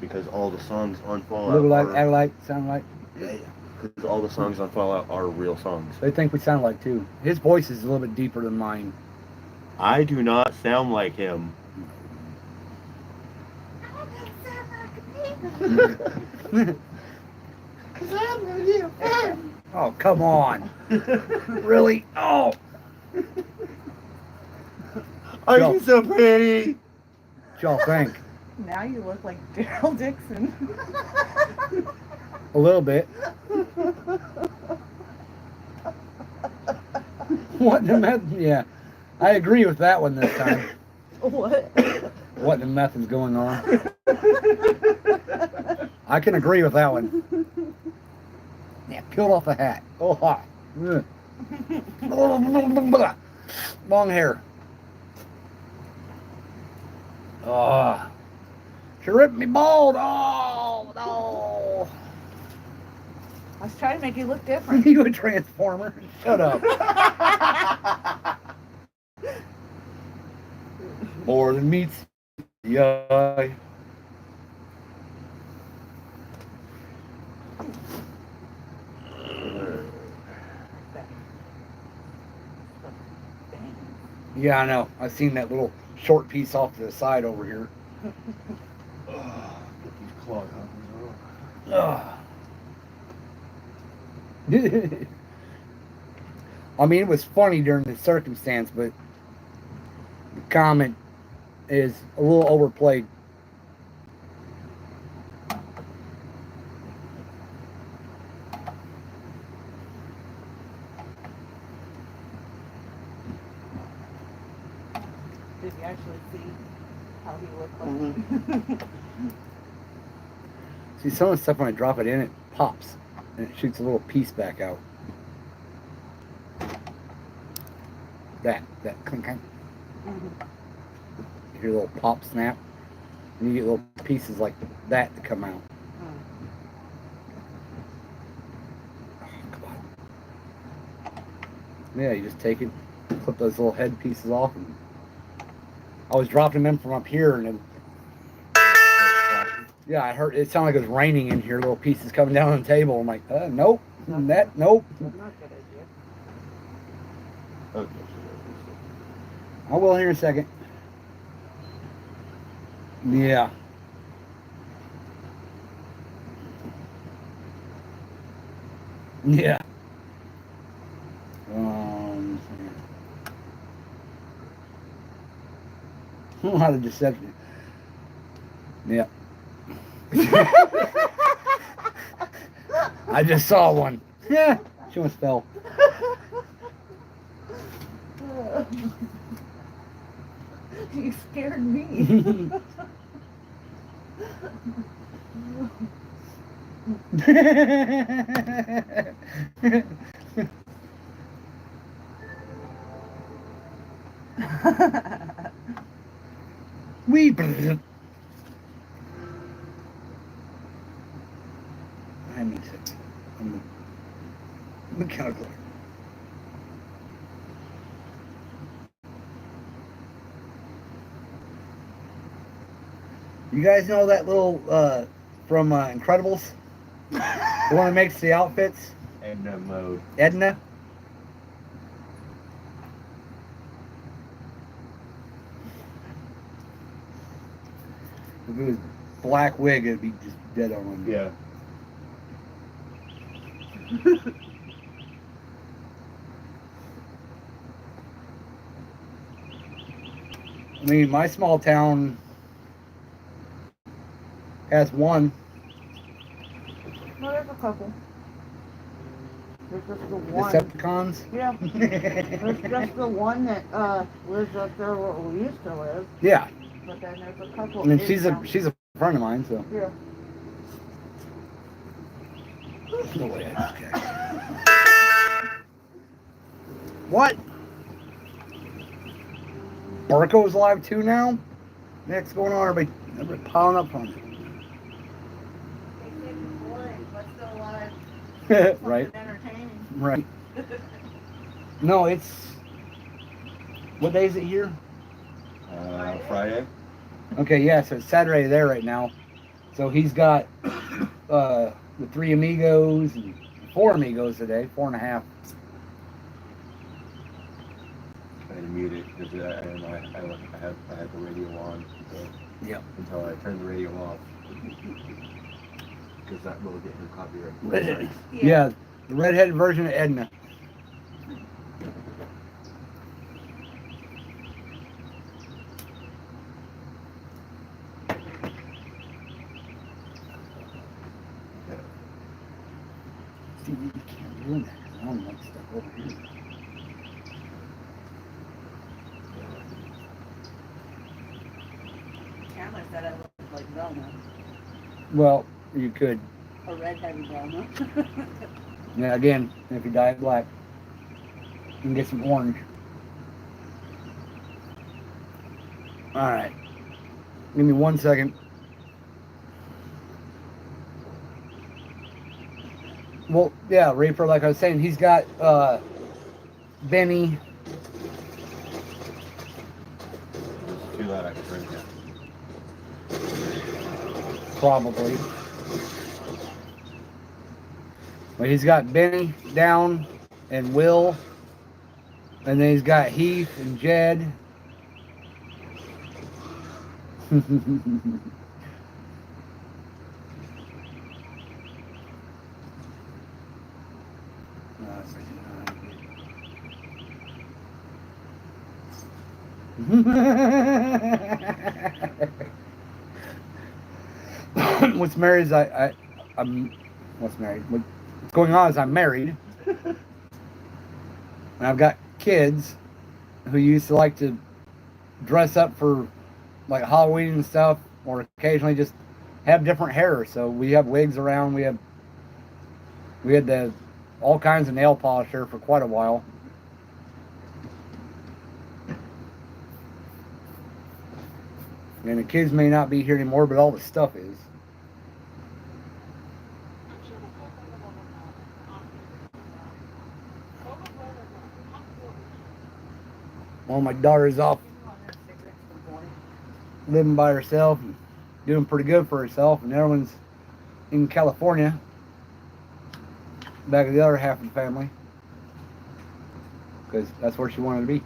Because all the songs on Fallout Look like, are... act like, sound like. Because all the songs on Fallout are real songs. They think we sound like too. His voice is a little bit deeper than mine. I do not sound like him. Oh, come on. Really? Oh. Are Yo. you so pretty? What y'all think? Now you look like Daryl Dixon. A little bit. What the meth? Yeah. I agree with that one this time. What? What the meth is going on? I can agree with that one. Yeah, peeled off the hat. Oh, hot. Ugh. Long hair. Oh. She ripped me bald. Oh, no. I was trying to make you look different. You a transformer? Shut up. More than meets the eye. Yeah, I know. I've seen that little short piece off to the side over here. Get these clog hoppers Ugh. I mean, it was funny during the circumstance, but the comment is a little overplayed. Did you actually see how he looked like? See, some of the stuff when I drop it in, it pops and it shoots a little piece back out. That clink clink. You hear a little pop snap, and you get little pieces like that to come out. Oh, come on. Yeah, you just take it, clip those little head pieces off, and I was dropping them from up here, and then yeah, I heard it sounded like it was raining in here. Little pieces coming down on the table. I'm like, nope, nope. Not a good idea. Okay. I will here in a second. Yeah. Yeah. A lot of deception. Yeah. I just saw one. Yeah. She almost fell. You scared me. We. I mean, I'm mechanical. You guys know that little from Incredibles? The one that makes the outfits? Edna mode. Edna? If it was black wig, it'd be just dead on one. Yeah. I mean, my small town has one. No, there's a couple. There's just the one. Decepticons? Yeah. There's just the one that lives up there where we used to live. Yeah. But then there's a couple. I mean, in she's town. a friend of mine, so. Yeah. No way. Okay. What? Barco's live too now. What's going on? Everybody piling up on Let's go live. it. Right. Entertaining. Right. No, it's what day is it here? Friday. Okay, yeah, so it's Saturday there right now. So he's got the 3 amigos and 4 amigos today, 4.5. I had to mute it because I had the radio on. So Yep. until I turned the radio off. Because that will get her copyright. Redhead. Yeah, the redheaded version of Edna. See, you can't do that. I don't like stuff over here. Chandler said I look like Velma. Well, you could. A redheaded Velma. Yeah, again, if you dye it black, you can get some orange. Alright. Give me 1 second. Well, yeah, Reaper, like I was saying, he's got Benny. It's too loud, I can turn it down. Probably. But he's got Benny down and Will. And then he's got Heath and Jed. What's married is I'm what's married? What's going on is I'm married. And I've got kids who used to like to dress up for like Halloween and stuff, or occasionally just have different hair. So we have wigs around. We had all kinds of nail polish here for quite a while. And the kids may not be here anymore, but all the stuff is. Well, my daughter's off living by herself and doing pretty good for herself, and everyone's in California, back of the other half of the family, because that's where she wanted to be.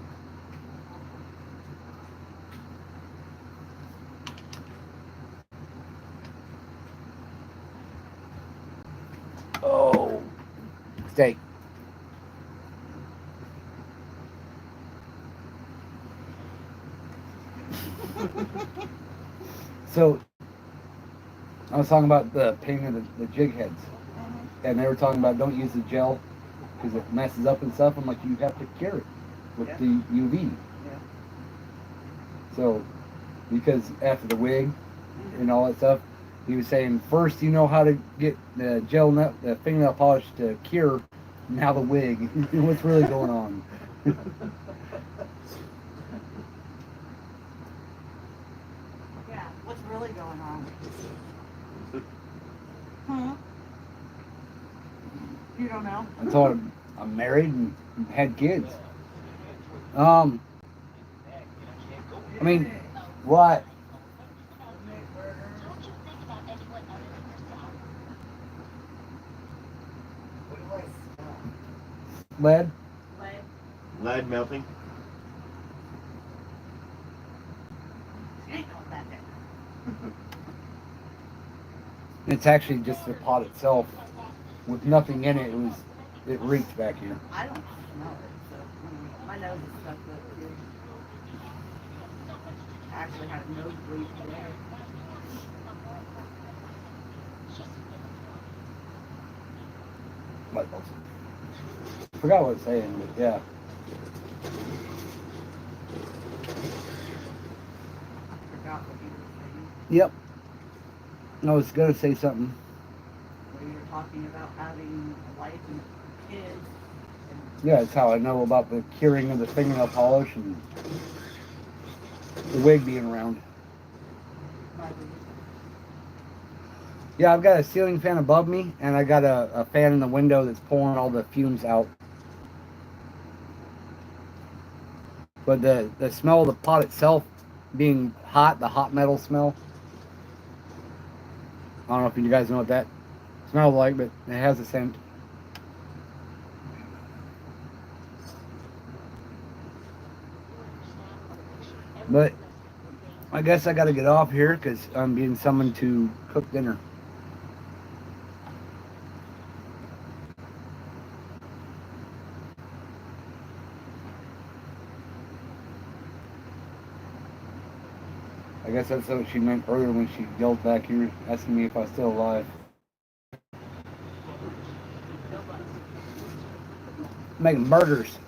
Oh, steak. So, I was talking about the painting of the jig heads, and they were talking about don't use the gel because it messes up and stuff. I'm like, you have to cure it with the UV. Yeah. So, because after the wig and all that stuff, he was saying first you know how to get the the fingernail polish to cure, now the wig. What's really going on? Yeah, what's really going on? Huh? You don't know? I told him I'm married and had kids. I mean, what? Lead? Lead melting. She ain't going back there. It's actually just the pot itself with nothing in it. It reeked back here. I don't smell it, so my nose is stuck up too. I actually had a nosebleed today. What else? I forgot what I was saying, but yeah. I forgot what you were saying. Yep. I was gonna say something. Where you were talking about having a wife and kids. Yeah, it's how I know about the curing of the fingernail polish and the wig being around. Yeah, I've got a ceiling fan above me, and I got a fan in the window that's pulling all the fumes out. But the smell of the pot itself being hot, the hot metal smell, I don't know if you guys know what that smells like, but it has a scent. But I guess I got to get off here because I'm being summoned to cook dinner. I guess that's what she meant earlier when she yelled back here asking me if I was still alive. Making burgers.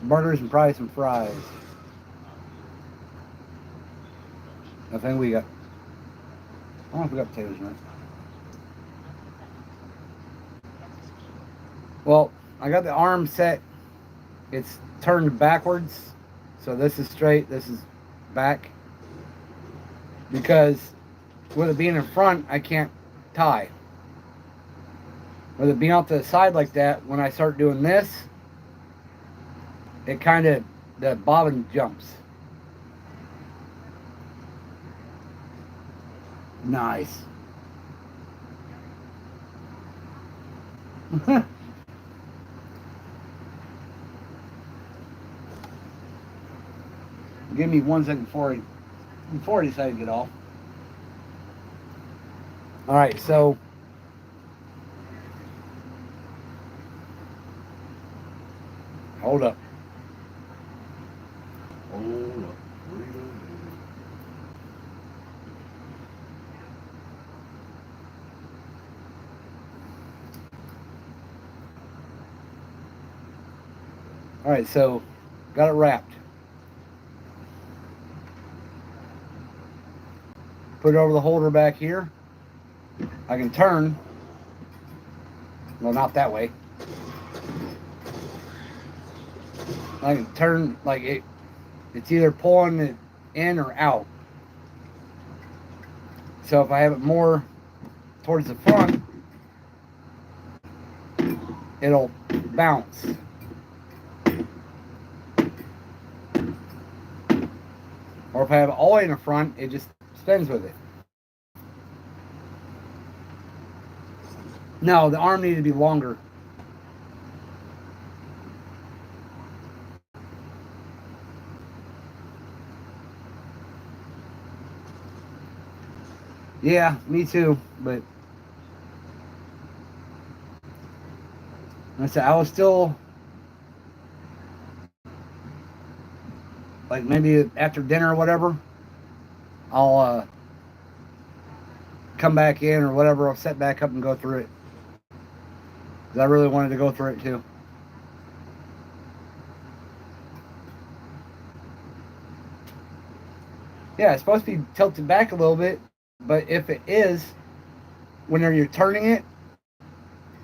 Burgers and probably some fries. I think we got, I don't know if we got potatoes in it. Well, I got the arm set. It's turned backwards. So this is straight, this is back. Because with it being in front, I can't tie. With it being off to the side like that, when I start doing this, it kind of, the bobbin jumps. Nice. Give me 1 second before I decide to get off. All right, so hold up. Hold up. All right, so got it wrapped. Put it over the holder back here. I can turn. Well, not that way. I can turn like it. It's either pulling it in or out. So if I have it more towards the front, it'll bounce. Or if I have it all the way in the front, it just spins with it. No, the arm needed to be longer. Yeah, me too, but I said I was still like maybe after dinner or whatever, I'll come back in or whatever, I'll set back up and go through it. Because I really wanted to go through it too. Yeah, it's supposed to be tilted back a little bit, but if it is, whenever you're turning it,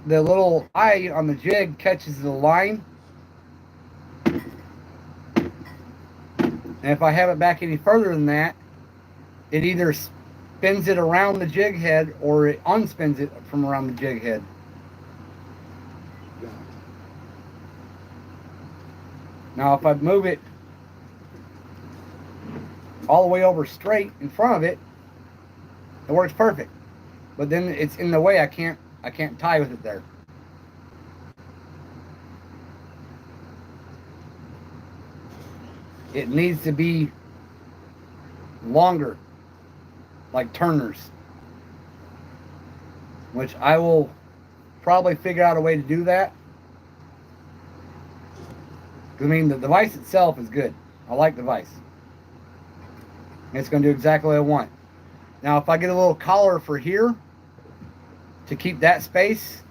the little eye on the jig catches the line. And if I have it back any further than that, it either spins it around the jig head or it unspins it from around the jig head. Now if I move it all the way over straight in front of it, it works perfect. But then it's in the way, I can't tie with it there. It needs to be longer, like turners. Which I will probably figure out a way to do that. I mean, the device itself is good. I like the device. It's going to do exactly what I want. Now, if I get a little collar for here to keep that space,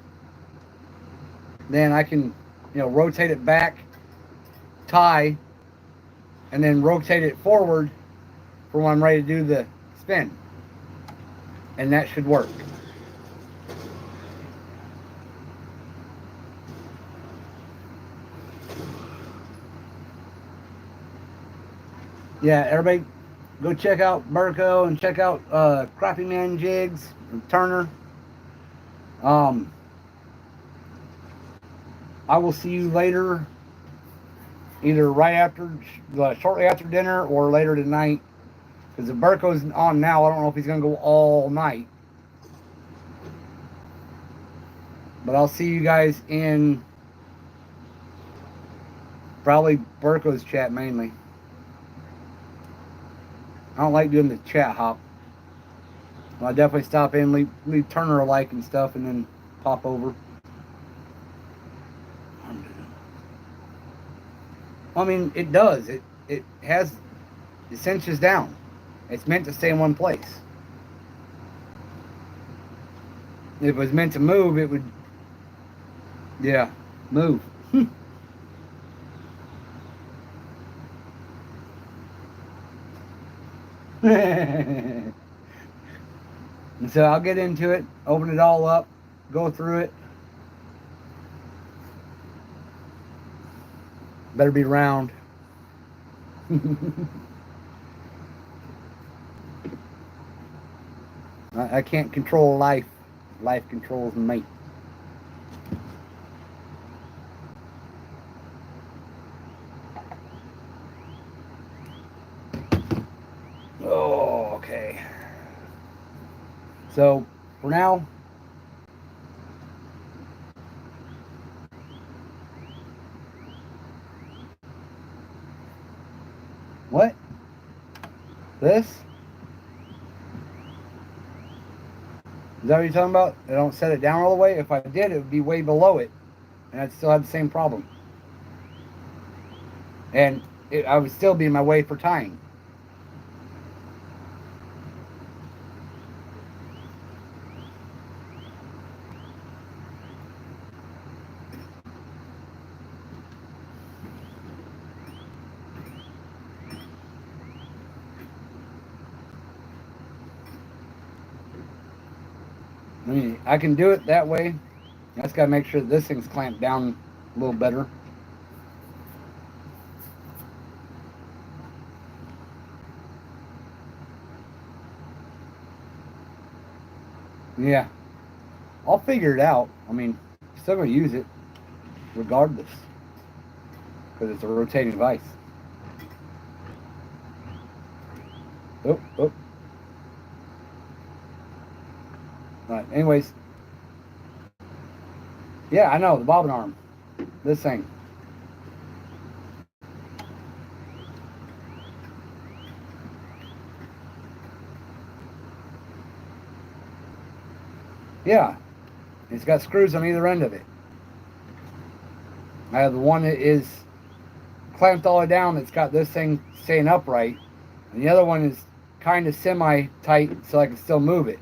then I can, rotate it back, tie, and then rotate it forward for when I'm ready to do the spin. And that should work. Yeah, everybody go check out Burko and check out Crappy Man Jigs and Turner. Um, I will see you later, either right after, shortly after dinner, or later tonight. Because if Burko's on now, I don't know if he's gonna go all night. But I'll see you guys in probably Burko's chat mainly. I don't like doing the chat hop. I'll definitely stop in, leave Turner a like and stuff, and then pop over. I mean, it does. It cinches down. It's meant to stay in one place. If it was meant to move, it would, yeah, move. And so I'll get into it, open it all up, go through it. Better be round. I can't control life. Life controls me. Oh, okay. So, for now, what? This? Is that what you're talking about? I don't set it down all the way? If I did, it would be way below it. And I'd still have the same problem. And I would still be in my way for tying. I mean, I can do it that way. I just gotta make sure that this thing's clamped down a little better. Yeah. I'll figure it out. I mean, I'm still gonna use it regardless. Because it's a rotating device. Oh, oh. Alright, anyways. Yeah, I know, the bobbin arm. This thing. Yeah. It's got screws on either end of it. I have the one that is clamped all the way down that's got this thing staying upright. And the other one is kind of semi-tight so I can still move it.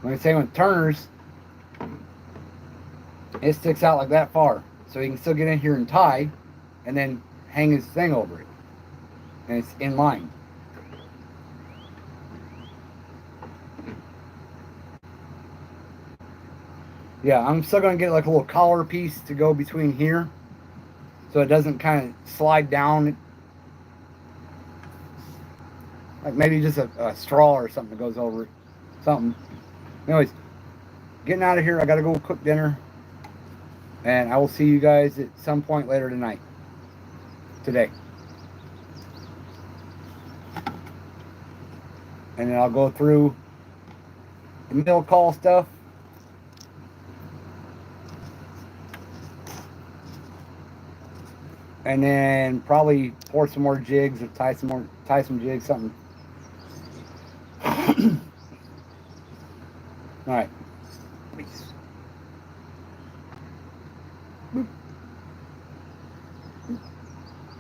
Like I say, with Turner's, it sticks out like that far. So he can still get in here and tie, and then hang his thing over it. And it's in line. Yeah, I'm still going to get like a little collar piece to go between here. So it doesn't kind of slide down. Like maybe just a straw or something that goes over it. Something. Anyways, getting out of here. I got to go cook dinner. And I will see you guys at some point later tonight. Today. And then I'll go through the mill call stuff. And then probably pour some more jigs or tie some jigs, something. All right.